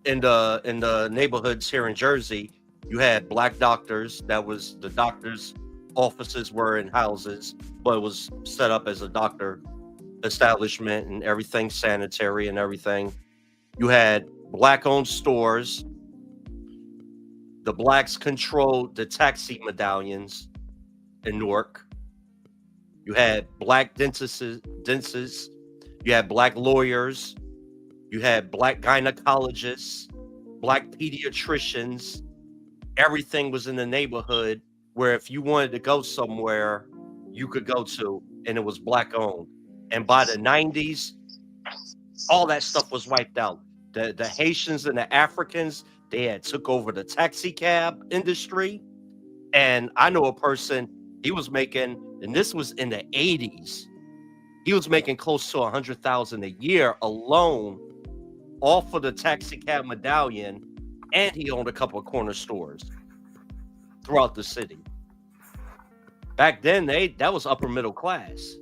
in the neighborhoods here in Jersey, you had black doctors. That was the doctors' offices were in houses, but it was set up as a doctor establishment and everything sanitary and everything. You had black-owned stores. The blacks controlled the taxi medallions in Newark. You had black dentists. You had black lawyers. You had black gynecologists, black pediatricians. Everything was in the neighborhood where if you wanted to go somewhere, you could go to, and it was black owned. And by the 90s, all that stuff was wiped out. The Haitians and the Africans, they had took over the taxi cab industry. And I know a person, he was making, and this was in the 80s, he was making close to $100,000 a year alone off of the taxi cab medallion, and he owned a couple of corner stores throughout the city. Back then, that was upper middle class.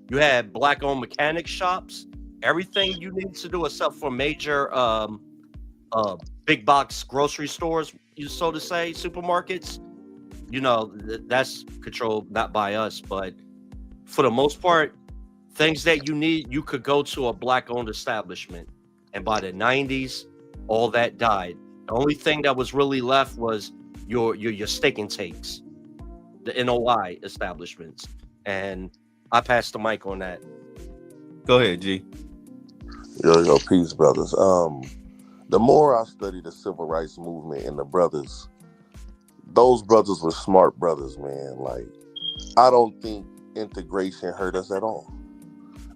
You had black-owned mechanic shops. Everything you need to do except for major big box grocery stores, so to say, supermarkets. You know, that's controlled not by us, but for the most part, things that you need, you could go to a black-owned establishment. And by the 90s, all that died. The only thing that was really left was your steak and takes, the NOI establishments. And I passed the mic on that. Go ahead, G. Yo, peace, brothers. The more I study the civil rights movement and the brothers, those brothers were smart brothers, man. Like, I don't think integration hurt us at all.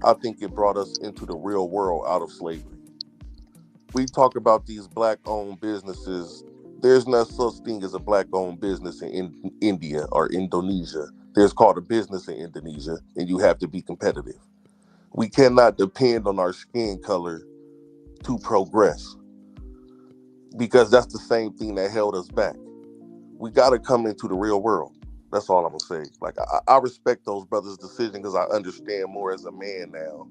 I think it brought us into the real world out of slavery. We talk about these black-owned businesses. There's no such thing as a black-owned business in India or Indonesia. There's called a business in Indonesia, and you have to be competitive. We cannot depend on our skin color to progress, because that's the same thing that held us back. We got to come into the real world. That's all I'm gonna say. Like, I respect those brothers' decision because I understand more as a man now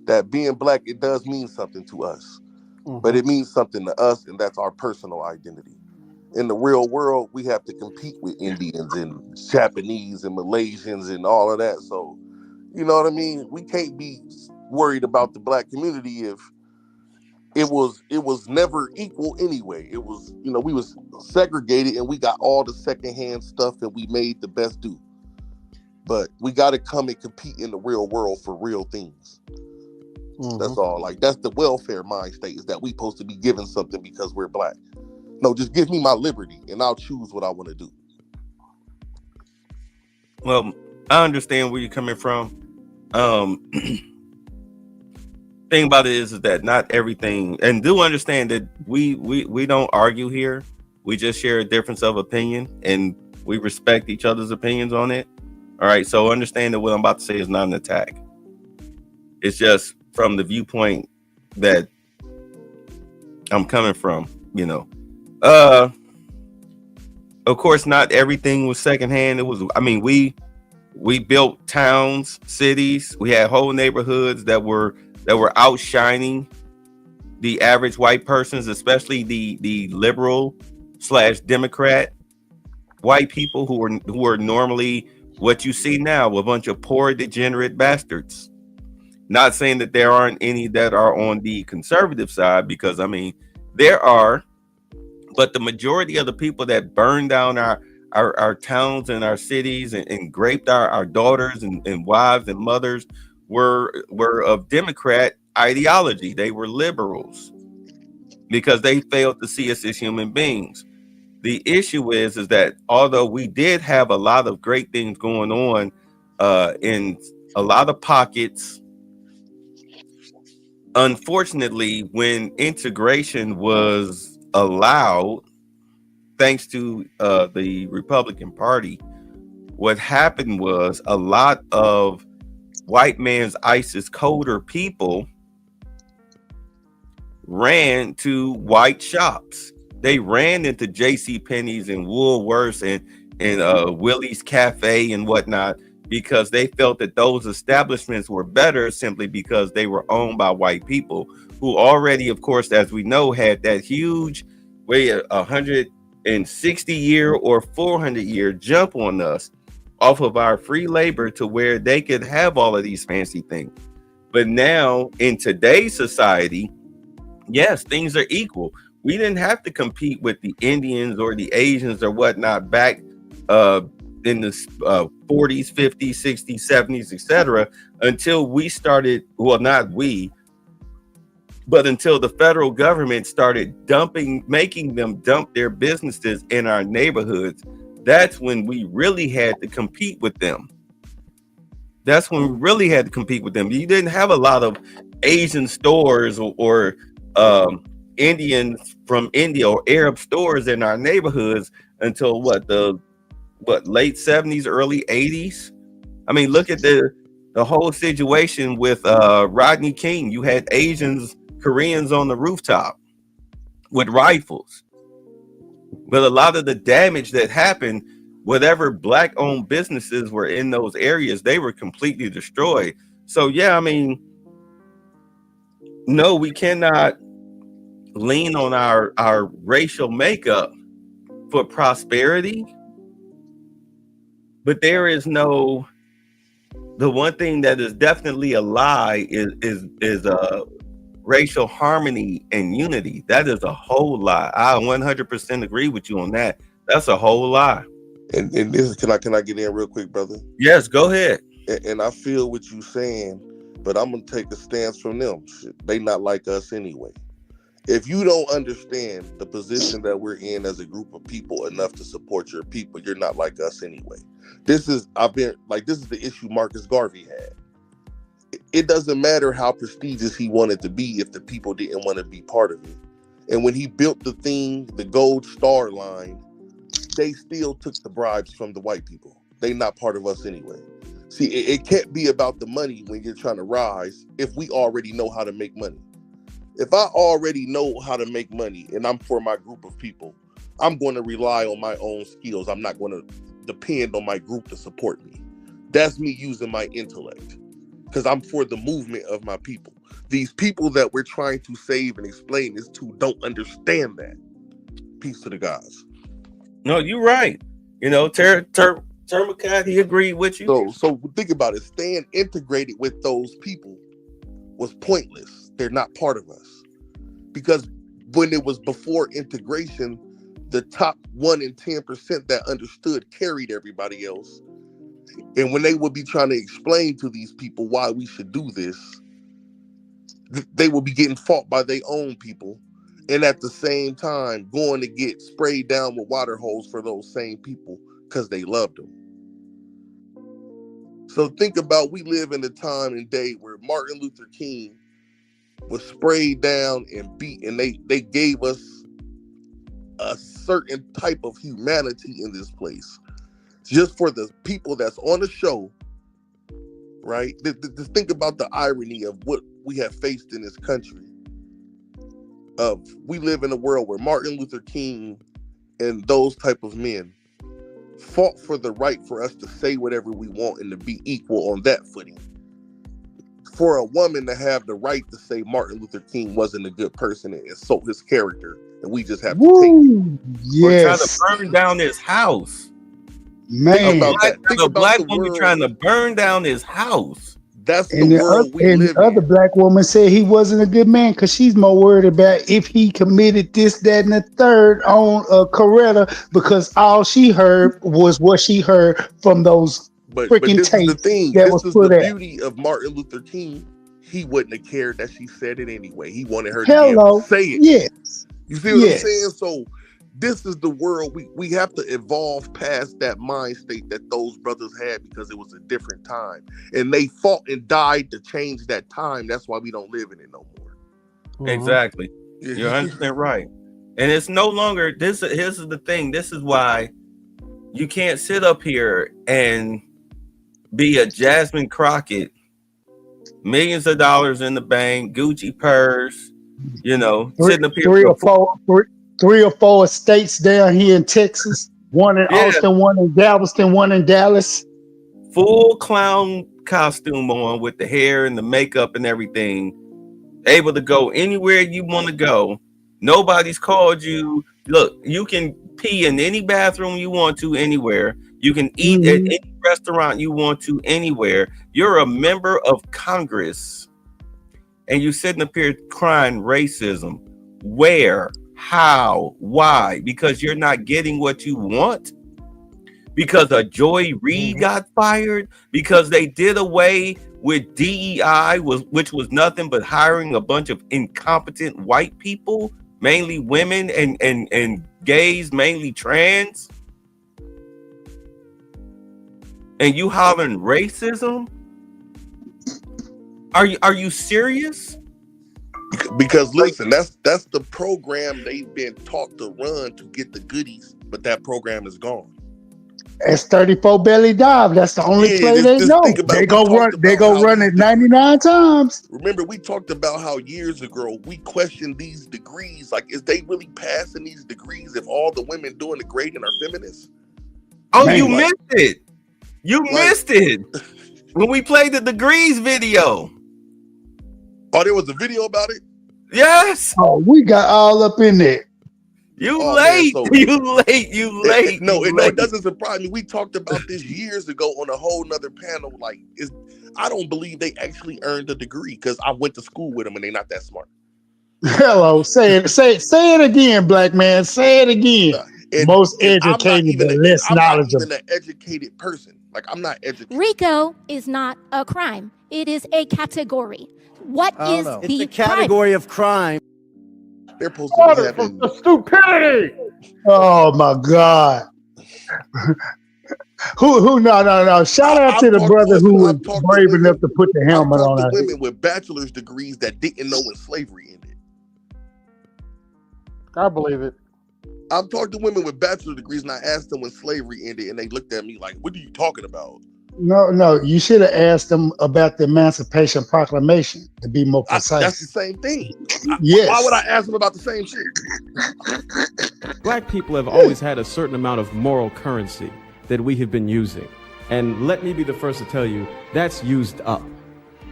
that being black, it does mean something to us, but it means something to us, and that's our personal identity. In the real world, we have to compete with Indians and Japanese and Malaysians and all of that. So, you know what I mean? We can't be worried about the black community if it was never equal anyway. It was, we was segregated and we got all the secondhand stuff and we made the best do. But we got to come and compete in the real world for real things. That's all. Like, that's the welfare mind state, is that we supposed to be given something because we're black. No, just give me my liberty and I'll choose what I want to do. Well, I understand where you're coming from. Thing about it is that not everything, and do understand that we don't argue here. We just share a difference of opinion and we respect each other's opinions on it. All right. So understand that what I'm about to say is not an attack. It's just from the viewpoint that I'm coming from, Of course, not everything was secondhand. It was, we built towns, cities. We had whole neighborhoods that were outshining the average white persons, especially the liberal / Democrat white people who were normally what you see now, a bunch of poor, degenerate bastards. Not saying that there aren't any that are on the conservative side, because there are, but the majority of the people that burned down our towns and our cities and raped our daughters and wives and mothers were of Democrat ideology. They were liberals because they failed to see us as human beings. The issue is that although we did have a lot of great things going on in a lot of pockets, unfortunately, when integration was allowed, thanks to the Republican Party, what happened was a lot of white man's ISIS coder people ran to white shops. They ran into J.C. Penney's and Woolworths and Willie's Cafe and whatnot, because they felt that those establishments were better simply because they were owned by white people who already, of course, as we know, had that huge 160-year or 400-year jump on us off of our free labor to where they could have all of these fancy things. But now in today's society, yes, things are equal. We didn't have to compete with the Indians or the Asians or whatnot back in the 40s, 50s, 60s, 70s, etc., until we started, well, not we, but until the federal government started making them dump their businesses in our neighborhoods. That's when we really had to compete with them. You didn't have a lot of Asian stores or Indians from India or Arab stores in our neighborhoods until late 70s, early 80s. I mean, look at the whole situation with Rodney King. You had Asians, Koreans on the rooftop with rifles. But a lot of the damage that happened, whatever black-owned businesses were in those areas, they were completely destroyed. So yeah, I mean, no, we cannot lean on our racial makeup for prosperity. But there is the one thing that is definitely a lie is racial harmony and unity. That is a whole lie. I 100% agree with you on that. That's a whole lie. And this is, can I get in real quick, brother? Yes, go ahead. And I feel what you saying, but I'm gonna take a stance from them. Shit, they not like us anyway. If you don't understand the position that we're in as a group of people enough to support your people, you're not like us anyway. This is the issue Marcus Garvey had. It doesn't matter how prestigious he wanted to be if the people didn't want to be part of it. And when he built the thing, the Gold Star Line, they still took the bribes from the white people. They not part of us anyway. See, it can't be about the money when you're trying to rise if we already know how to make money. If I already know how to make money and I'm for my group of people, I'm going to rely on my own skills. I'm not going to depend on my group to support me. That's me using my intellect because I'm for the movement of my people. These people that we're trying to save and explain this to don't understand that. Peace to the guys. No, you're right. You know, Termacat, he agreed with you. So think about it. Staying integrated with those people was pointless. They're not part of us. Because when it was before integration, the top 1 in 10% that understood carried everybody else. And when they would be trying to explain to these people why we should do this, they would be getting fought by their own people. And at the same time, going to get sprayed down with water hose for those same people because they loved them. So think about, we live in a time and day where Martin Luther King was sprayed down and beat, and they gave us a certain type of humanity in this place. Just for the people that's on the show, right? Just think about the irony of what we have faced in this country. We live in a world where Martin Luther King and those type of men fought for the right for us to say whatever we want and to be equal on that footing. For a woman to have the right to say Martin Luther King wasn't a good person and insult his character, and we just have to take it. We're trying to burn down his house. Man, a black woman trying to burn down his house. That's the world we live in. The other black woman said he wasn't a good man because she's more worried about if he committed this, that, and the third on Coretta, because all she heard was what she heard from those freaking tapes. Is the thing. This is the beauty of Martin Luther King. He wouldn't have cared that she said it anyway. He wanted her to be able to say it. Yes. You see what I'm saying? So this is the world we have to evolve past that mind state that those brothers had, because it was a different time and they fought and died to change that time. That's why we don't live in it no more. Exactly. You're 100% right. And it's no longer this. Here's the thing. This is why you can't sit up here and be a Jasmine Crockett, millions of dollars in the bank, Gucci purse, sitting up here. Three or four estates down here in Texas. One in Austin, one in Galveston, one in Dallas. Full clown costume on with the hair and the makeup and everything. Able to go anywhere you want to go. Nobody's called you. Look, you can pee in any bathroom you want to anywhere. You can eat at any restaurant you want to anywhere. You're a member of Congress. And you're sitting up here crying racism. Where? How? Why? Because you're not getting what you want? Because a Joy Reid got fired? Because they did away with DEI, which was nothing but hiring a bunch of incompetent white people, mainly women and gays, mainly trans? And you hollering racism? Are you serious? Because listen, that's the program they've been taught to run to get the goodies, but that program is gone. It's 34 belly dive. That's the only play they know. They go run it 99 times. Remember, we talked about how years ago we questioned these degrees. Like, is they really passing these degrees if all the women doing the grading are feminists? Oh, you missed it. You missed it when we played the degrees video. Oh, there was a video about it? Yes. Oh, we got all up in there. You late. You late. No, it doesn't surprise me. We talked about this years ago on a whole nother panel. Like, I don't believe they actually earned a degree because I went to school with them and they're not that smart. Hello, say it again, black man. Say it again. Most educated, but less knowledgeable. I'm not even an educated person. Like, I'm not educated. RICO is not a crime. It is a category. What is the It's a category of crime. They're supposed to be having the stupidity. Oh my God. Who? No. Shout out to the brother who was brave enough to put the helmet on. The women with bachelor's degrees that didn't know when slavery ended. I believe it. I've talked to women with bachelor's degrees and I asked them when slavery ended, and they looked at me like, "What are you talking about?" No. You should have asked them about the Emancipation Proclamation to be more precise. That's the same thing. Yes. Why would I ask them about the same shit? Black people have always had a certain amount of moral currency that we have been using. And let me be the first to tell you, that's used up.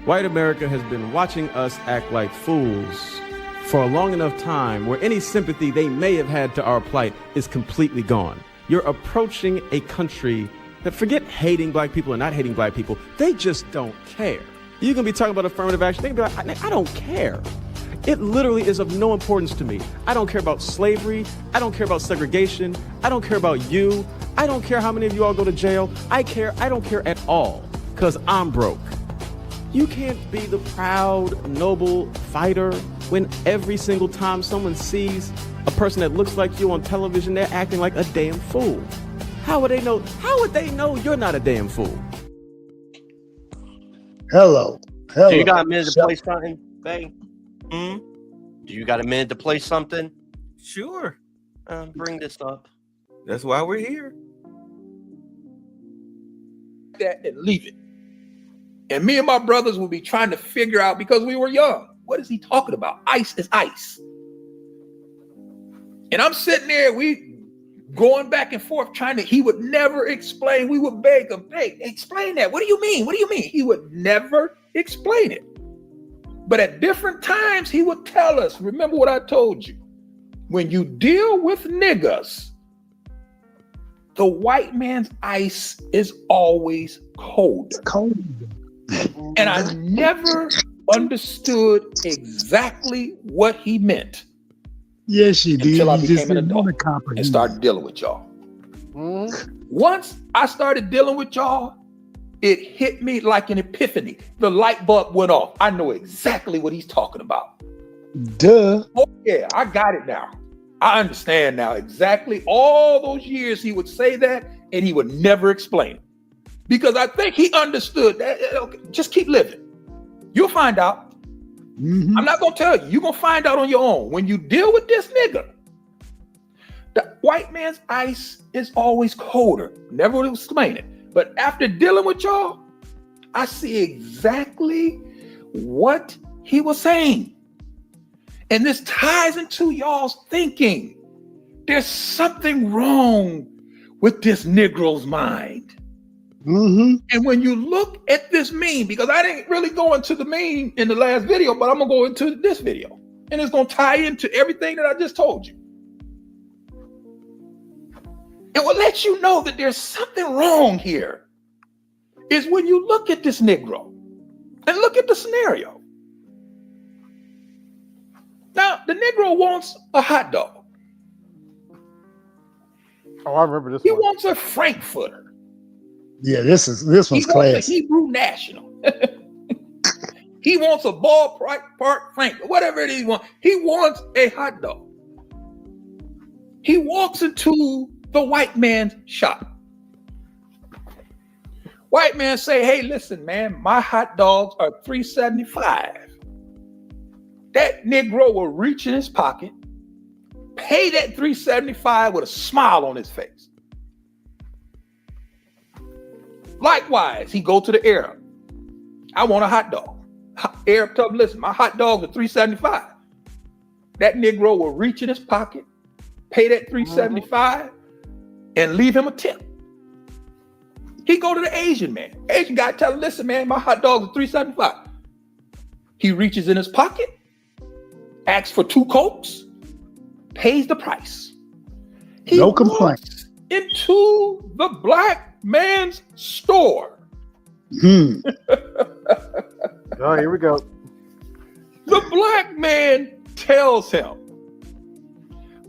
White America has been watching us act like fools for a long enough time where any sympathy they may have had to our plight is completely gone. You're approaching a country that, forget hating black people or not hating black people, they just don't care. You're gonna be talking about affirmative action, they can be like, I don't care. It literally is of no importance to me. I don't care about slavery, I don't care about segregation, I don't care about you, I don't care how many of you all go to jail, I don't care at all, because I'm broke. You can't be the proud, noble fighter when every single time someone sees a person that looks like you on television, they're acting like a damn fool. How would they know? How would they know you're not a damn fool? Hello. Do you got a minute to play something, Bay? Do you got a minute to play something? Sure. Bring this up. That's why we're here. That and leave it. And me and my brothers will be trying to figure out, because we were young, what is he talking about? Ice is ice. And I'm sitting there, we going back and forth he would never explain. We would beg him, hey, explain that. What do you mean? What do you mean? He would never explain it. But at different times, he would tell us, remember what I told you. When you deal with niggas, the white man's ice is always cold. And I never understood exactly what he meant. Yes, you did. Until I You became just an didn't adult want to comprehend. and started dealing with y'all. Once I started dealing with y'all, it hit me like an epiphany. The light bulb went off. I know exactly what he's talking about. Duh. Oh yeah, I got it now. I understand now exactly. All those years he would say that and he would never explain it. Because I think he understood that. Okay, just keep living. You'll find out. I'm not gonna tell you. You're gonna find out on your own. When you deal with this nigga, The white man's ice is always colder. Never would explain it. But after dealing with y'all, I see exactly what he was saying. And this ties into y'all's thinking. There's something wrong with this Negro's mind. And when you look at this meme, because I didn't really go into the meme in the last video, but I'm gonna go into this video. And it's gonna tie into everything that I just told you. It will let you know that there's something wrong here. Is when you look at this Negro and look at the scenario. Now, the Negro wants a hot dog. Oh, I remember this He one. wants a Frankfurter. Yeah, this one's He wants classy. a Hebrew National. He wants a ballpark Frankfurter, whatever it is he wants. He wants a hot dog. He walks into the white man's shop. White man say, hey, listen, man, my hot dogs are $3.75. That Negro will reach in his pocket, pay that $3.75 with a smile on his face. Likewise, he go to the Arab. I want a hot dog. Arab tell him, listen, my hot dogs are $3.75. That Negro will reach in his pocket, pay that $3.75, and leave him a tip. He go to the Asian man. Asian guy tell him, listen, man, my hot dogs are $3.75. He reaches in his pocket, asks for 2 Cokes, pays the price. He no complaint. walks into the black man's store. Oh, here we go. The black man tells him,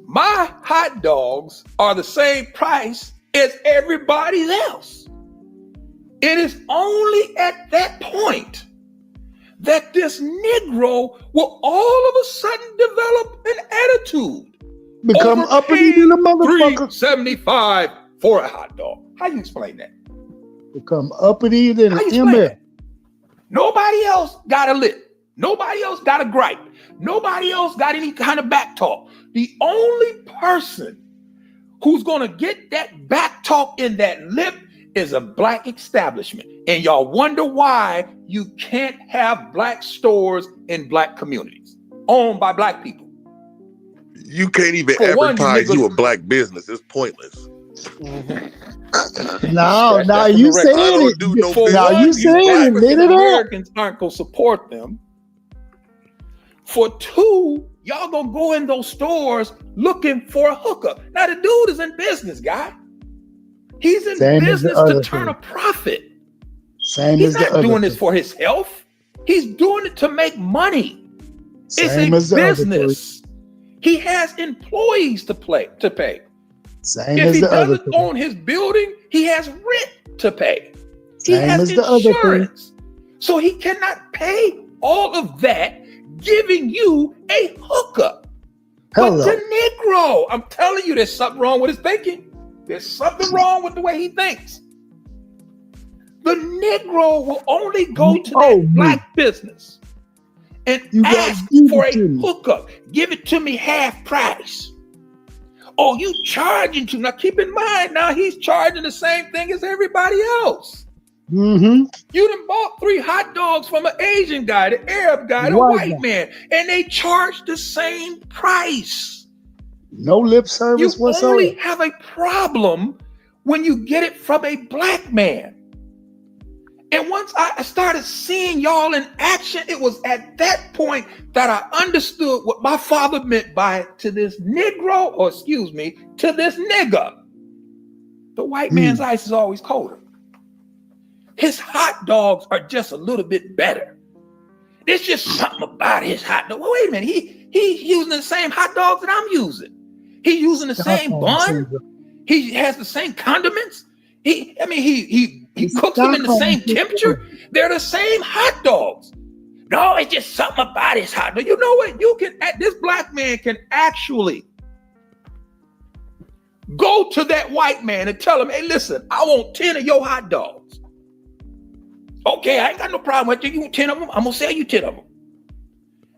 my hot dogs are the same price as everybody else. It is only at that point that this Negro will all of a sudden develop an attitude. Become uppity than a motherfucker. $3.75 for a hot dog. How you explain that? Become uppity than an MF. Nobody else got a lip. Nobody else got a gripe. Nobody else got any kind of back talk. The only person who's going to get that back talk in that lip is a black establishment. And y'all wonder why you can't have black stores in black communities owned by black people. You can't even For one, you advertise niggas- you a black business. It's pointless. No, That's you correct. said I don't it. do no For business. Now one, you you said it. African Lit it up. Americans aren't gonna support them. For 2, y'all gonna go in those stores looking for a hookup. Now the dude is in business, guy. He's in Same as the business other to turn a profit. Same He's as the not other doing this three. for his health. He's doing it to make money. Same It's as a the other three. business. He has employees to pay. Same If as he the other doesn't three. own his building, he has rent to pay. He Same has as the other three. insurance. So he cannot pay all of that, giving you a hookup. Hello. But the Negro, I'm telling you, there's something wrong with his thinking. There's something wrong with the way he thinks. The Negro will only go to that black business and ask for a hookup. Give it to me half price. Oh, you charging too. Now keep in mind, now he's charging the same thing as everybody else. Mm-hmm. You done bought 3 hot dogs from an Asian guy, the Arab guy, the White white man, and they charge the same price. No lip service You whatsoever. only have a problem when you get it from a black man. And once I started seeing y'all in action, it was at that point that I understood what my father meant by to this Negro, or excuse me, to this nigga. The white man's ice is always colder. His hot dogs are just a little bit better. There's just something about his hot dog. Well, wait a minute, he's using the same hot dogs that I'm using. He's using the same bun. He has the same condiments. He cooks them in the same temperature. They're the same hot dogs. No, it's just something about his hot dog. You know what? This black man can actually go to that white man and tell him, hey, listen, I want 10 of your hot dogs. Okay, I ain't got no problem with you. You want 10 of them? I'm gonna sell you 10 of them.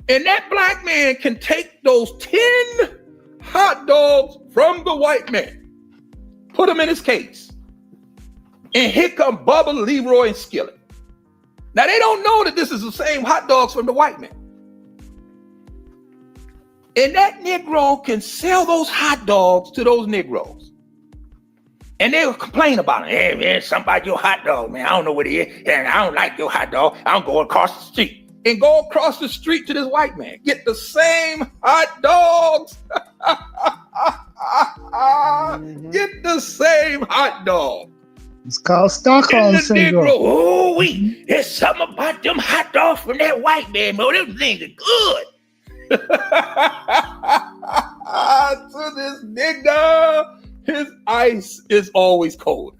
And that black man can take those 10 hot dogs from the white man, put them in his case, and here come Bubba, Leroy, and Skillet. Now they don't know that this is the same hot dogs from the white man. And that Negro can sell those hot dogs to those Negroes. And they will complain about it. Hey, man, something about your hot dog, man. I don't know what it is. And I don't like your hot dog. I'm going across the street. And go across the street to this white man. Get the same hot dogs. Get the same hot dog. It's called Stockholm Syndrome. Oh, there's something about them hot dogs from that white man, bro. Them things are good. To this nigga, his ice is always colder.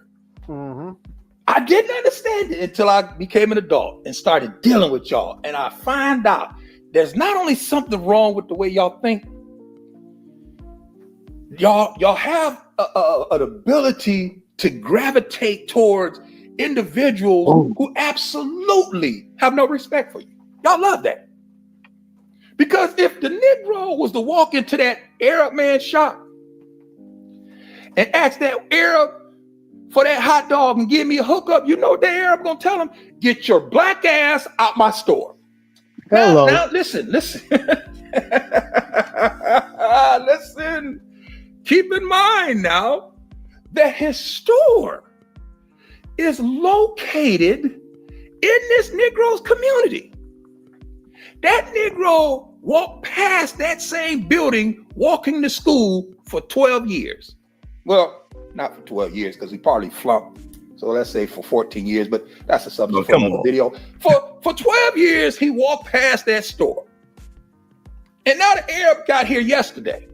I didn't understand it until I became an adult and started dealing with y'all. And I find out there's not only something wrong with the way y'all think, y'all have an ability to gravitate towards individuals who absolutely have no respect for you. Y'all love that. Because if the Negro was to walk into that Arab man's shop and ask that Arab for that hot dog and give me a hookup, you know what the Arab gonna tell him? Get your black ass out my store. Hello. Now listen. Listen. Keep in mind now that his store is located in this Negro's community. That Negro walked past that same building walking to school for 12 years. Well, not for 12 years because he probably flunked. So let's say for 14 years, but that's a subject for another video. For 12 years, he walked past that store. And now the Arab got here yesterday.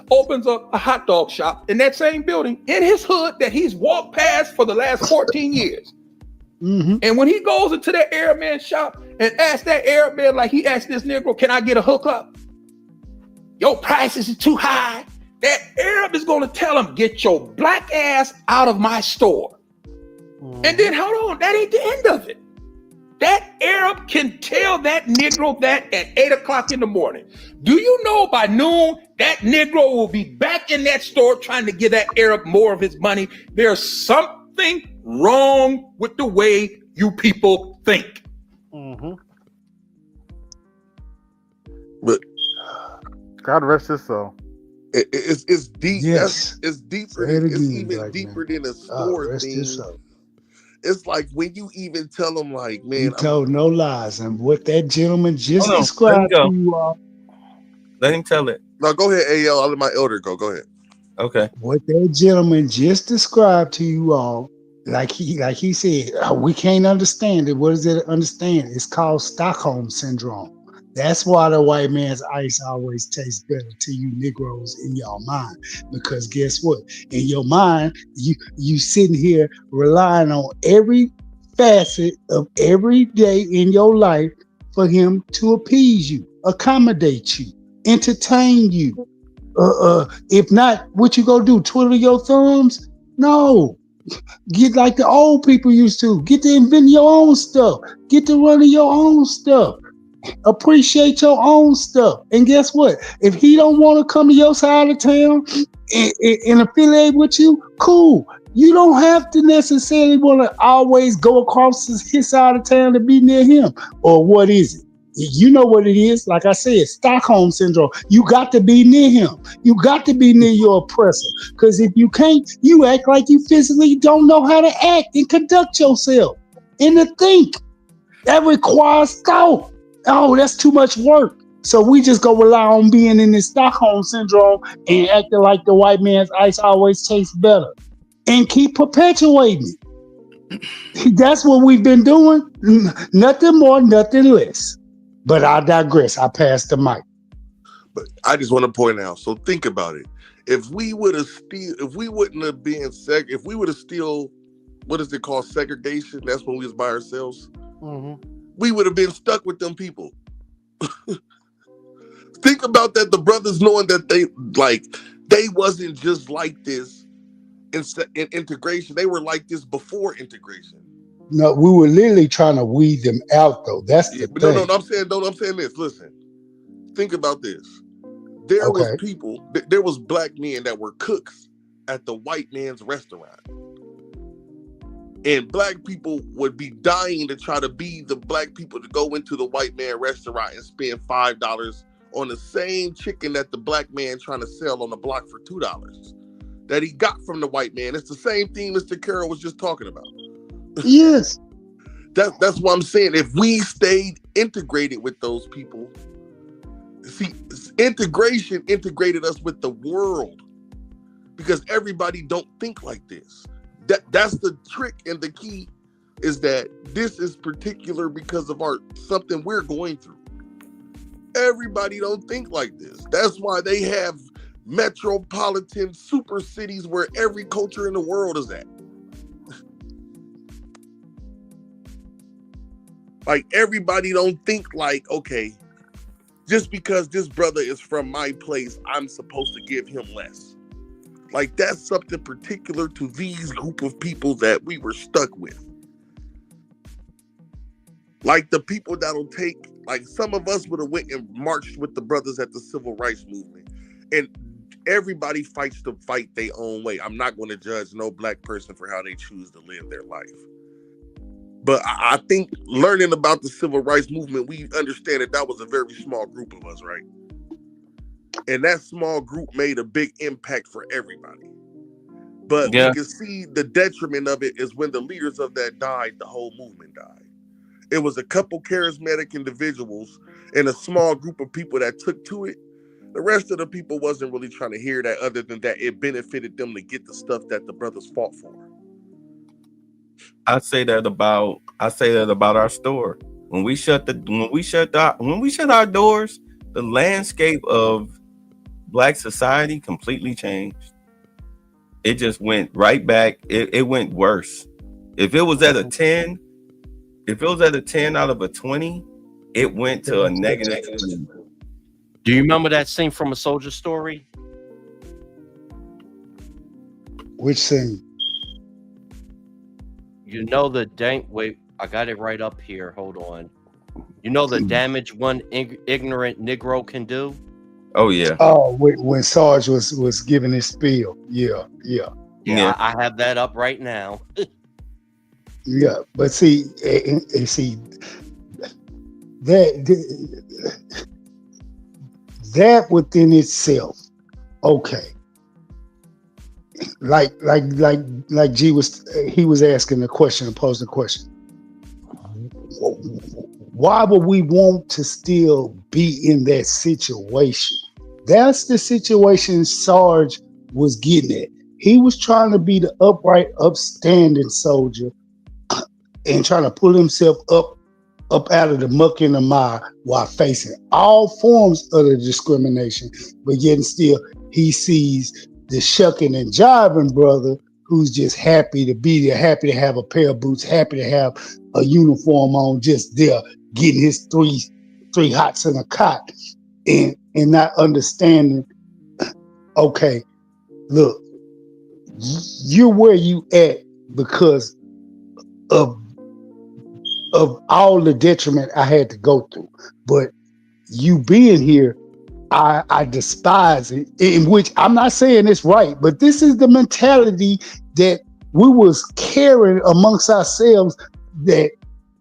Opens up a hot dog shop in that same building in his hood that he's walked past for the last 14 years. And when he goes into that Arab man's shop and asks that Arab man, like he asked this Negro, can I get a hookup? Your prices are too high. That Arab is going to tell him, get your black ass out of my store. And then hold on, that ain't the end of it. That Arab can tell that Negro that at 8 o'clock in the morning. Do you know by noon, that Negro will be back in that store trying to give that Arab more of his money? There's something wrong with the way you people think. But God rest his soul. It's deep. Yes. It's deeper. Say it It's again, even black deeper man. than a store Rest thing. his soul. It's like when you even tell them, like, man, You told no lies, and what that gentleman just Hold on, described let to him you all, Let him tell it. No, go ahead, AL. I'll let my elder go. Go ahead. Okay. what that gentleman just described to you all, like he said, we can't understand it. What does it understand? It's called Stockholm Syndrome. That's why the white man's ice always tastes better to you Negroes in your mind. Because guess what? In your mind, you sitting here relying on every facet of every day in your life for him to appease you, accommodate you, entertain you. If not, what you gonna do? Twiddle your thumbs? No. Get like the old people used to. Get to invent your own stuff. Get to running your own stuff. Appreciate your own stuff. And guess what? If he don't want to come to your side of town and affiliate with you, cool. You don't have to necessarily want to always go across his side of town to be near him. Or what is it? You know what it is. Like I said, Stockholm Syndrome. You got to be near him. You got to be near your oppressor. Because if you can't, you act like you physically don't know how to act and conduct yourself and to think. That requires thought. Oh, that's too much work. So we just go rely on being in this Stockholm Syndrome and acting like the white man's ice always tastes better. And keep perpetuating it. That's what we've been doing. Nothing more, nothing less. But I digress. I pass the mic. But I just want to point out. So think about it. If we would have if we wouldn't have been if we would have still, what is it called, segregation? That's when we was by ourselves. We would have been stuck with them people. Think about that. The brothers knowing that they wasn't just like this in integration. They were like this before integration. No, we were literally trying to weed them out, though. That's the thing. No, I'm saying this. Listen, think about this. there was there was black men that were cooks at the white man's restaurant. And black people would be dying to try to be the black people to go into the white man restaurant and spend $5 on the same chicken that the black man trying to sell on the block for $2 that he got from the white man. It's the same thing Mr. Carroll was just talking about. Yes. That's what I'm saying. If we stayed integrated with those people, see, integration integrated us with the world because everybody don't think like this. That's the trick, and the key is that this is particular because of something we're going through. Everybody don't think like this. That's why they have metropolitan super cities where every culture in the world is at. Like, everybody don't think like, okay, just because this brother is from my place, I'm supposed to give him less. Like, that's something particular to these group of people that we were stuck with. Like, the people that'll take, like, some of us would have went and marched with the brothers at the civil rights movement. And everybody fights to fight their own way. I'm not going to judge no black person for how they choose to live their life. But I think learning about the civil rights movement, we understand that was a very small group of us, right? And that small group made a big impact for everybody. But we can see the detriment of it is when the leaders of that died, the whole movement died. It was a couple charismatic individuals and a small group of people that took to it. The rest of the people wasn't really trying to hear that, other than that it benefited them to get the stuff that the brothers fought for. I say that about our store. When we shut our doors, the landscape of Black society completely changed. It just went right back. It went worse. If it was at a 10, out of a 20, it went to a negative. Do you remember that scene from A Soldier Story? Which scene? You know wait, I got it right up here. Hold on. You know the damage one ignorant Negro can do? Oh yeah. Oh, when Sarge was giving his spiel. Yeah. I have that up right now. Yeah, but see, that within itself, okay. Like G was asking the question, posing the question. Why would we want to still be in that situation? That's the situation Sarge was getting at. He was trying to be the upright, upstanding soldier and trying to pull himself up out of the muck and the mire while facing all forms of the discrimination. But yet still, he sees the shucking and jiving brother who's just happy to be there, happy to have a pair of boots, happy to have a uniform on, just there, getting his three hots in a cot, and not understanding, okay, look, you're where you at because of all the detriment I had to go through. But you being here, I despise it, in which I'm not saying it's right, but this is the mentality that we was carrying amongst ourselves that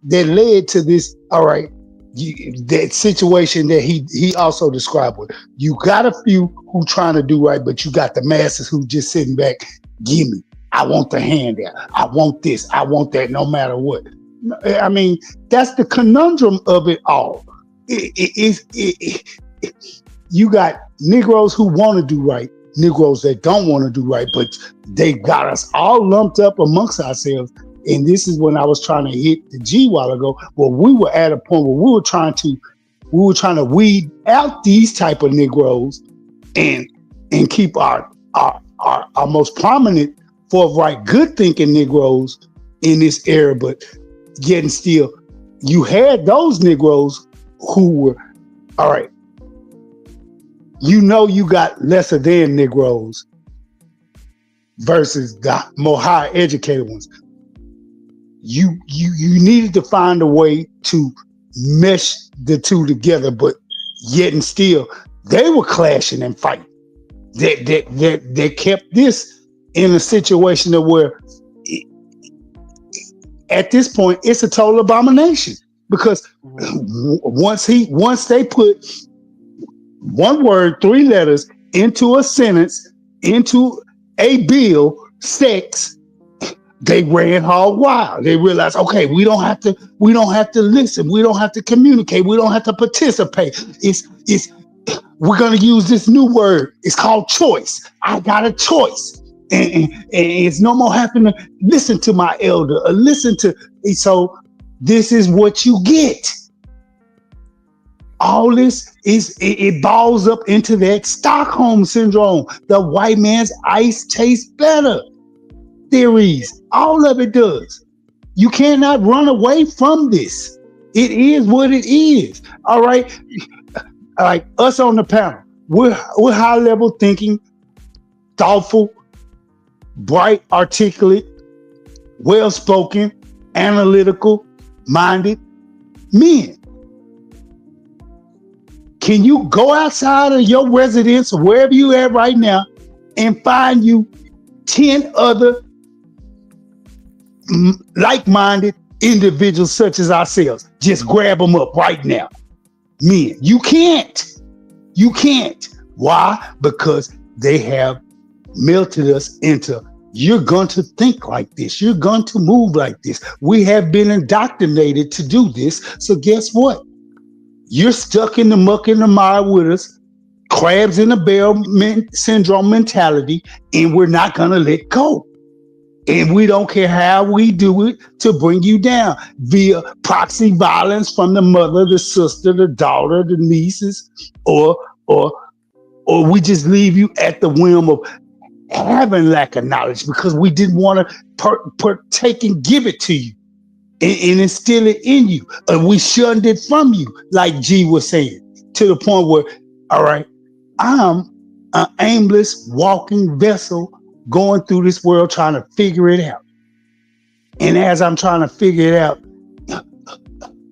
led to this, all right, that situation that he also described with. You got a few who trying to do right, but you got the masses who just sitting back, give me, I want the handout, I want this, I want that, no matter what. I mean, that's the conundrum of it all. You got Negroes who want to do right, Negroes that don't want to do right, but they got us all lumped up amongst ourselves. And this is when I was trying to hit the G while ago, where we were at a point where we were trying to weed out these type of Negroes and keep our most prominent, forthright, good thinking Negroes in this era. But yet still, you had those Negroes who were, all right, you got lesser than Negroes versus the more higher educated ones. You needed to find a way to mesh the two together, but yet and still, They were clashing and fighting. That kept this in a situation of where at this point it's a total abomination, because once they put one word, 3 letters into a sentence, into a bill, sex, they ran hog wild. They realized, okay, we don't have to listen, we don't have to communicate, we don't have to participate. We're gonna use this new word. It's called choice. I got a choice. And it's no more having to listen to my elder or listen to. So this is what you get. All this it balls up into that Stockholm syndrome. The white man's ice tastes better theories. All of it does. You cannot run away from this. It is what it is. All right. Like us on the panel, we're high level thinking, thoughtful, bright, articulate, well spoken, analytical minded men. Can you go outside of your residence or wherever you at right now and find you 10 other like-minded individuals such as ourselves? Just grab them up right now. Men, you can't. Why? Because they have melted us into, you're going to think like this, you're going to move like this. We have been indoctrinated to do this. So guess what? You're stuck in the muck and the mire with us, crabs in the barrel syndrome mentality, and we're not going to let go. And we don't care how we do it to bring you down via proxy violence from the mother, the sister, the daughter, the nieces, or we just leave you at the whim of having lack of knowledge because we didn't want to partake and give it to you and instill it in you. And we shunned it from you, like G was saying, to the point where, all right, I'm an aimless walking vessel going through this world trying to figure it out. And as I'm trying to figure it out,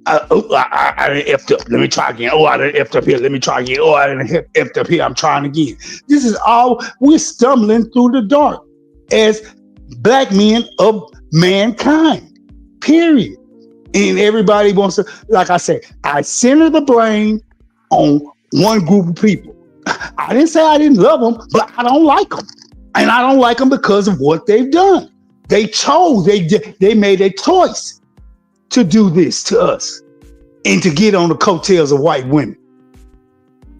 I done effed up. Let me try again. Oh, I done effed up here. Let me try again. Oh, I done effed up here. I'm trying again. This is all, we're stumbling through the dark as black men of mankind, period. And everybody wants to, like I said, I center the blame on one group of people. I didn't say I didn't love them, but I don't like them. And I don't like them because of what they've done. They chose, they made a choice to do this to us and to get on the coattails of white women.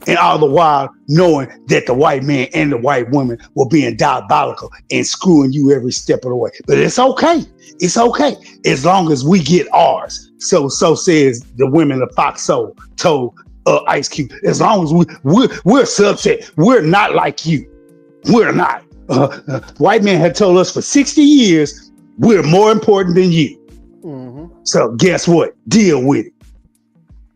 And all the while knowing that the white man and the white woman were being diabolical and screwing you every step of the way. But it's okay. It's okay. As long as we get ours. So says the women of Fox Soul told Ice Cube. As long as we're subset, we're not like you. We're not. White men had told us for 60 years, we're more important than you. Mm-hmm. So guess what? Deal with it.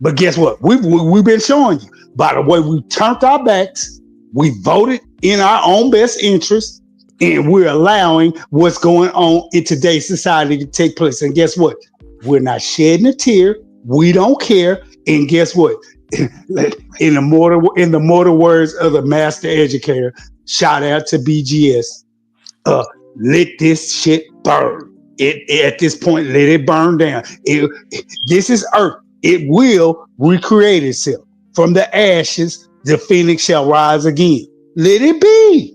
But guess what? We've been showing you. By the way, we turned our backs, we voted in our own best interest, and we're allowing what's going on in today's society to take place. And guess what? We're not shedding a tear. We don't care. And guess what? In the mortal words of the master educator, shout out to BGS. Let this shit burn. At this point, let it burn down. This is Earth. It will recreate itself. From the ashes, the phoenix shall rise again. Let it be.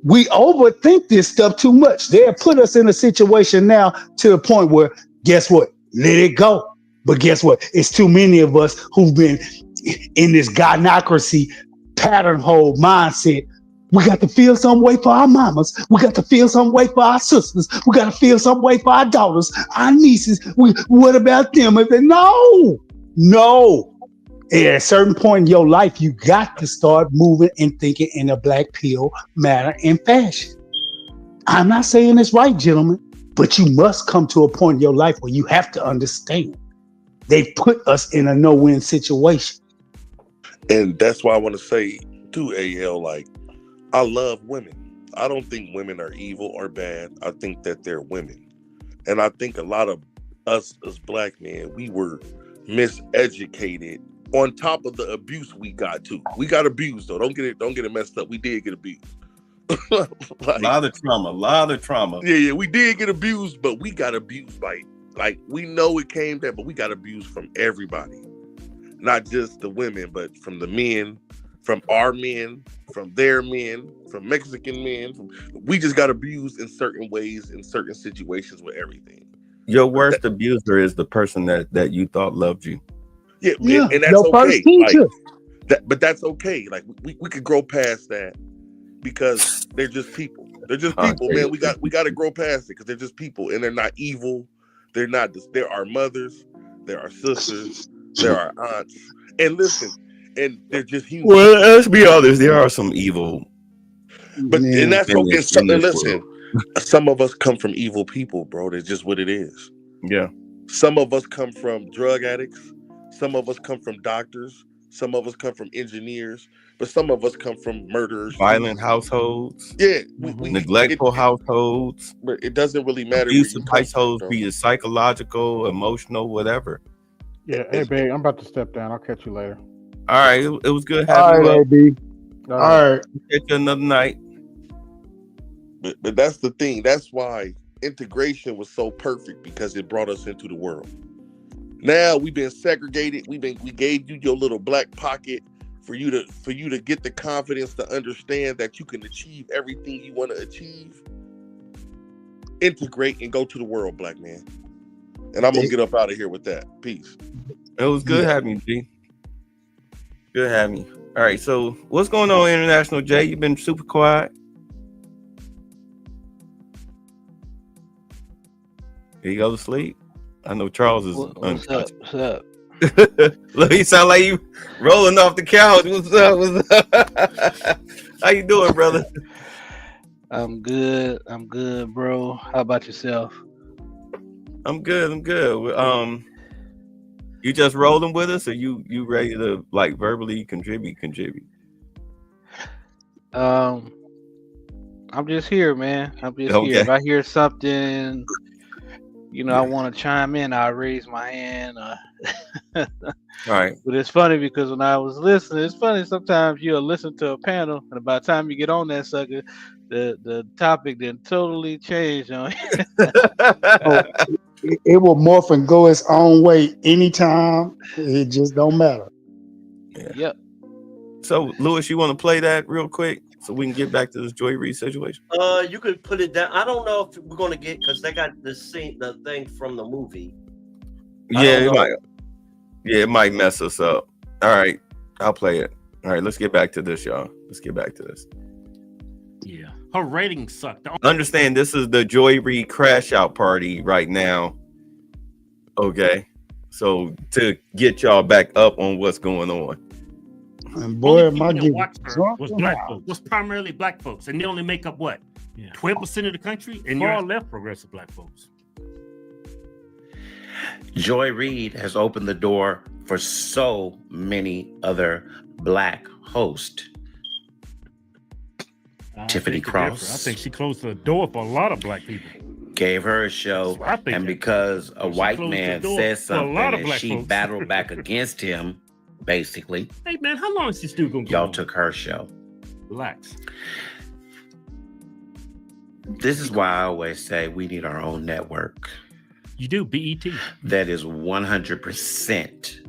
We overthink this stuff too much. They have put us in a situation now to the point where, guess what? Let it go. But guess what? It's too many of us who've been in this gynocracy pattern hole mindset. We got to feel some way for our mamas. We got to feel some way for our sisters. We got to feel some way for our daughters, our nieces. What about them? No. At a certain point in your life, you got to start moving and thinking in a black pill manner and fashion. I'm not saying it's right, gentlemen, but you must come to a point in your life where you have to understand. They put us in a no-win situation. And that's why I want to say to AL, like, I love women. I don't think women are evil or bad. I think that they're women. And I think a lot of us as black men, we were miseducated on top of the abuse we got too. We got abused though. Don't get it messed up. We did get abused. A lot of trauma. Yeah, we did get abused, but we got abused by, like, we know it came there, but we got abused from everybody. Not just the women, but from the men, from our men, from their men, from Mexican men. We just got abused in certain ways, in certain situations with everything. Your worst abuser is the person that you thought loved you. Yeah, and that's okay. But that's okay. Like we could grow past that because they're just people. They're just people, man. We got to grow past it because they're just people, and they're not evil. They're not. They're our mothers. They're our sisters. They're our aunts. And listen, and they're just human. Well, let's be honest. There are some evil, and that's okay. And listen, some of us come from evil people, bro. That's just what it is. Yeah. Some of us come from drug addicts. Some of us come from doctors. Some of us come from engineers. But some of us come from murderers. Violent households. Yeah. Neglectful households. But it doesn't really matter. Abusive households, be it psychological, emotional, whatever. Yeah. Hey, babe, I'm about to step down. I'll catch you later. All right. It was good having you. All right, baby. All right. Catch you another night. But that's the thing. That's why integration was so perfect, because it brought us into the world. Now we've been segregated. We gave you your little black pocket for you to get the confidence to understand that you can achieve everything you want to achieve. Integrate and go to the world, black man. And I'm gonna get up out of here with that. Peace. It was good having you, G. Good having you. All right. So what's going on, International J? You've been super quiet. Did he go to sleep? I know Charles is unconscious. What's up? Look, you sound like you rolling off the couch. What's up? How you doing, brother? I'm good, bro. How about yourself? I'm good. You just rolling with us, or you ready to like verbally contribute? I'm just here, man. I'm just here. If I hear something, I want to chime in, I'll raise my hand. All right. But it's funny because when I was listening, it's funny sometimes you'll listen to a panel, and by the time you get on that sucker, the topic then totally changed on It will morph and go its own way anytime. It just don't matter. Yeah. Yep. So, Lewis, you want to play that real quick so we can get back to this Joy Reid situation? You could put it down. I don't know if we're gonna get, because they got the thing from the movie. It might mess us up. All right, I'll play it. All right, let's get back to this, y'all. Yeah, her ratings sucked. Understand, this is the Joy Reid crash out party right now. Okay, so to get y'all back up on what's going on. And boy, my was black folks. Was primarily black folks, and they only make up what? 12% of the country, and far left progressive black folks. Joy Reid has opened the door for so many other black hosts. Tiffany Cross. I think she closed the door for a lot of black people. Gave her a show, and because a white man said something and she battled back against him, basically. Hey man, how long is this dude gonna go? Y'all took her show. Relax. This is why I always say we need our own network. You do, BET. That is 100%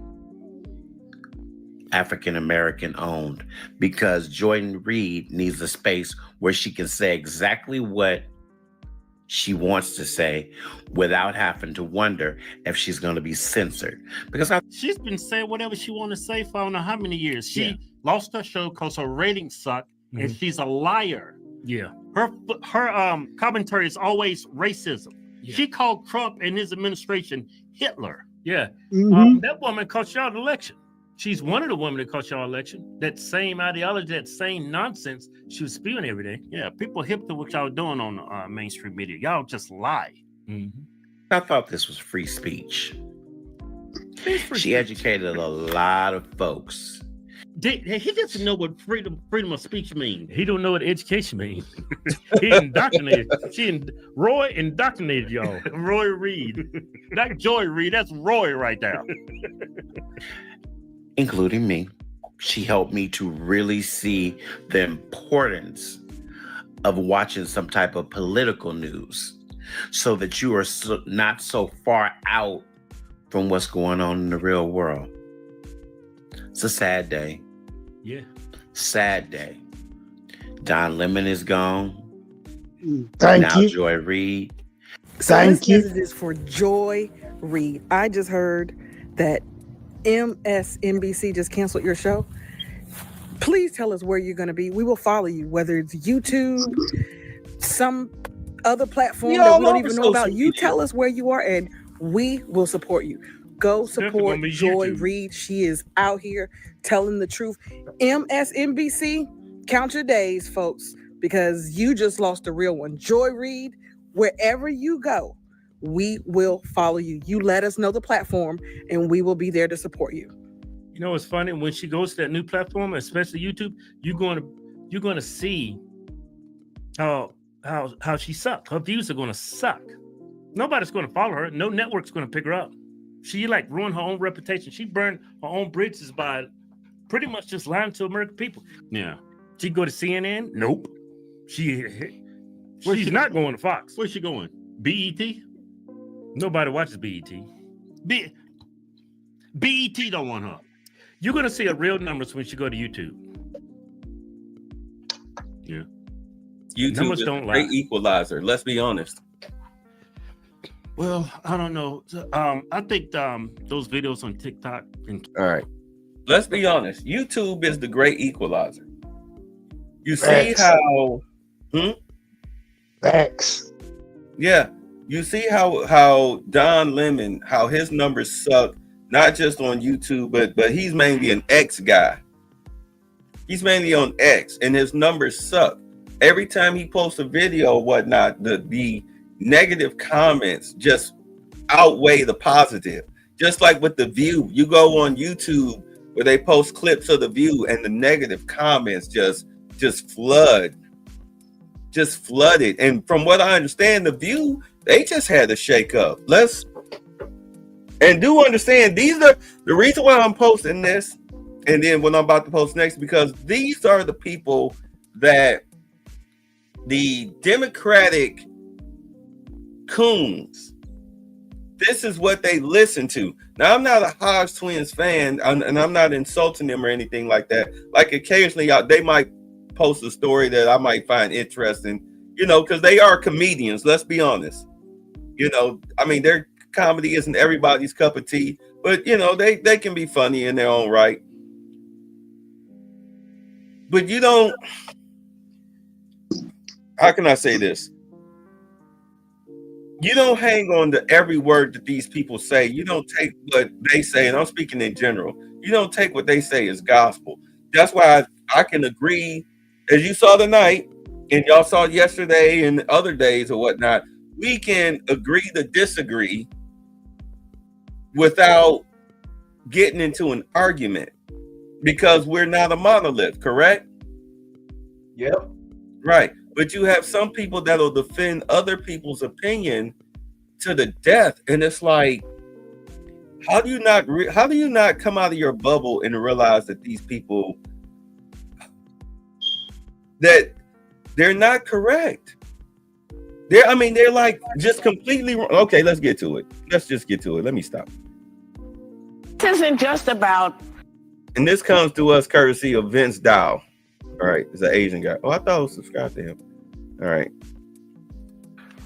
African American owned, because Joy Reid needs a space where she can say exactly what she wants to say without having to wonder if she's going to be censored. Because she's been saying whatever she want to say for I don't know how many years. She lost her show because her ratings suck, and she's a liar. Yeah, her commentary is always racism. Yeah. She called Trump and his administration Hitler. Yeah, that woman cost y'all the election. She's one of the women that cost y'all election. That same ideology, that same nonsense she was spewing every day. Yeah, people hip to what y'all doing on mainstream media. Y'all just lie. I thought this was free speech. She educated a lot of folks. He doesn't know what freedom of speech means. He don't know what education means. He indoctrinated. Roy indoctrinated y'all. Roy Reid. Not Joy Reid. That's Roy right now. including me. She helped me to really see the importance of watching some type of political news so that you are not so far out from what's going on in the real world. It's a sad day. Yeah. Sad day. Don Lemon is gone. Thank you. Joy Reid. Thank you. This message is for Joy Reid. I just heard that MSNBC just canceled your show. Please tell us where you're going to be. We will follow you, whether it's YouTube, some other platform that we don't even know about. You tell us where you are and we will support you. Go support Joy Reid. She is out here telling the truth. MSNBC, count your days, folks, because you just lost a real one. Joy Reid, wherever you go, we will follow you. You let us know the platform and we will be there to support you. You know, it's funny when she goes to that new platform, especially YouTube, you're going to see how she sucks. Her views are going to suck. Nobody's going to follow her. No network's going to pick her up. She like ruined her own reputation. She burned her own bridges by pretty much just lying to American people. Yeah. She go to CNN? Nope. She's not going to Fox. Where's she going? BET? Nobody watches BET. BET don't want her. You're going to see her real numbers when she go to YouTube. Yeah. YouTube numbers is don't a lie. great equalizer. Let's be honest. Well, I don't know. I think those videos on TikTok. All right. Let's be honest. YouTube is the great equalizer. You see how... Facts. Yeah. You see how Don Lemon, how his numbers suck, not just on YouTube, but he's mainly an X guy. He's mainly on X, and his numbers suck. Every time he posts a video or whatnot, the negative comments just outweigh the positive. Just like with The View, you go on YouTube where they post clips of The View, and the negative comments just flooded. And from what I understand, The View, they just had to shake up. And do understand, these are the reason why I'm posting this, and then what I'm about to post next, because these are the people that the Democratic coons, this is what they listen to. Now, I'm not a Hodge Twins fan, and I'm not insulting them or anything like that. Like, occasionally, they might post a story that I might find interesting, because they are comedians, let's be honest. I mean, their comedy isn't everybody's cup of tea, but, they can be funny in their own right. But you don't, how can I say this? You don't hang on to every word that these people say. You don't take what they say, and I'm speaking in general. You don't take what they say as gospel. That's why I can agree, as you saw tonight, and y'all saw yesterday and other days or whatnot, we can agree to disagree without getting into an argument because we're not a monolith, correct? Yep. Right. But you have some people that'll defend other people's opinion to the death. And it's like, how do you not come out of your bubble and realize that these people, that they're not correct? They're like just completely wrong. Okay, let's get to it. Let's just get to it. Let me stop. This isn't just about. And this comes to us courtesy of Vince Dow. All right, it's an Asian guy. Oh, I thought I was subscribed to him. All right.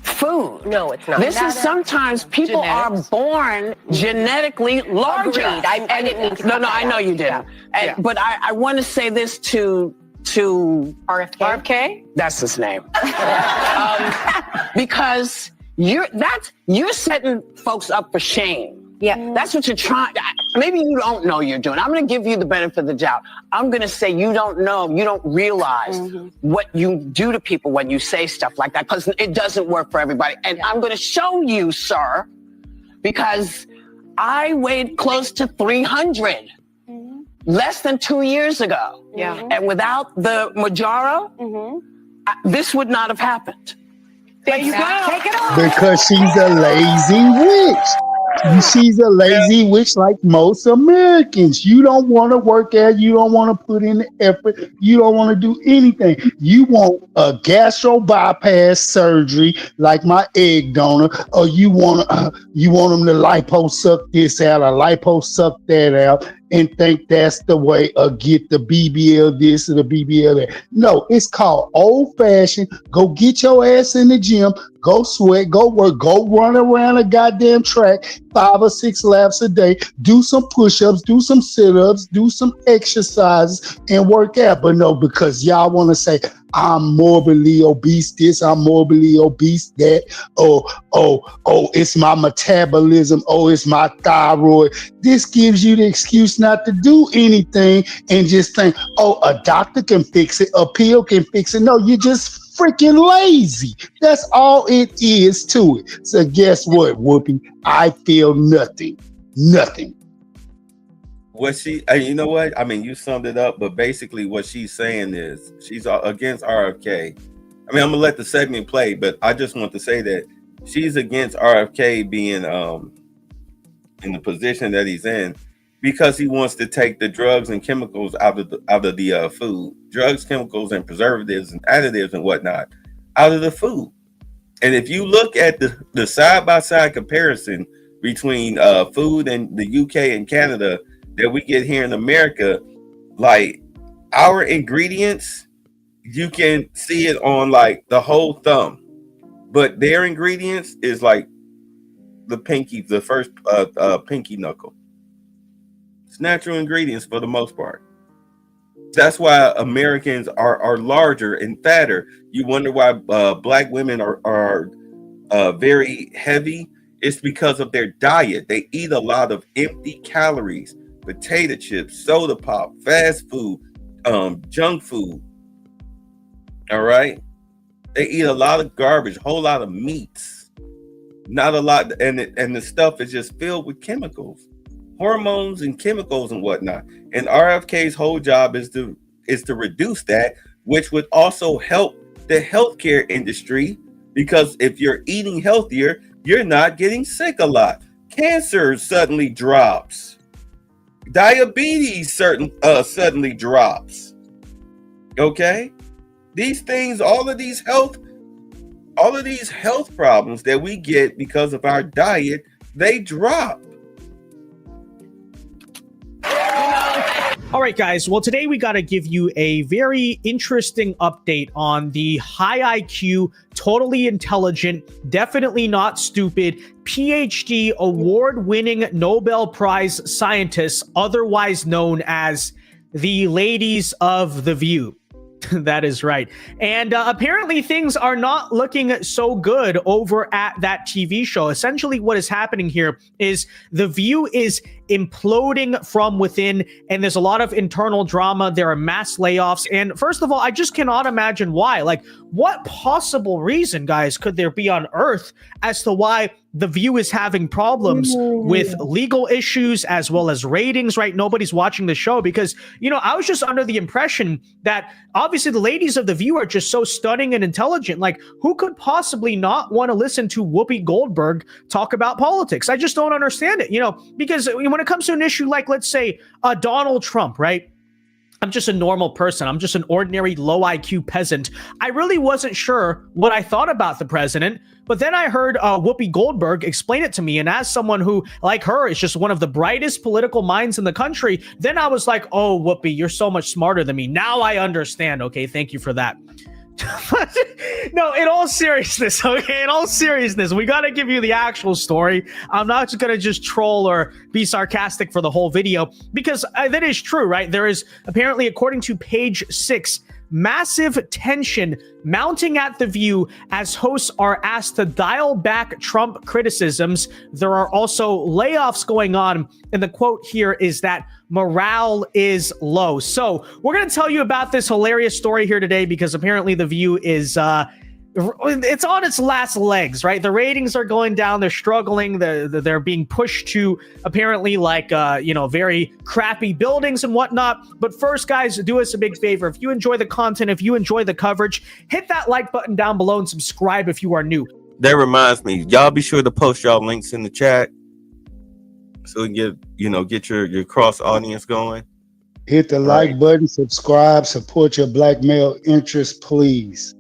Food. No, it's not. This is sometimes people are born genetically larger. Agreed. I didn't mean to. No, I know you didn't. Yeah. But I want to say this to RFK. That's his name. Because you're setting folks up for shame. Yeah. That's what you're trying. Maybe you don't know you're doing. I'm going to give you the benefit of the doubt. I'm going to say you don't know, you don't realize what you do to people when you say stuff like that, because it doesn't work for everybody. And I'm going to show you, sir, because I weighed close to 300 less than 2 years ago. Yeah. And without the Mounjaro, this would not have happened. There you go. Take it off. Because she's a lazy witch. She's a lazy witch like most Americans. You don't want to work out. You don't want to put in the effort. You don't want to do anything. You want a gastro bypass surgery like my egg donor, or you want them to lipo suck this out or lipo suck that out and think that's the way, or get the BBL this or the BBL that. No, it's called old fashioned. Go get your ass in the gym. Go sweat, go work, go run around a goddamn track 5 or 6 laps a day, do some push-ups, do some sit-ups, do some exercises, and work out. But no, because y'all want to say, I'm morbidly obese this, I'm morbidly obese that, oh, it's my metabolism, oh, it's my thyroid. This gives you the excuse not to do anything and just think, oh, a doctor can fix it, a pill can fix it. No, you're just freaking lazy. That's all it is to it. So guess what, Whoopi? I feel nothing. Nothing. What you know what? I mean, you summed it up, but basically what she's saying is she's against RFK. I mean, I'm gonna let the segment play, but I just want to say that she's against RFK being in the position that he's in because he wants to take the drugs and chemicals out of the food, drugs, chemicals, and preservatives and additives and whatnot out of the food. And if you look at the side-by-side comparison between food in the UK and Canada that we get here in America, like our ingredients, you can see it on like the whole thumb, but their ingredients is like the first pinky knuckle. It's natural ingredients for the most part. That's why Americans are larger and fatter. You wonder why black women are very heavy. It's because of their diet. They eat a lot of empty calories, potato chips, soda pop, fast food, junk food. All right. They eat a lot of garbage, a whole lot of meats, not a lot. And the stuff is just filled with chemicals, hormones and chemicals and whatnot. And RFK's whole job is to reduce that, which would also help the healthcare industry, because if you're eating healthier, you're not getting sick a lot. Cancer suddenly drops. Diabetes suddenly drops. Okay? These things, all of these health problems that we get because of our diet, they drop. All right, guys. Well, today we got to give you a very interesting update on the high IQ, totally intelligent, definitely not stupid, PhD award-winning Nobel Prize scientists, otherwise known as the ladies of The View. That is right. And apparently things are not looking so good over at that TV show. Essentially what is happening here is The View is imploding from within, and there's a lot of internal drama. There are mass layoffs. And first of all, I just cannot imagine why. Like, what possible reason, guys, could there be on earth as to why The View is having problems with legal issues as well as ratings, right? Nobody's watching the show because, I was just under the impression that obviously the ladies of The View are just so stunning and intelligent. Like, who could possibly not want to listen to Whoopi Goldberg talk about politics? I just don't understand it, because when it comes to an issue like, let's say, Donald Trump, right? I'm just a normal person. I'm just an ordinary low IQ peasant. I really wasn't sure what I thought about the president, but then I heard Whoopi Goldberg explain it to me. And as someone who, like her, is just one of the brightest political minds in the country, then I was like, oh, Whoopi, you're so much smarter than me. Now I understand. Okay, thank you for that. No, in all seriousness, we got to give you the actual story. I'm not just going to just troll or be sarcastic for the whole video, because that is true, right? There is apparently, according to page 6, massive tension mounting at The View as hosts are asked to dial back Trump criticisms. There are also layoffs going on, and the quote here is that morale is low. So we're going to tell you about this hilarious story here today, because apparently The View is it's on its last legs, right? The ratings are going down. They're struggling. They're being pushed to apparently very crappy buildings and whatnot. But first, guys, do us a big favor. If you enjoy the content, if you enjoy the coverage, hit that like button down below and subscribe if you are new. That reminds me, y'all be sure to post y'all links in the chat. so we can get your cross audience going. Hit the like button, subscribe, support your black male interests, please.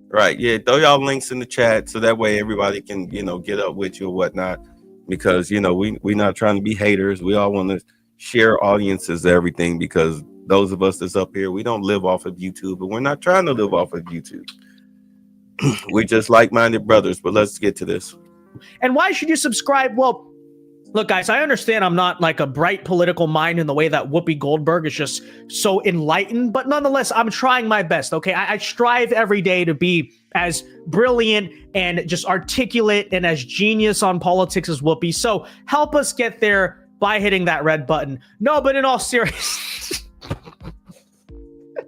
Right. Yeah. Throw y'all links in the chat so that way everybody can, get up with you or whatnot. Because, we're not trying to be haters. We all want to share audiences, everything, because those of us that's up here, we don't live off of YouTube, but we're not trying to live off of YouTube. We're just like-minded brothers, but let's get to this. And why should you subscribe? Well, look, guys, I understand I'm not like a bright political mind in the way that Whoopi Goldberg is just so enlightened, but nonetheless, I'm trying my best, okay? I strive every day to be as brilliant and just articulate and as genius on politics as Whoopi. So help us get there by hitting that red button. No, but in all seriousness,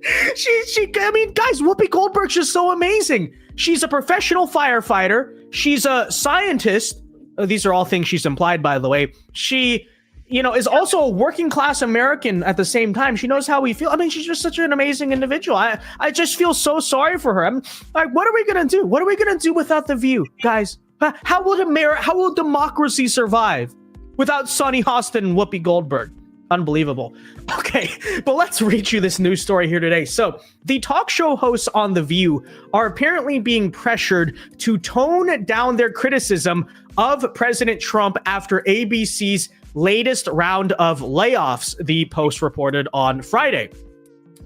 I mean, guys, Whoopi Goldberg's just so amazing. She's a professional firefighter. She's a scientist. These are all things she's implied, by the way. She, is also a working class American at the same time. She knows how we feel. I mean, she's just such an amazing individual. I just feel so sorry for her. I'm like, what are we going to do? What are we going to do without The View, guys? How will democracy survive without Sonny Hostin and Whoopi Goldberg? Unbelievable. Okay, but let's read you this news story here today. So the talk show hosts on The View are apparently being pressured to tone down their criticism of President Trump after ABC's latest round of layoffs, the Post reported on Friday.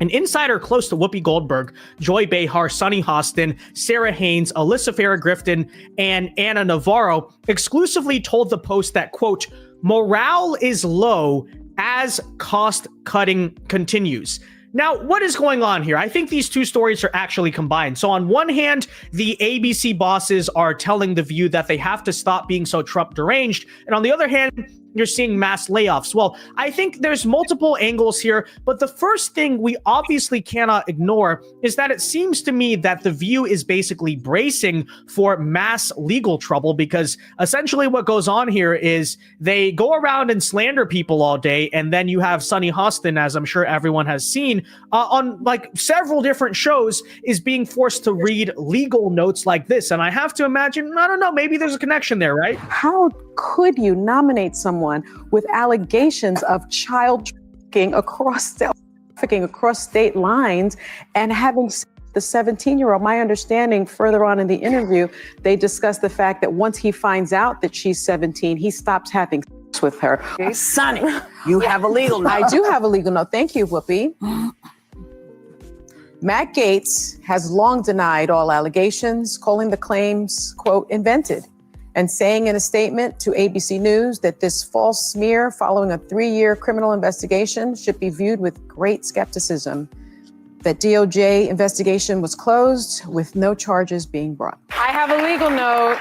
An insider close to Whoopi Goldberg, Joy Behar, Sonny Hostin, Sarah Haynes, Alyssa Farah Griffin, and Anna Navarro exclusively told the Post that, quote, morale is low as cost cutting continues. Now, what is going on here? I think these two stories are actually combined. So on one hand, the ABC bosses are telling The View that they have to stop being so Trump deranged. And on the other hand, you're seeing mass layoffs. Well, I think there's multiple angles here, but the first thing we obviously cannot ignore is that it seems to me that The View is basically bracing for mass legal trouble, because essentially what goes on here is they go around and slander people all day, and then you have Sonny Hostin, as I'm sure everyone has seen, on like several different shows, is being forced to read legal notes like this. And I have to imagine, I don't know, maybe there's a connection there, right? How could you nominate someone with allegations of child trafficking across state lines and having the 17-year-old? My understanding further on in the interview, they discussed the fact that once he finds out that she's 17, he stops having sex with her. Sonny, you have a legal note. I do have a legal note. Thank you, Whoopi. Matt Gaetz has long denied all allegations, calling the claims, quote, invented, and saying in a statement to ABC News that this false smear following a 3-year criminal investigation should be viewed with great skepticism. That DOJ investigation was closed with no charges being brought. I have a legal note.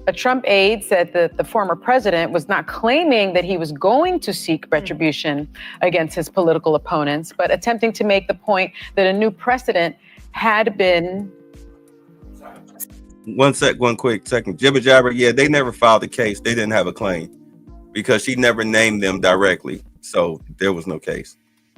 A Trump aide said that the former president was not claiming that he was going to seek retribution against his political opponents, but attempting to make the point that a new precedent had been. One quick second. Jibber jabber, yeah, they never filed a case. They didn't have a claim because she never named them directly. So there was no case.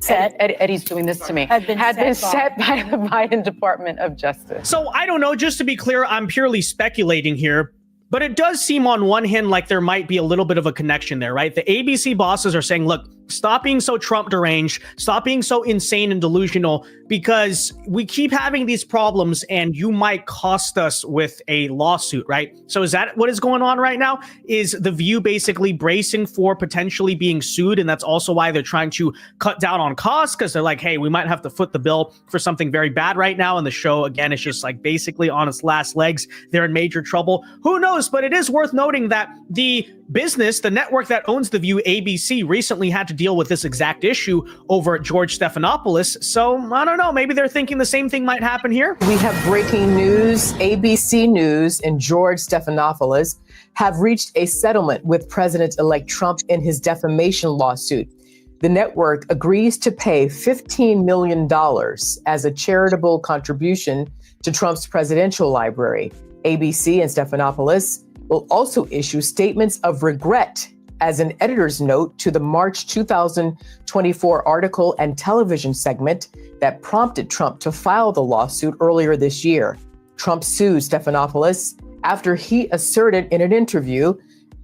Eddie's doing this to me. Had been set by the Biden Department of Justice. So I don't know, just to be clear, I'm purely speculating here, but it does seem on one hand like there might be a little bit of a connection there, right? The ABC bosses are saying, look, stop being so Trump deranged, stop being so insane and delusional, because we keep having these problems and you might cost us with a lawsuit, right? So is that what is going on right now? Is The View basically bracing for potentially being sued? And that's also why they're trying to cut down on costs, because they're like, hey, we might have to foot the bill for something very bad right now. And the show, again, is just like basically on its last legs. They're in major trouble. Who knows? But it is worth noting that the business, the network that owns The View, ABC, recently had to deal with this exact issue over at George Stephanopoulos. So I don't know, maybe they're thinking the same thing might happen here. We have breaking news. ABC News and George Stephanopoulos have reached a settlement with President-elect Trump in his defamation lawsuit. The network agrees to pay $15 million as a charitable contribution to Trump's presidential library. ABC and Stephanopoulos will also issue statements of regret as an editor's note to the March 2024 article and television segment that prompted Trump to file the lawsuit earlier this year. Trump sued Stephanopoulos after he asserted in an interview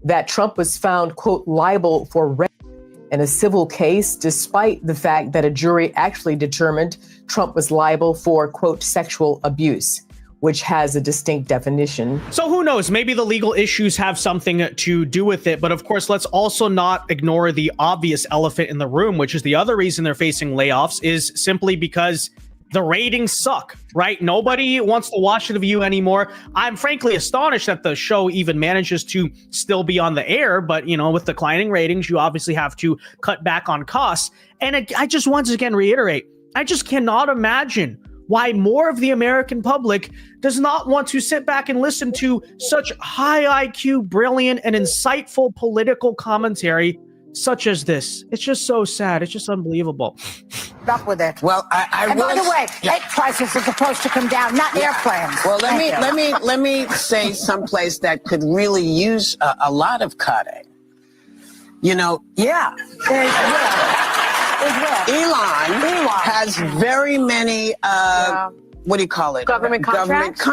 that Trump was found, quote, liable for rape in a civil case, despite the fact that a jury actually determined Trump was liable for, quote, sexual abuse, which has a distinct definition. So who knows? Maybe the legal issues have something to do with it. But of course, let's also not ignore the obvious elephant in the room, which is the other reason they're facing layoffs is simply because the ratings suck, right? Nobody wants to watch The View anymore. I'm frankly astonished that the show even manages to still be on the air. But, you know, with declining ratings, you obviously have to cut back on costs. And I just once again reiterate, I just cannot imagine why more of the American public does not want to sit back and listen to such high IQ, brilliant, and insightful political commentary such as this. It's just so sad. It's just unbelievable. Up with it. Well, and by the way, egg prices are supposed to come down, not airplanes. Well, let me say someplace that could really use a lot of cutting. You know, Elon has very many, what do you call it? Government contracts?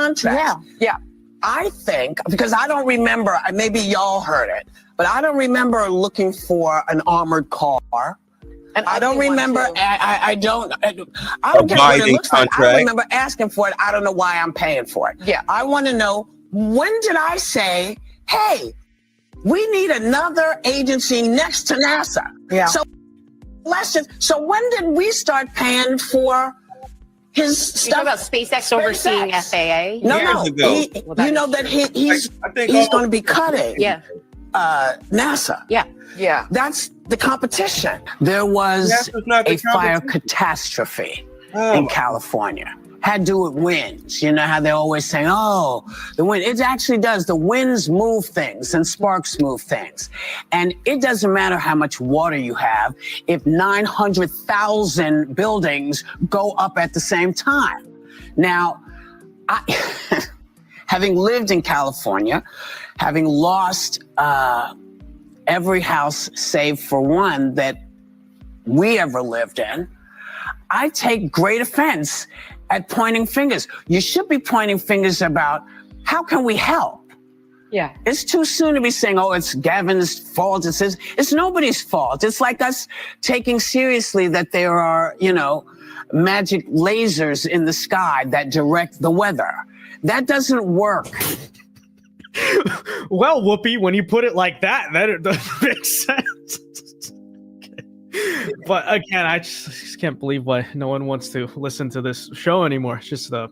Yeah. I think, because I don't remember, maybe y'all heard it, but I don't remember looking for an armored car. And I don't remember, I don't care what it looks like. I don't remember asking for it. I don't know why I'm paying for it. Yeah. I want to know, when did I say, hey, we need another agency next to NASA? Yeah. So when did we start paying for his stuff? About SpaceX overseeing FAA? No. You know that he's going to be cutting NASA. Yeah. That's the competition. There was a fire catastrophe in California. Had to do with winds. You know how they're always saying, oh, the wind. It actually does. The winds move things and sparks move things. And it doesn't matter how much water you have if 900,000 buildings go up at the same time. Now, having lived in California, having lost every house save for one that we ever lived in, I take great offense at pointing fingers. You should be pointing fingers about how can we help? Yeah. It's too soon to be saying, oh, it's Gavin's fault. It's nobody's fault. It's like us taking seriously that there are, you know, magic lasers in the sky that direct the weather. That doesn't work. Well, Whoopi, when you put it like that, it doesn't make sense. But again, I just can't believe why no one wants to listen to this show anymore. It's just a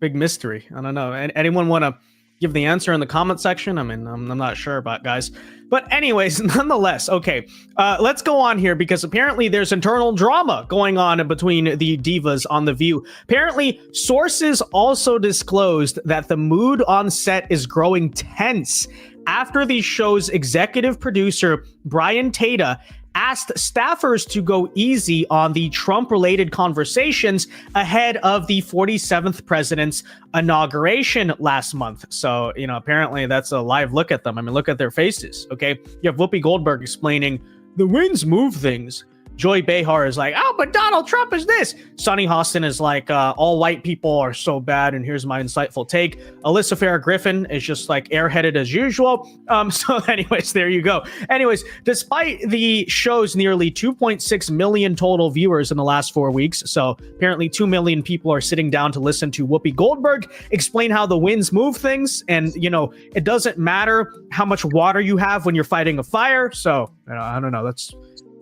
big mystery. I don't know. Anyone want to give the answer in the comment section? I mean, I'm not sure about, guys. But anyways, nonetheless, okay, let's go on here because apparently there's internal drama going on between the divas on The View. Apparently, sources also disclosed that the mood on set is growing tense after the show's executive producer, Brian Tata, asked staffers to go easy on the Trump-related conversations ahead of the 47th president's inauguration last month. So, you know, apparently that's a live look at them. I mean, look at their faces, okay? You have Whoopi Goldberg explaining, the winds move things. Joy Behar is like, oh, but Donald Trump is this. Sonny Hostin is like, all white people are so bad, and here's my insightful take. Alyssa Farah Griffin is just like airheaded as usual. So anyways, there you go. Anyways, despite the show's nearly 2.6 million total viewers in the last 4 weeks, so apparently 2 million people are sitting down to listen to Whoopi Goldberg explain how the winds move things, and, you know, it doesn't matter how much water you have when you're fighting a fire. So, I don't know, that's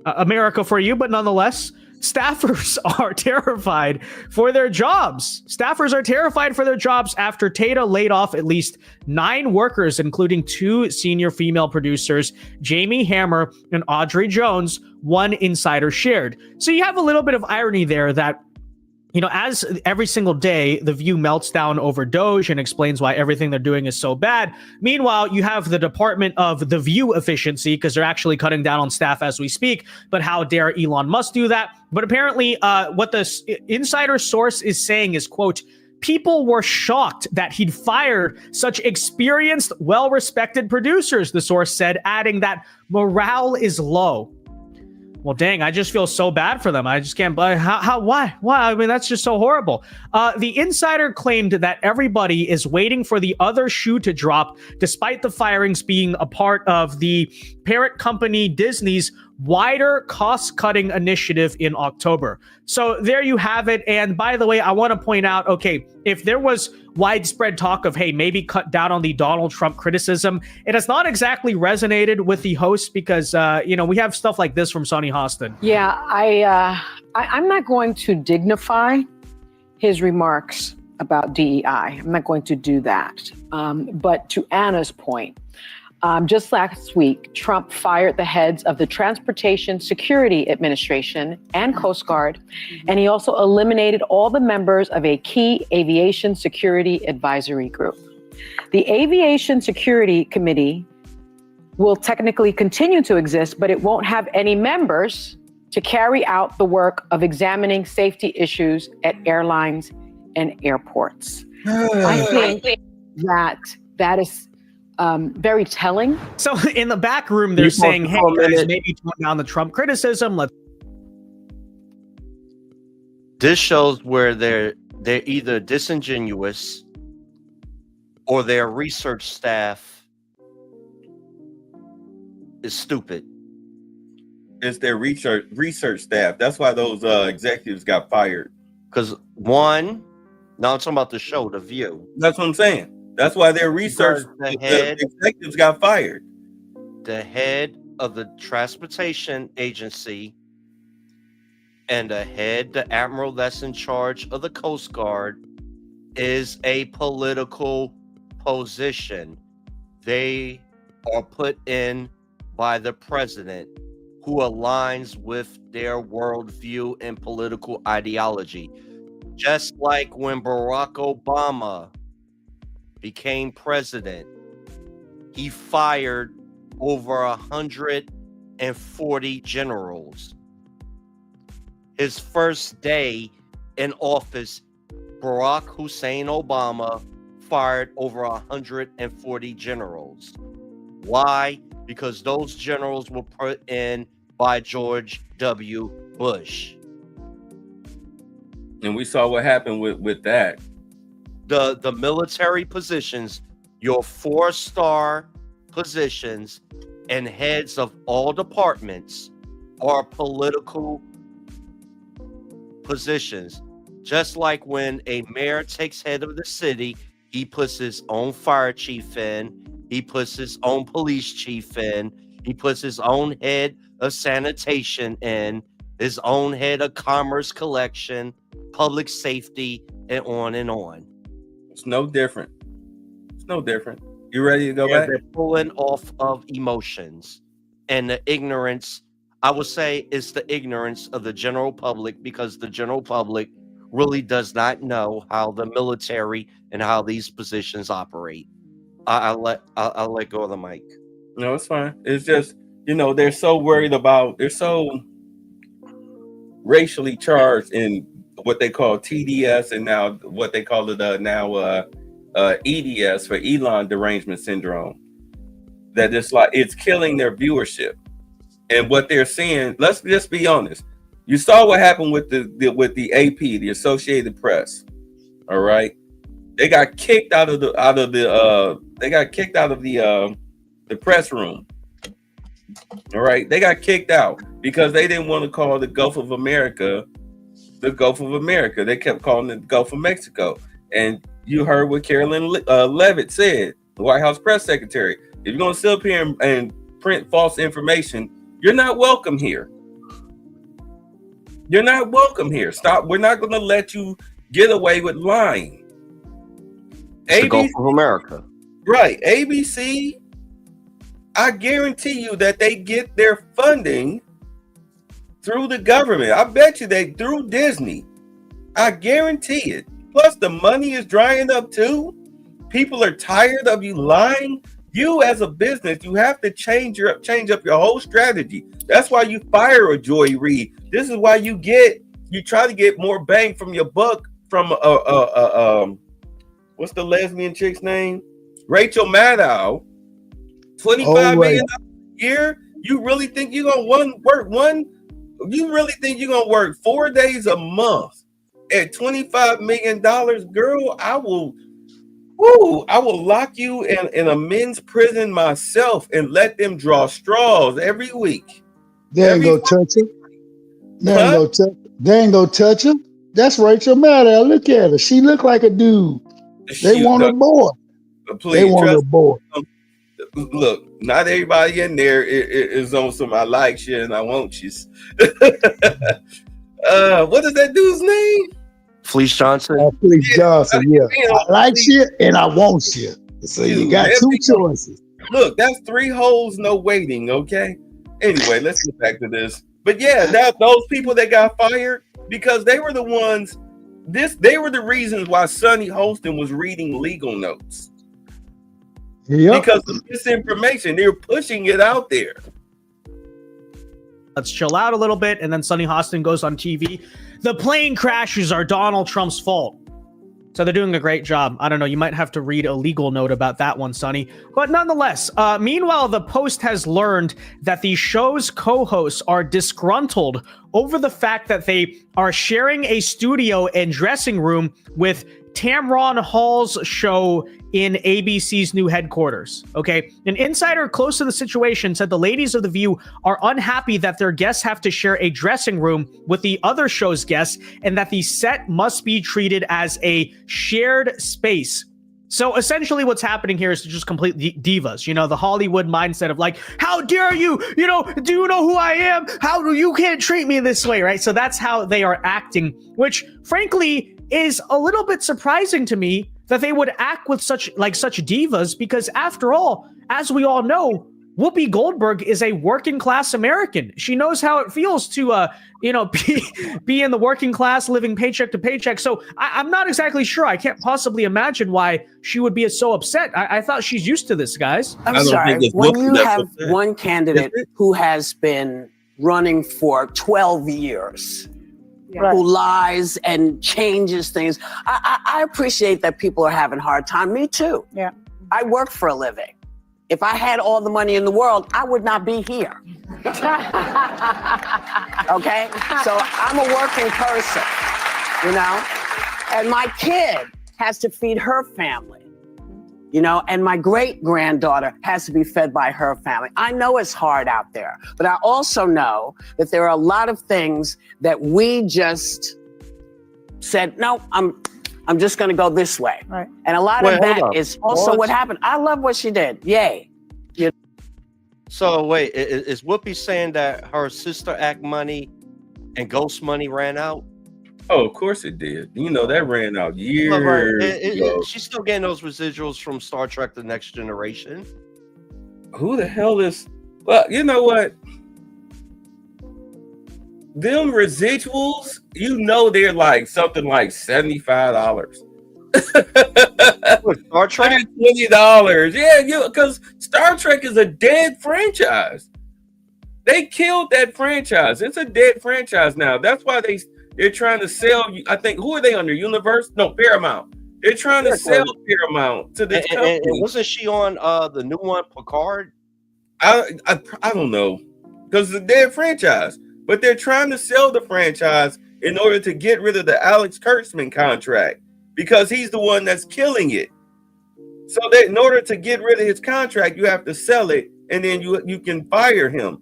America for you, but nonetheless, staffers are terrified for their jobs. Staffers are terrified for their jobs after Tata laid off at least 9 workers, including 2 senior female producers, Jamie Hammer and Audrey Jones, one insider shared. So you have a little bit of irony there that, you know, as every single day, The View melts down over Doge and explains why everything they're doing is so bad. Meanwhile, you have the Department of The View efficiency, because they're actually cutting down on staff as we speak. But how dare Elon Musk do that? But apparently, what the insider source is saying is, quote, people were shocked that he'd fired such experienced, well-respected producers, the source said, adding that morale is low. Well, dang, I just feel so bad for them. I just can't. Why? I mean, that's just so horrible. The insider claimed that everybody is waiting for the other shoe to drop, despite the firings being a part of the parent company Disney's wider cost-cutting initiative in October. So there you have it. And by the way, I want to point out, okay, if there was widespread talk of, hey, maybe cut down on the Donald Trump criticism, it has not exactly resonated with the host because, we have stuff like this from Sonny Hostin. Yeah, I'm not going to dignify his remarks about DEI. I'm not going to do that. But to Anna's point, just last week, Trump fired the heads of the Transportation Security Administration and Coast Guard, and he also eliminated all the members of a key aviation security advisory group. The Aviation Security Committee will technically continue to exist, but it won't have any members to carry out the work of examining safety issues at airlines and airports. I think that is very telling. So in the back room, they're saying, hey, guys, maybe tone down the Trump criticism. This shows where they're either disingenuous or their research staff is stupid. It's their research staff. That's why those executives got fired. Because now I'm talking about the show, The View. That's what I'm saying. That's why their research the executives got fired. The head of the transportation agency and the admiral that's in charge of the Coast Guard is a political position. They are put in by the president, who aligns with their worldview and political ideology. Just like when Barack Obama became president, he fired over 140 generals. His first day in office, Barack Hussein Obama fired over 140 generals. Why? Because those generals were put in by George W. Bush. And we saw what happened with that. The military positions, your 4-star positions and heads of all departments are political positions. Just like when a mayor takes head of the city, he puts his own fire chief in, he puts his own police chief in, he puts his own head of sanitation in, his own head of commerce collection, public safety, and on and on. It's no different. It's no different. You ready to go back? They're pulling off of emotions and the ignorance. I would say it's the ignorance of the general public, because the general public really does not know how the military and how these positions operate. I'll let go of the mic. No, it's fine. It's just, they're so worried about, they're so racially charged in what they call TDS and now what they call it EDS for Elon derangement syndrome, that it's killing their viewership. And what they're saying, let's just be honest. You saw what happened with the AP, the Associated Press. All right, they got kicked out of the press room. All right, they got kicked out because they didn't want to call the Gulf of America the Gulf of America. They kept calling it the Gulf of Mexico. And you heard what Carolyn Levitt said, the White House press secretary. If you're going to sit up here and print false information, you're not welcome here. You're not welcome here. Stop. We're not going to let you get away with lying. It's the Gulf of America. Right. ABC, I guarantee you that they get their funding through the government. I bet you they through Disney. I guarantee it. Plus the money is drying up too. People are tired of you lying. You as a business, you have to change up your whole strategy. That's why you fire a Joy Reid. This is why you try to get more bang from your buck from what's the lesbian chick's name? Rachel Maddow. $25 million a year. You really think you're gonna work one You really think you're gonna work 4 days a month at $25 million, girl? I will lock you in a men's prison myself and let them draw straws every week. They ain't gonna touch her. They ain't gonna touch her. That's Rachel Maddow. Look at her. She look like a dude. They want a boy. Please, they want a boy. Look, not everybody in there is on some I like you and I want you. What is that dude's name? Fleece Johnson. Fleece Johnson, yeah. I like you and I want you. So you got two choices. Look, that's 3 holes, no waiting, okay? Anyway, let's get back to this. But yeah, those people that got fired, because they were the ones, they were the reasons why Sonny Holston was reading legal notes. Yep. Because of misinformation, they were pushing it out there. Let's chill out a little bit, and then Sonny Hostin goes on TV. The plane crashes are Donald Trump's fault. So they're doing a great job. I don't know. You might have to read a legal note about that one, Sonny. But nonetheless, meanwhile, the Post has learned that the show's co-hosts are disgruntled over the fact that they are sharing a studio and dressing room with Tamron Hall's show in ABC's new headquarters. Okay. An insider close to the situation said the ladies of The View are unhappy that their guests have to share a dressing room with the other show's guests and that the set must be treated as a shared space. So essentially what's happening here is just complete divas, the Hollywood mindset of like, how dare you, do you know who I am? You can't treat me this way, right? So that's how they are acting, which frankly is a little bit surprising to me that they would act with such divas, because after all, as we all know, Whoopi Goldberg is a working class American. She knows how it feels to, be in the working class, living paycheck to paycheck. So I'm not exactly sure. I can't possibly imagine why she would be so upset. I thought she's used to this, guys. I'm sorry. When you have one candidate who has been running for 12 years, who lies and changes things, I appreciate that people are having a hard time. Me too. Yeah. I work for a living. If I had all the money in the world, I would not be here. Okay? So I'm a working person, and my kid has to feed her family, and my great-granddaughter has to be fed by her family. I know it's hard out there, but I also know that there are a lot of things that we just said, no, I'm just going to go this way. Right. And a lot of that is also what happened. I love what she did. Yay. So wait, is Whoopi saying that her Sister Act money and Ghost money ran out? Oh, of course it did. That ran out years ago. She's still getting those residuals from Star Trek: The Next Generation. Who the hell is... Well, you know what? Them residuals, they're like something like $75. Star Trek? $20. Yeah, because Star Trek is a dead franchise. They killed that franchise. It's a dead franchise now. That's why they're trying to sell. I think, who are they under? Paramount. They're trying to sell Paramount to this company. And wasn't she on the new one, Picard? I don't know, because it's a dead franchise. But they're trying to sell the franchise in order to get rid of the Alex Kurtzman contract, because he's the one that's killing it. So that in order to get rid of his contract, you have to sell it, and then you can fire him,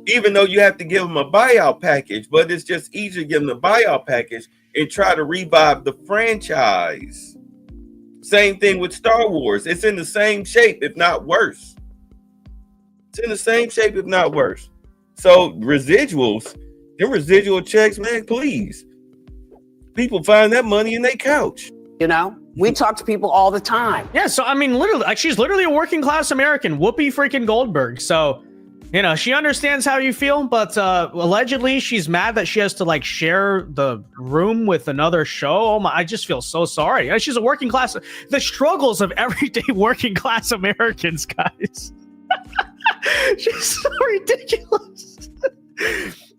even though you have to give him a buyout package. But it's just easier to give him the buyout package and try to revive the franchise. Same thing with Star Wars. It's in the same shape, if not worse. It's in the same shape, if not worse. So residuals, them residual checks, man, please. People find that money in their couch. We talk to people all the time. Yeah, so I mean, literally, she's literally a working class American, Whoopi freaking Goldberg. So, she understands how you feel, but allegedly she's mad that she has to share the room with another show. Oh my, I just feel so sorry. She's a working class. The struggles of everyday working class Americans, guys. She's so ridiculous.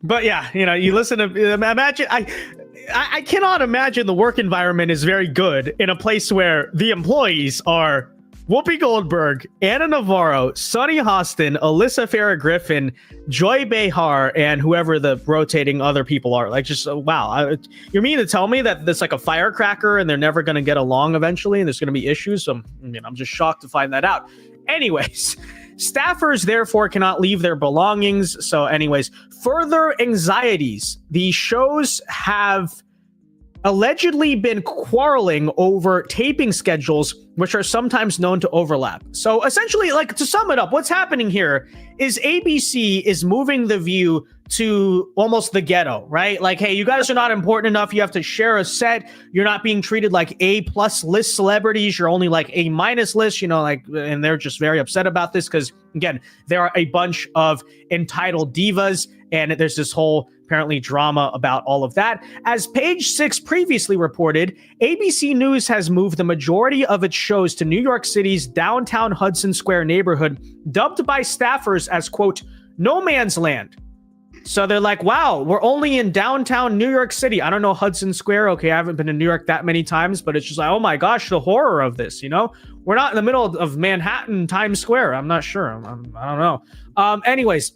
But yeah, you listen to imagine. I cannot imagine the work environment is very good in a place where the employees are Whoopi Goldberg, Anna Navarro, Sunny Hostin, Alyssa Farah Griffin, Joy Behar, and whoever the rotating other people are. Like, just wow. You mean to tell me that it's like a firecracker and they're never going to get along eventually and there's going to be issues? So, I'm just shocked to find that out. Anyways, staffers therefore cannot leave their belongings. So anyways, further anxieties. The shows have allegedly been quarreling over taping schedules, which are sometimes known to overlap. So essentially, like, to sum it up, what's happening here is ABC is moving The View to almost the ghetto, right? Like, hey, you guys are not important enough. You have to share a set. You're not being treated like A+ list celebrities. You're only like A- list, and they're just very upset about this because, again, there are a bunch of entitled divas, and there's this whole apparently drama about all of that. As Page Six previously reported, ABC News has moved the majority of its shows to New York City's downtown Hudson Square neighborhood, dubbed by staffers as, quote, no man's land. So they're like, wow, we're only in downtown New York City. I don't know Hudson Square. Okay, I haven't been to New York that many times, but it's just like, oh my gosh, the horror of this, We're not in the middle of Manhattan, Times Square. I'm not sure. I don't know. Anyways,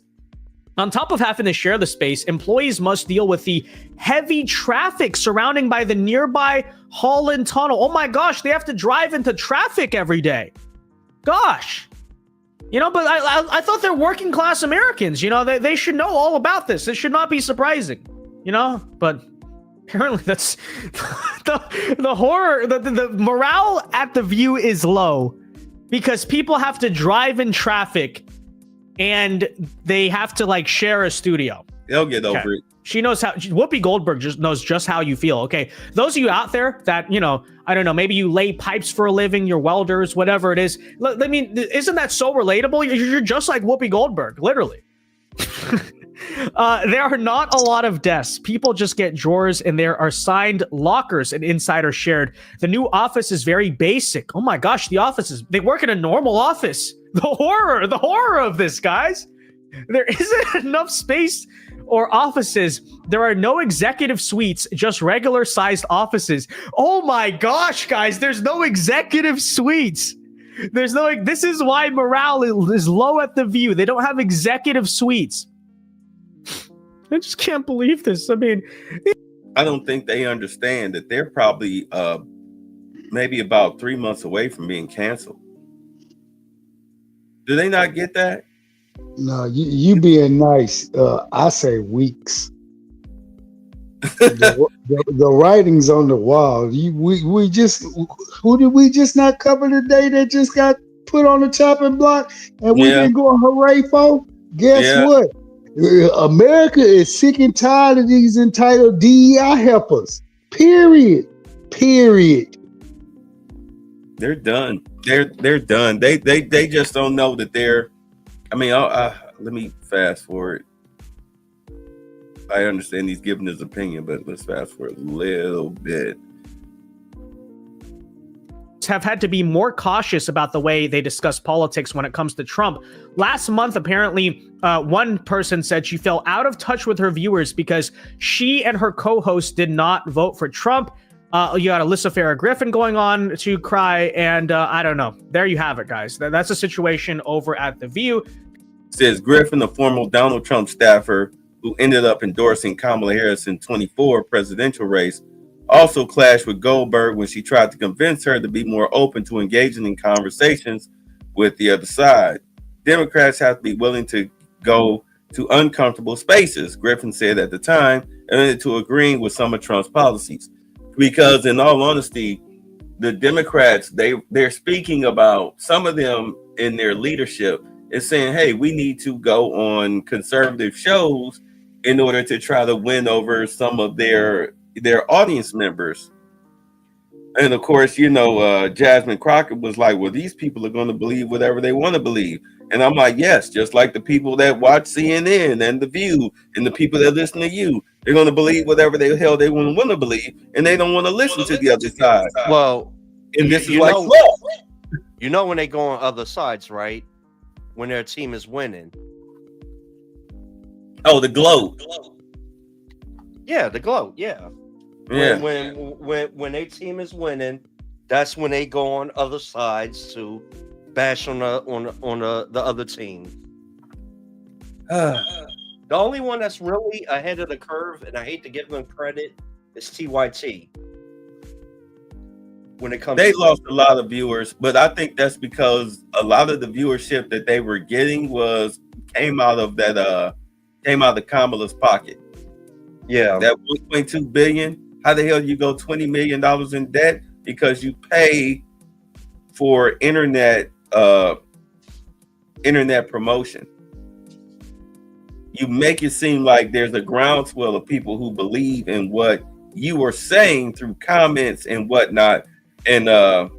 on top of having to share the space, employees must deal with the heavy traffic surrounding by the nearby Holland Tunnel. Oh my gosh, they have to drive into traffic every day. Gosh. But I thought they're working class Americans. They should know all about this. It should not be surprising, but apparently that's the horror. The morale at The View is low because people have to drive in traffic and they have to share a studio. They'll get over it. She knows how. Whoopi Goldberg knows just how you feel. Okay, those of you out there that I don't know, maybe you lay pipes for a living, you're welders, whatever it is. I mean, isn't that so relatable? You're just like Whoopi Goldberg, literally. There are not a lot of desks. People just get drawers, and there are signed lockers and insider shared. The new office is very basic. Oh my gosh, they work in a normal office. The horror of this, guys. There isn't enough space or offices. There are no executive suites, just regular sized offices. Oh my gosh, guys, there's no executive suites. This is why morale is low at The View. They don't have executive suites. I just can't believe this. I mean, I don't think they understand that they're probably maybe about 3 months away from being canceled. Do they not get that? No, you being nice. I say weeks. The writing's on the wall. We just, who did we just not cover today that just got put on the chopping block and we didn't go hooray for? Guess what? America is sick and tired of these entitled DEI helpers. Period. They're done. They're done. They just don't know that they're. I mean, let me fast forward. I understand he's giving his opinion, but let's fast forward a little bit. Have had to be more cautious about the way they discuss politics when it comes to Trump. Last month, apparently, one person said she fell out of touch with her viewers because she and her co-host did not vote for Trump. You got Alyssa Farah Griffin going on to cry, and I don't know. There you have it, guys. That's a situation over at The View. Says Griffin, a former Donald Trump staffer who ended up endorsing Kamala Harris in 2024 presidential race, also clashed with Goldberg when she tried to convince her to be more open to engaging in conversations with the other side. Democrats have to be willing to go to uncomfortable spaces, Griffin said at the time, and to agreeing with some of Trump's policies. Because in all honesty, the Democrats, they're speaking about, some of them in their leadership is saying, hey, we need to go on conservative shows in order to try to win over some of their audience members. And of course, Jasmine Crockett was like, well, these people are going to believe whatever they want to believe. And I'm like, yes, just like the people that watch CNN and The View and the people that listen to you, they're going to believe whatever the hell they want to believe, and they don't want to listen to the other side. Well, and this is when they go on other sides, right? When their team is winning. Oh, the glow. Yeah, the glow. Yeah. Yeah. When their team is winning, that's when they go on other sides to bash on the other team. The only one that's really ahead of the curve, and I hate to give them credit, is TYT. When it comes, they lost a lot of viewers, but I think that's because a lot of the viewership that they were getting came out of Kamala's pocket. Yeah, that 1.2 billion. How the hell you go $20 million in debt because you pay for internet promotion? You make it seem like there's a groundswell of people who believe in what you are saying through comments and whatnot, and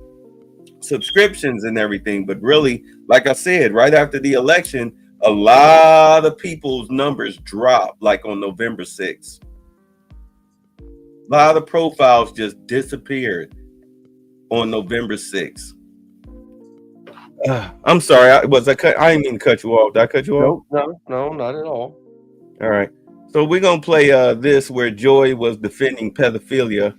subscriptions and everything. But really, like I said, right after the election, a lot of people's numbers dropped, like on November 6th. A lot of profiles just disappeared on November 6th. I'm sorry. I didn't mean to cut you off. Did I cut you off? No, not at all. All right. So we're going to play this where Joy was defending pedophilia.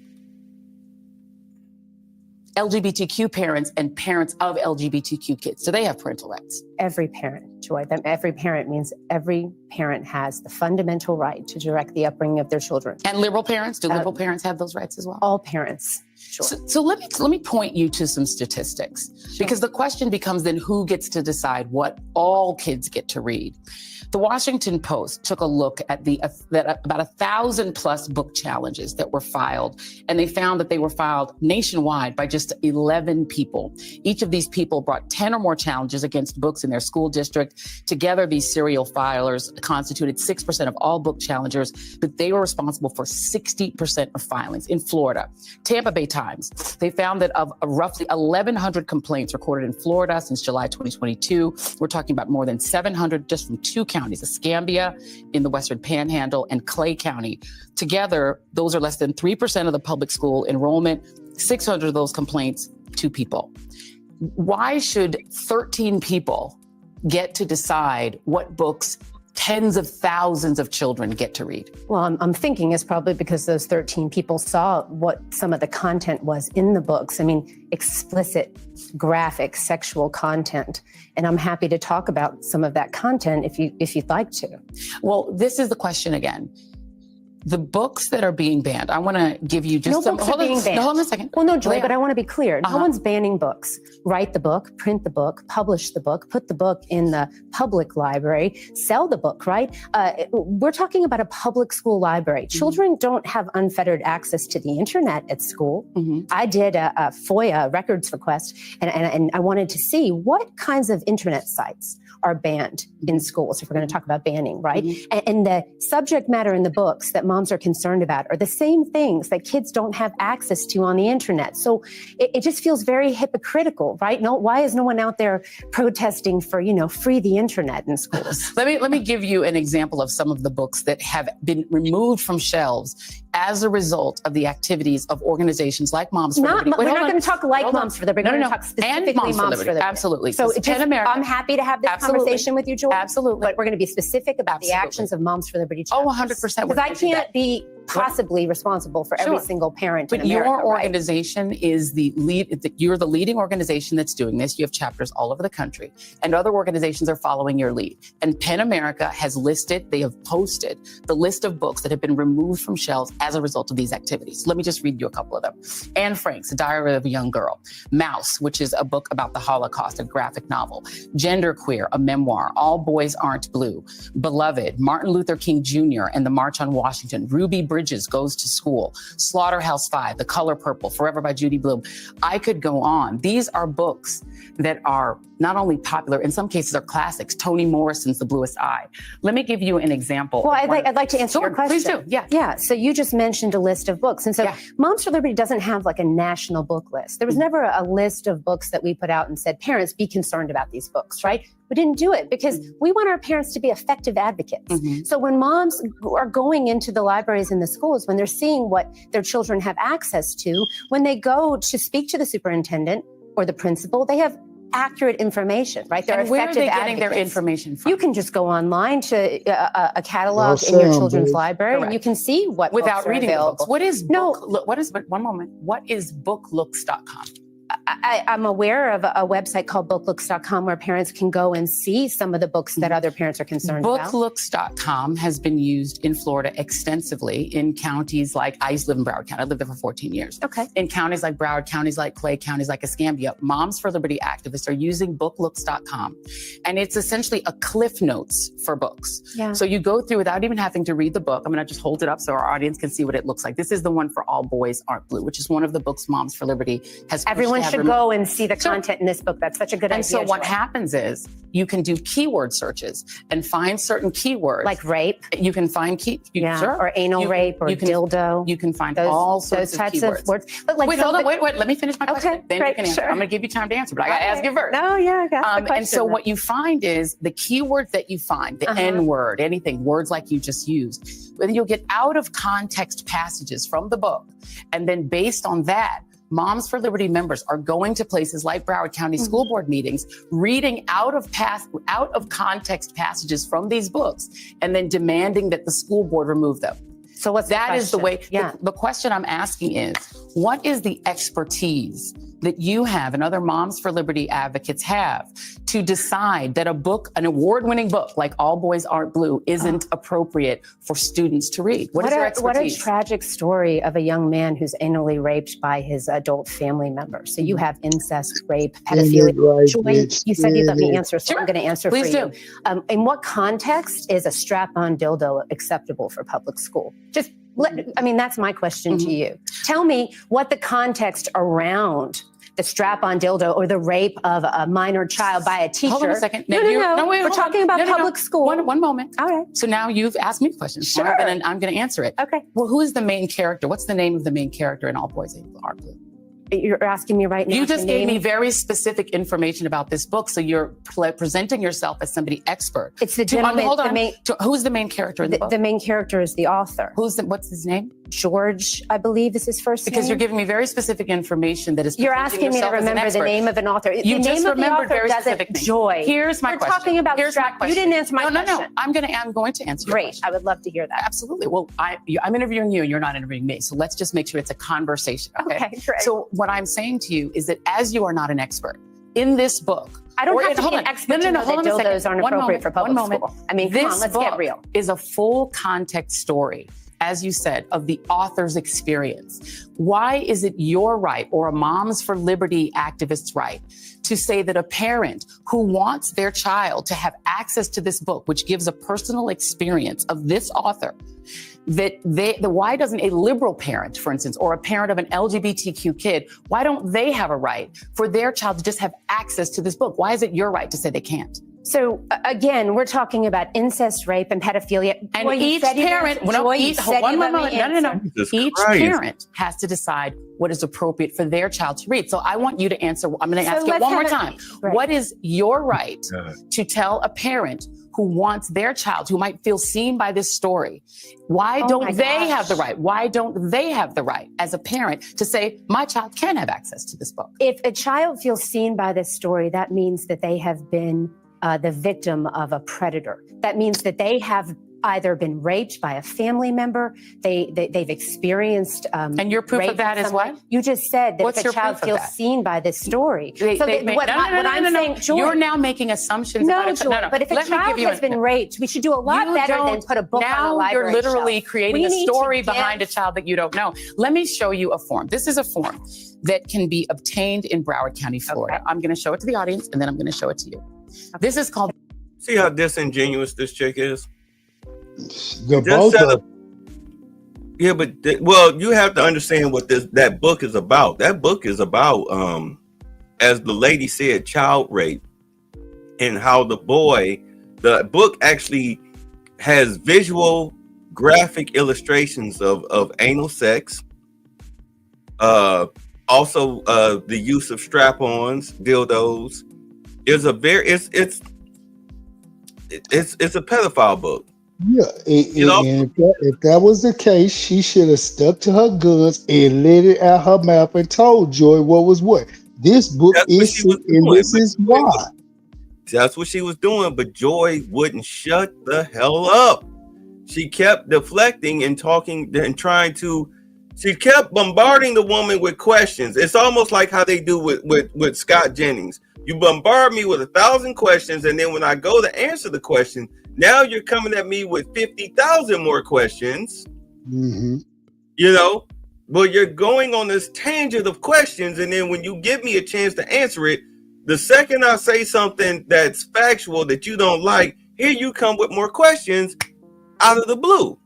LGBTQ parents and parents of LGBTQ kids, do they have parental rights? Every parent, Joy. Every parent means every parent has the fundamental right to direct the upbringing of their children. And liberal parents? Do liberal parents have those rights as well? All parents. Sure. So let me point you to some statistics, because the question becomes then who gets to decide what all kids get to read. The Washington Post took a look at about 1,000 plus book challenges that were filed, and they found that they were filed nationwide by just 11 people. Each of these people brought 10 or more challenges against books in their school district. Together, these serial filers constituted 6% of all book challengers, but they were responsible for 60% of filings. In Florida, Tampa Bay Times, they found that of roughly 1,100 complaints recorded in Florida since July 2022, we're talking about more than 700 just from two counties, Escambia in the Western Panhandle and Clay County. Together, those are less than 3% of the public school enrollment, 600 of those complaints, 2 people. Why should 13 people get to decide what books tens of thousands of children get to read? Well, I'm thinking it's probably because those 13 people saw what some of the content was in the books. I mean, explicit, graphic, sexual content. And I'm happy to talk about some of that content if you'd like to. Well, this is the question again. The books that are being banned, I want to give you just no books are being banned. Hold on a second. Well, no, Joy, but I want to be clear. Uh-huh. No one's banning books. Write the book, print the book, publish the book, put the book in the public library, sell the book, right? We're talking about a public school library. Mm-hmm. Children don't have unfettered access to the internet at school. Mm-hmm. I did a FOIA records request, and I wanted to see what kinds of internet sites are banned in schools, if we're going to talk about banning, right? Mm-hmm. And the subject matter in the books that moms are concerned about are the same things that kids don't have access to on the internet. So it just feels very hypocritical, right? No, why is no one out there protesting for, free the internet in schools? Let me give you an example of some of the books that have been removed from shelves as a result of the activities of organizations like Moms for Liberty. We're not going to talk like Moms for Liberty. We're going to talk specifically Moms for Liberty. Absolutely. So I'm happy to have this conversation with you, Joy. Absolutely. But we're going to be specific about the actions of Moms for Liberty. Oh, 100%. Because I can't be possibly responsible for every single parent in But America, your organization is the lead. You're the leading organization that's doing this. You have chapters all over the country, and other organizations are following your lead. And PEN America has they have posted the list of books that have been removed from shelves as a result of these activities. Let me just read you a couple of them. Anne Frank's Diary of a Young Girl. Mouse, which is a book about the Holocaust, a graphic novel. Genderqueer, a memoir. All Boys Aren't Blue. Beloved, Martin Luther King Jr. and the March on Washington. Ruby Bridges Goes to School. Slaughterhouse-Five, The Color Purple, Forever by Judy Blume. I could go on. These are books that are not only popular, in some cases are classics. Toni Morrison's The Bluest Eye. Let me give you an example. Well, I'd like to answer your question. Please do. Yeah. Yeah. So you just mentioned a list of books. And so Moms for Liberty doesn't have like a national book list. There was never a list of books that we put out and said, parents, be concerned about these books, right? We didn't do it because we want our parents to be effective advocates. Mm-hmm. So when moms are going into the libraries in the schools, when they're seeing what their children have access to, when they go to speak to the superintendent or the principal, they have accurate information, right? They're And where are effective they getting their advocates. information from? You can just go online to a catalog Well, in your Sam, children's babe. library, and you can see what Without books are reading the available. books. What is one moment. What is booklooks.com? I'm aware of a website called booklooks.com where parents can go and see some of the books that other parents are concerned about. Booklooks.com has been used in Florida extensively in counties like, I used to live in Broward County. I lived there for 14 years. Okay. In counties like Broward, counties like Clay, counties like Escambia, Moms for Liberty activists are using booklooks.com. And it's essentially a cliff notes for books. Yeah. So you go through without even having to read the book. I'm going to just hold it up so our audience can see what it looks like. This is the one for All Boys Aren't Blue, which is one of the books Moms for Liberty has pushed Everyone to have should removed. go and see the content in this book. That's such a good idea. And so what Joy. happens is you can do keyword searches and find certain keywords. Like rape. You can find or anal rape or dildo. You can find Those- all those sorts types of of keywords. words. But like, wait, so hold on, the- wait. Let me finish my question. Okay, Then great, you can answer. sure. I'm going to give you time to answer, but I got to Okay. ask you first. No, yeah, I got the And so question. what you find is the keywords that you find, the N word, anything, words like you just used, then you'll get out of context passages from the book. And then based on that, Moms for Liberty members are going to places like Broward County School Board meetings, reading out of context passages from these books, and then demanding that the school board remove them. So what's that is the way. question? Yeah. The question I'm asking is, what is the expertise that you have and other Moms for Liberty advocates have to decide that a book, an award-winning book like All Boys Aren't Blue, isn't appropriate for students to read? What is your What a expertise? tragic story of a young man who's anally raped by his adult family member. So you have incest, rape, pedophilia. Right, Joy, bitch. you said you'd let me Yeah. answer, so I'm going to answer Please for do. you. In what context is a strap-on dildo acceptable for public school? That's my question to you. Tell me what the context around the strap-on dildo or the rape of a minor child by a teacher. Hold on a second. No, wait, we're hold talking on. about No. public school. One moment. All right. So now you've asked me questions. Sure. I'm going to answer it. Okay. Well, who is the main character? What's the name of the main character in All Boys Aren't Blue? You're asking me right now. You just to gave name- me very specific information about this book, so you're presenting yourself as somebody expert. It's the gentleman. Hold the on. main- Who's the main character in the book? The main character is the author. What's his name? George, I believe, is his first name. Because you're giving me very specific information that is. You're presenting asking me to yourself as an remember the expert. name of an author. You the just name of the remembered author very doesn't. specific names. Joy. Here's my We're question. talking about Here's my strap. question. You didn't answer my No. question. I'm going to answer. Your Great. question. I would love to hear that. Absolutely. Well, I'm interviewing you and you're not interviewing me. So let's just make sure it's a conversation. Okay, great. So what I'm saying to you is that as you are not an expert in this book, I don't have to hold be on. an expert to know hold that on a second. dildos aren't One appropriate moment, for public one moment. school. I mean, this come on, let's get book real. is a full context story, as you said, of the author's experience. Why is it your right or a Moms for Liberty activist's right to say that a parent who wants their child to have access to this book, which gives a personal experience of this author, why doesn't a liberal parent, for instance, or a parent of an LGBTQ kid, why don't they have a right for their child to just have access to this book? Why is it your right to say they can't? So again, we're talking about incest, rape, and pedophilia. And Joy, you each said you parent, let- Joy, you said you let me answer. Each parent has to decide what is appropriate for their child to read. So I want you to answer. I'm going to ask you let's one more have a- time. Right. What is your right to tell a parent who wants their child, who might feel seen by this story? Why Oh don't my they gosh. have the right? Why don't they have the right as a parent to say, my child can have access to this book? If a child feels seen by this story, that means that they have been the victim of a predator. That means that they have either been raped by a family member, they've experienced and your proof rape of that in is some way. what? You just said that What's if your a child proof of feels that? seen by this story. What I'm saying, Joy, you're now making assumptions. No, about it. Joy, but if a Let me child give you has been raped, we should do a lot You better than don't- put a book on a now library you're literally shelf. creating We a need to story give- behind a child that you don't know. Let me show you a form. This is a form that can be obtained in Broward County, Florida. I'm going to show it to the audience and then I'm going to show it to you. This is called. See how disingenuous this chick is? The both of Yeah, but well, you have to understand what that book is about. That book is about, as the lady said, child rape, and how the book actually has visual, graphic illustrations of anal sex. Also, the use of strap-ons, dildos. It's a pedophile book. Yeah, and if that was the case, she should have stuck to her guns and let it out her mouth and told Joy what was what. This book is, and this is why. That's what she was doing, but Joy wouldn't shut the hell up. She kept deflecting and talking and trying to. She kept bombarding the woman with questions. It's almost like how they do with Scott Jennings. You bombard me with 1,000 questions, and then when I go to answer the question, now you're coming at me with 50,000 more questions. Mm-hmm. You know, but you're going on this tangent of questions, and then when you give me a chance to answer it, the second I say something that's factual that you don't like, here you come with more questions out of the blue.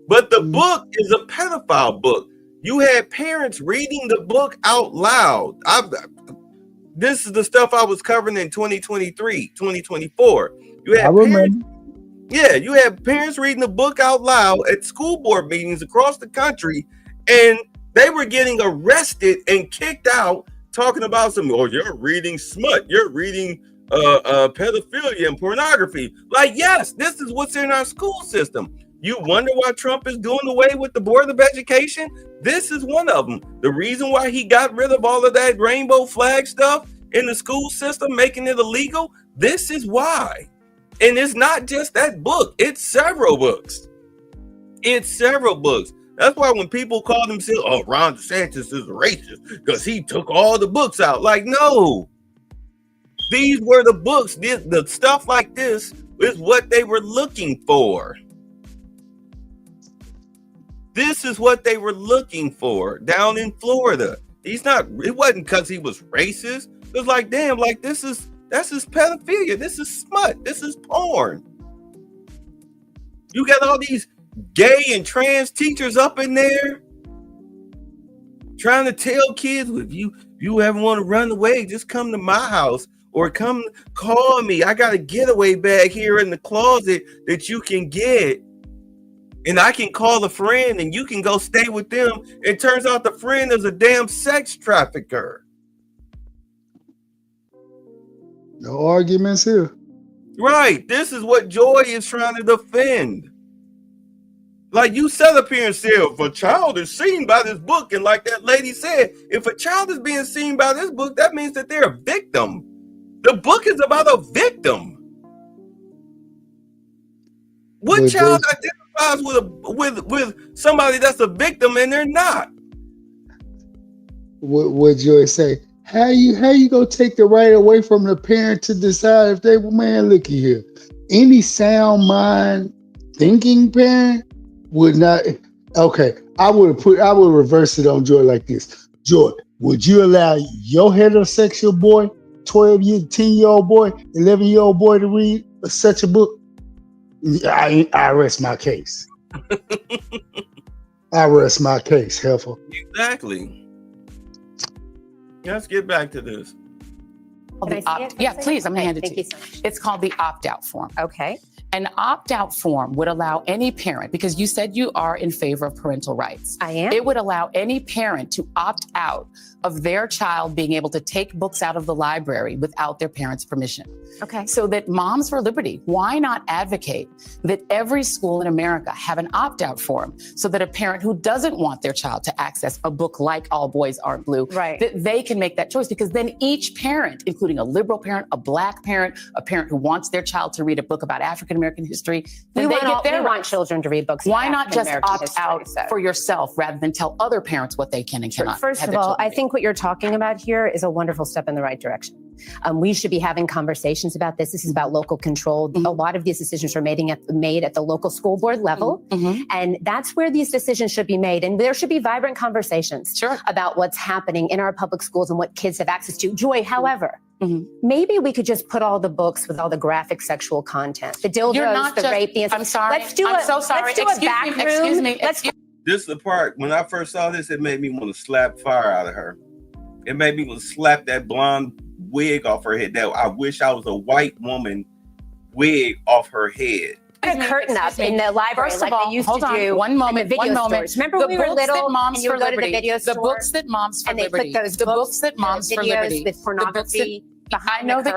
But the book is a pedophile book. You had parents reading the book out loud. This is the stuff I was covering in 2023, 2024. You had parents, you had parents reading the book out loud at school board meetings across the country, and they were getting arrested and kicked out talking about you're reading smut, you're reading pedophilia and pornography. Like, yes, this is what's in our school system. You wonder why Trump is doing away with the Board of Education? This is one of them. The reason why he got rid of all of that rainbow flag stuff in the school system, making it illegal, this is why. And it's not just that book. It's several books. It's several books. That's why when people call themselves, oh, Ron DeSantis is a racist because he took all the books out. Like, no. These were the books. The stuff like this is what they were looking for. This is what they were looking for down in Florida. It wasn't because he was racist. It was like, damn, like that's just pedophilia. This is smut. This is porn. You got all these gay and trans teachers up in there trying to tell kids, if you ever want to run away, just come to my house or come call me. I got a getaway bag here in the closet that you can get. And I can call a friend and you can go stay with them. It turns out the friend is a damn sex trafficker. No arguments here. Right. This is what Joy is trying to defend. Like, you sat up here and said, if a child is seen by this book, and like that lady said, if a child is being seen by this book, that means that they're a victim. The book is about a victim. What child identifies with somebody that's a victim and they're not? What Joy say? How you gonna take the right away from the parent to decide if they, man, looky here. Any sound mind thinking parent would not. Okay, I would reverse it on Joy like this. Joy, would you allow your heterosexual boy, 10-year-old boy, 11-year-old boy to read such a book? I rest my case. I rest my case, heifer. Exactly. Let's get back to this. Yeah, please. I'm going to hand it to you. It's called the opt-out form. Okay. An opt-out form would allow any parent, because you said you are in favor of parental rights. I am. It would allow any parent to opt out of their child being able to take books out of the library without their parents' permission. Okay. So that Moms for Liberty, why not advocate that every school in America have an opt-out form so that a parent who doesn't want their child to access a book like All Boys Aren't Blue, that they can make that choice, because then each parent, including a liberal parent, a Black parent, a parent who wants their child to read a book about African-American history, then we want children to read books. Why not just opt history, out for yourself rather than tell other parents what they can and cannot? First of all, I think what you're talking about here is a wonderful step in the right direction. We should be having conversations about this. This is about local control. A lot of these decisions are made at the local school board level. And that's where these decisions should be made. And there should be vibrant conversations about what's happening in our public schools and what kids have access to. Joy, however, maybe we could just put all the books with all the graphic sexual content, the dildos, the rape, the I'm sorry. Let's do I'm so sorry. Excuse me. This is the part, when I first saw this, it made me want to slap fire out of her. It made me want to slap that blonde wig off her head. That I wish I was a white woman wig off her head. A curtain up in the library, First of all, hold on. One moment. Remember when we were little and you would go to the video store? The books that Moms for Liberty. The books that Moms for Liberty. With pornography. I know that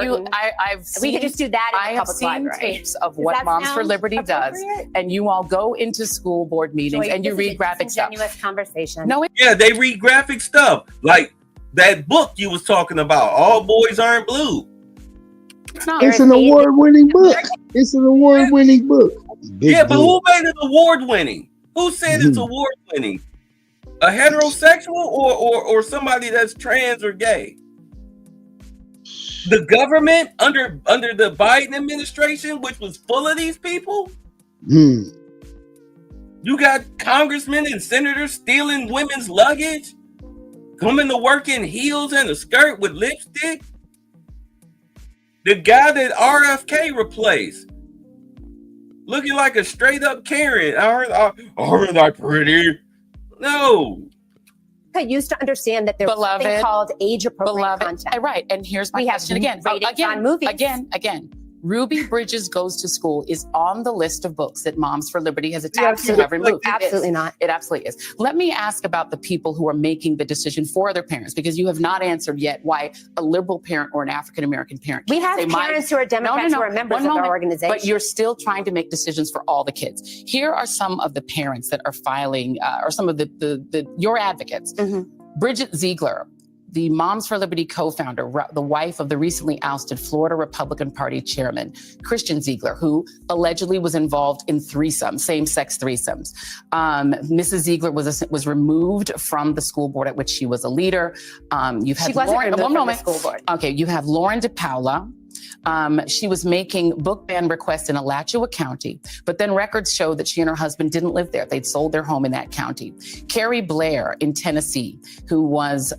I've seen. We could just do that in the public library. I have seen tapes of what Moms for Liberty does, and you all go into school board meetings and you read graphic stuff. Conversation. No, yeah, they read graphic stuff. Like that book you was talking about, All Boys Aren't Blue. It's an award-winning book. It's an award-winning book. Big Yeah, but deal. who made it award-winning? Who said it's award-winning? A heterosexual or somebody that's trans or gay? The government under the Biden administration, which was full of these people? You got congressmen and senators stealing women's luggage, coming to work in heels and a skirt with lipstick. The guy that RFK replaced, looking like a straight up Karen. Aren't I pretty? No. I used to understand that there was something called age-appropriate content. Right, and here's my question again. Again. Ruby Bridges Goes to School is on the list of books that Moms for Liberty has attached to every movie. Absolutely not. It absolutely is. Let me ask about the people who are making the decision for their parents, because you have not answered yet why a liberal parent or an African-American parent. We have parents who are Democrats who are members of our organization. But you're still trying to make decisions for all the kids. Here are some of the parents that are filing, or some of your advocates. Bridget Ziegler, the Moms for Liberty co-founder, the wife of the recently ousted Florida Republican Party chairman, Christian Ziegler, who allegedly was involved in threesomes, same-sex threesomes. Mrs. Ziegler was removed from the school board at which she was a leader. You've had She wasn't removed from the school board. Okay, you have Lauren DePaula. She was making book ban requests in Alachua County, but then records show that she and her husband didn't live there. They'd sold their home in that county. Carrie Blair in Tennessee, who was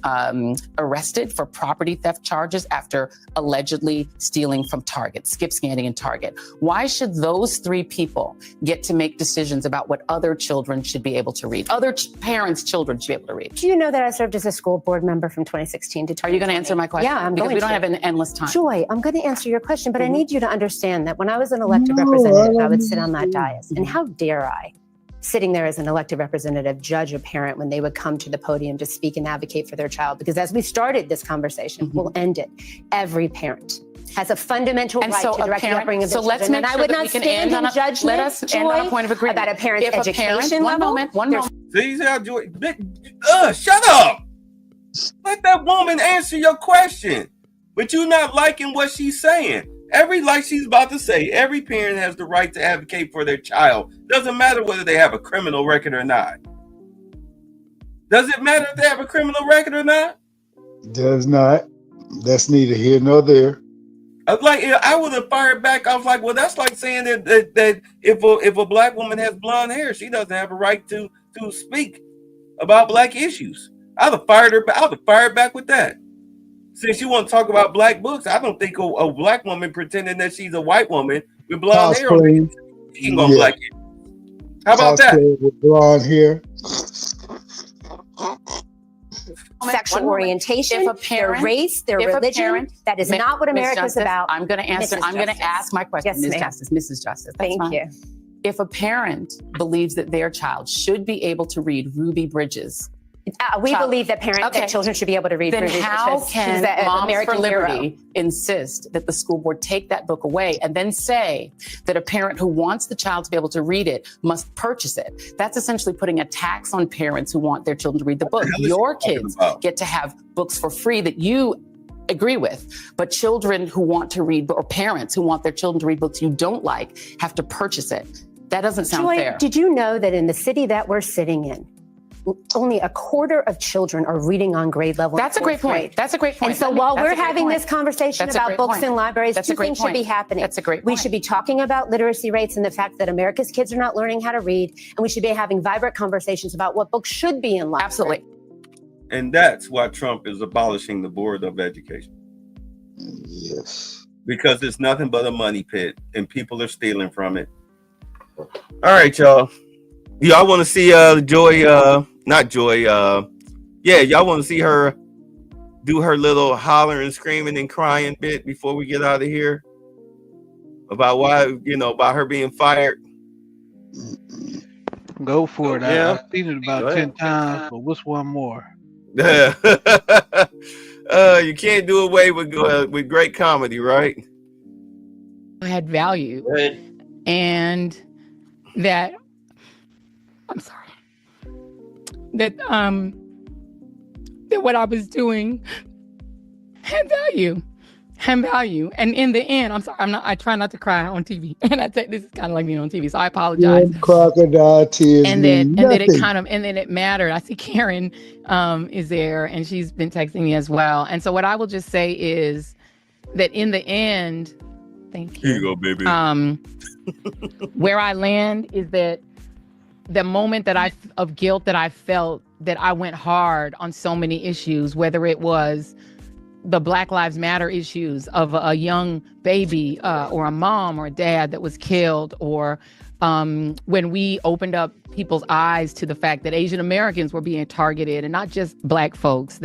arrested for property theft charges after allegedly stealing from Target, skip scanning in Target. Why should those three people get to make decisions about what other children should be able to read? Other parents' children should be able to read. Do you know that I served as a school board member from 2016 to 2020? Are you going to answer my question? Yeah, I'm because going we don't to. have an endless time. Joy, I'm going to answer your question, but I need you to understand that when I was an elected representative, I would sit on that dais. And how dare I, sitting there as an elected representative, judge a parent when they would come to the podium to speak and advocate for their child? Because as we started this conversation, we'll end it. Every parent has a fundamental right to direct the upbringing of their children. And I would not stand in judgment, let us end on a point of agreement. about a parent's If a education parent, level. one moment. See how Joy? Shut up! Let that woman answer your question. But you're not liking what she's saying. Like she's about to say, every parent has the right to advocate for their child. Doesn't matter whether they have a criminal record or not. Does it matter if they have a criminal record or not? Does not. That's neither here nor there. I would have fired back. I was like, well, that's like saying that if a black woman has blonde hair, she doesn't have a right to speak about black issues. I'd have fired her. I would have fired back with that. Since you want to talk about black books, I don't think a black woman pretending that she's a white woman with blonde hair speaking on black issues. How about that? With blonde hair. Sexual orientation, their race, their religion. That is not what America is about. I'm going to answer. I'm going to ask my question, Mrs. Justice. Thank you. If a parent believes that their child should be able to read Ruby Bridges, we believe that children should be able to read. Then Bridges how can Moms American for Liberty hero. insist that the school board take that book away and then say that a parent who wants the child to be able to read it must purchase it? That's essentially putting a tax on parents who want their children to read the book. Your kids get to have books for free that you agree with, but children who want to read, or parents who want their children to read books you don't like, have to purchase it. That doesn't sound Joy, fair. Did you know that in the city that we're sitting in, only a quarter of children are reading on grade level? That's a great point. That's a great point. And so while we're having this conversation about books in libraries, two things should be happening. That's a great point. We should be talking about literacy rates and the fact that America's kids are not learning how to read, and we should be having vibrant conversations about what books should be in libraries. Absolutely. And that's why Trump is abolishing the Board of Education. Yes. Because it's nothing but a money pit and people are stealing from it. All right, y'all. Y'all want to see Joy, not Joy, y'all want to see her do her little hollering, screaming, and crying bit before we get out of here? About why, about her being fired? Go for it. Yeah. I've seen it about 10 times, but what's one more? You can't do away with great comedy, right? Had value, and that that what I was doing had value. And in the end, I'm sorry, I try not to cry on TV. And I take this is kind of like being on TV, so I apologize. Them crocodile tears And mean then nothing. it mattered. I see Karen is there, and she's been texting me as well. And so what I will just say is that in the end, thank you. Here you go, baby. Where I land is that the moment of guilt that I felt, that I went hard on so many issues, whether it was the Black Lives Matter issues of a young baby or a mom or a dad that was killed, or when we opened up people's eyes to the fact that Asian Americans were being targeted and not just Black folks,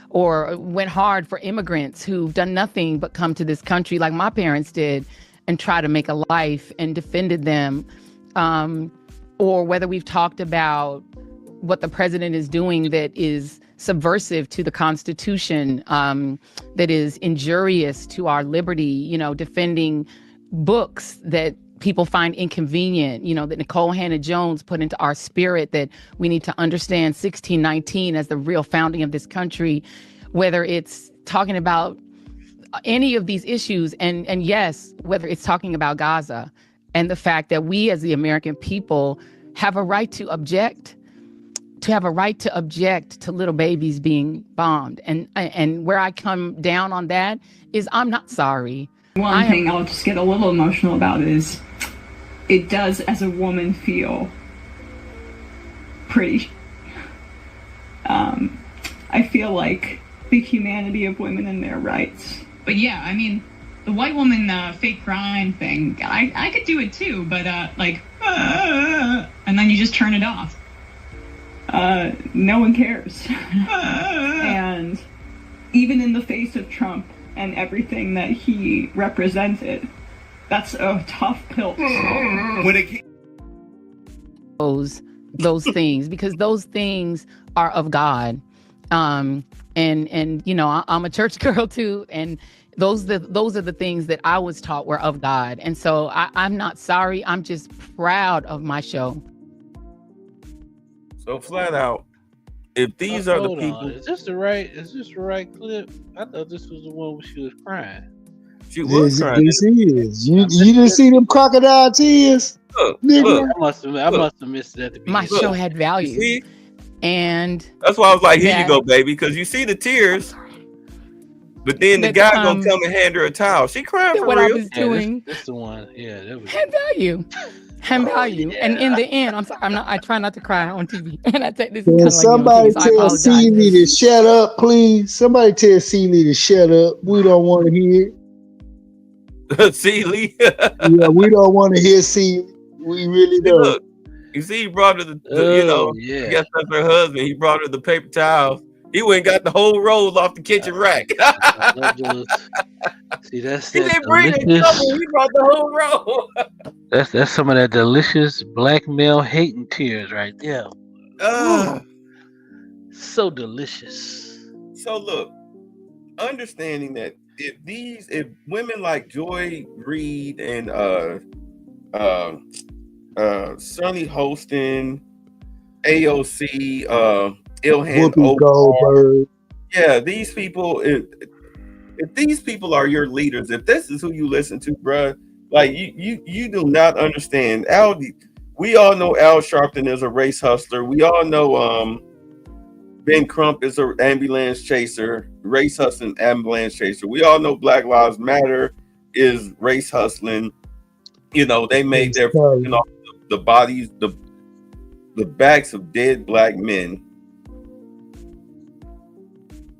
or went hard for immigrants who've done nothing but come to this country like my parents did and try to make a life and defended them, or whether we've talked about what the president is doing that is subversive to the Constitution, that is injurious to our liberty, defending books that people find inconvenient, that Nicole Hannah-Jones put into our spirit, that we need to understand 1619 as the real founding of this country, whether it's talking about any of these issues, and yes, whether it's talking about Gaza and the fact that we as the American people have a right to object to little babies being bombed. And where I come down on that is I'm not sorry. One thing I'll just get a little emotional about is it does, as a woman, feel pretty. I feel like the humanity of women and their rights. But yeah, I mean, the white woman fake crying thing, I could do it too, but and then you just turn it off. No one cares. And even in the face of Trump and everything that he represented, that's a tough pill. When it those things, because those things are of God. And I'm a church girl too, and those are the things that I was taught were of God. And so I'm not sorry. I'm just proud of my show. So flat out, if these are the Hold people, on. Is this the right clip? I thought this was the one where she was crying. She was crying. Yes, it is. You didn't see them crocodile tears? Look, I must have missed it at the beginning. My show had value. See? And That's why I was like, here you go, baby, because you see the tears. But then the guy gonna come and hand her a towel. She crying for what real. I was doing That's the one. Yeah, that was had value. And in the end, I'm sorry, I try not to cry on TV. And I take this Can kind of somebody like, so I tell apologize. Celie to shut up, please? Somebody tell Celie to shut up. We don't want to hear it. Celie? Yeah, we don't want to hear Celie. We really don't. Look, you see, he brought her I guess that's her husband. He brought her the paper towels. He went and got the whole roll off the kitchen rack. See, that's He that didn't bring it. delicious. He brought the whole roll. That's some of that delicious black male hating tears right there. So delicious. So look, understanding that if women like Joy Reid and Sonny Holston, AOC, Ilhan Whoopi Goldberg. Yeah, these people. If these people are your leaders, if this is who you listen to, bruh, like you do not understand. We all know Al Sharpton is a race hustler. We all know Ben Crump is an ambulance chaser, race hustling ambulance chaser. We all know Black Lives Matter is race hustling. They made their the bodies, the backs of dead black men.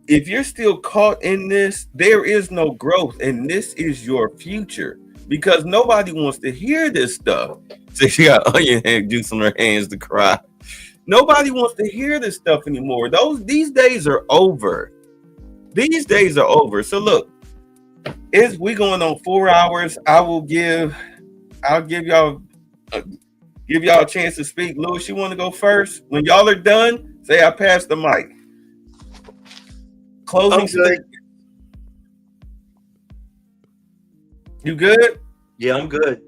If you're still caught in this, there is no growth, and this is your future, because nobody wants to hear this stuff. So she got onion juice on her hands to cry. Nobody wants to hear this stuff anymore. These days are over. These days are over. So look, we going on 4 hours. I'll give y'all a chance to speak. Louis, you want to go first? When y'all are done, say I pass the mic. Closing statement. You good? Yeah, I'm good.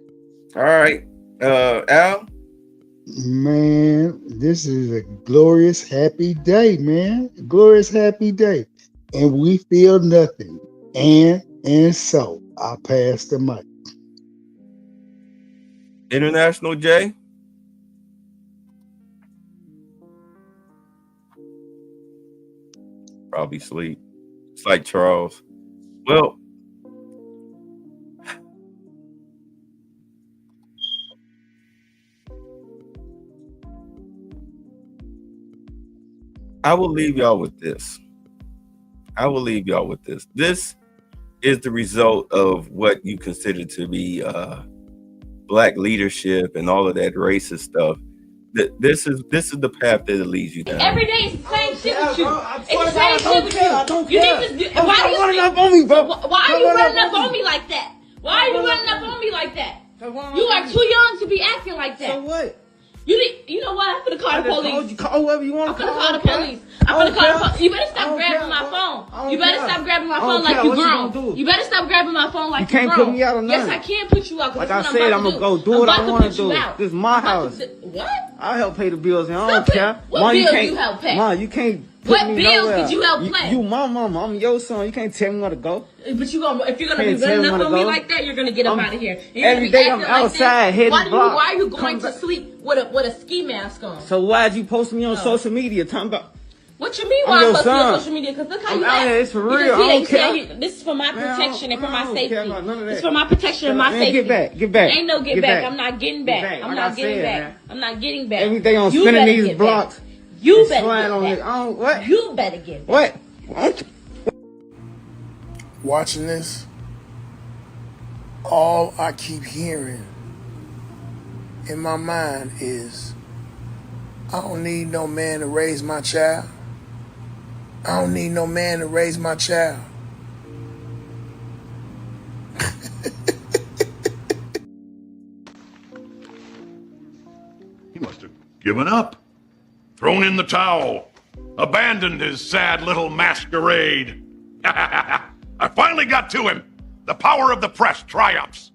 All right. Al? Man, this is a glorious, happy day, man. Glorious, happy day. And we feel nothing. And so I pass the mic. International J. Probably sleep. It's like Charles. Well, I will leave y'all with this. This is the result of what you consider to be Black leadership and all of that racist stuff. This is the path that it leads you down. Every day it's the same shit with you. It's the same shit with you. I don't You care. need to. Why Why are do you running you up on me, bro? Why are you running up on me like that? Why are you running up on me like that? You are too young to be acting like that. So what? You know what? I'm gonna call the police. You call whoever you want to I'm call. gonna call the police. I'm gonna call the police. You better stop grabbing my phone. You better stop grabbing my phone like you grown. You better stop grabbing my phone like you grown. You can't put me out on Yes, nothing. I can put you out. Like I said, I'm gonna go do what I want to do. This is my house. What? I help pay the bills and I don't care. What Mom, bill can't- you help pay? Mom, you can't put What me bills nowhere. did you help pay? You my mama. I'm your son. You can't tell me where to go. But if you're gonna be Can't tell running me up where on to me go. like that, you're gonna get up I'm- out of here. You're every gonna be day I'm acting like outside this. hitting Why blocks. are you going to sleep with a ski mask on? So why'd you post me on social media talking about? What you mean I'm why your I'm posting son. on social media? Because look how I'm you out act. here. It's for You real. just I see that don't you say care. this is for my protection and for my I don't safety. care about none of that. It's for my protection and my Man, safety. get back. Get back. Ain't no get Get back. back. I'm not getting Get back. back. I'm Like not I getting said, back. man. I'm not getting back. Every day I'm You spinning better these get blocks. back. You and better flying get on back. it. What? You better get back. What? Watching this, all I keep hearing in my mind is, I don't need no man to raise my child. I don't need no man to raise my child. He must have given up, thrown in the towel, abandoned his sad little masquerade. I finally got to him. The power of the press triumphs.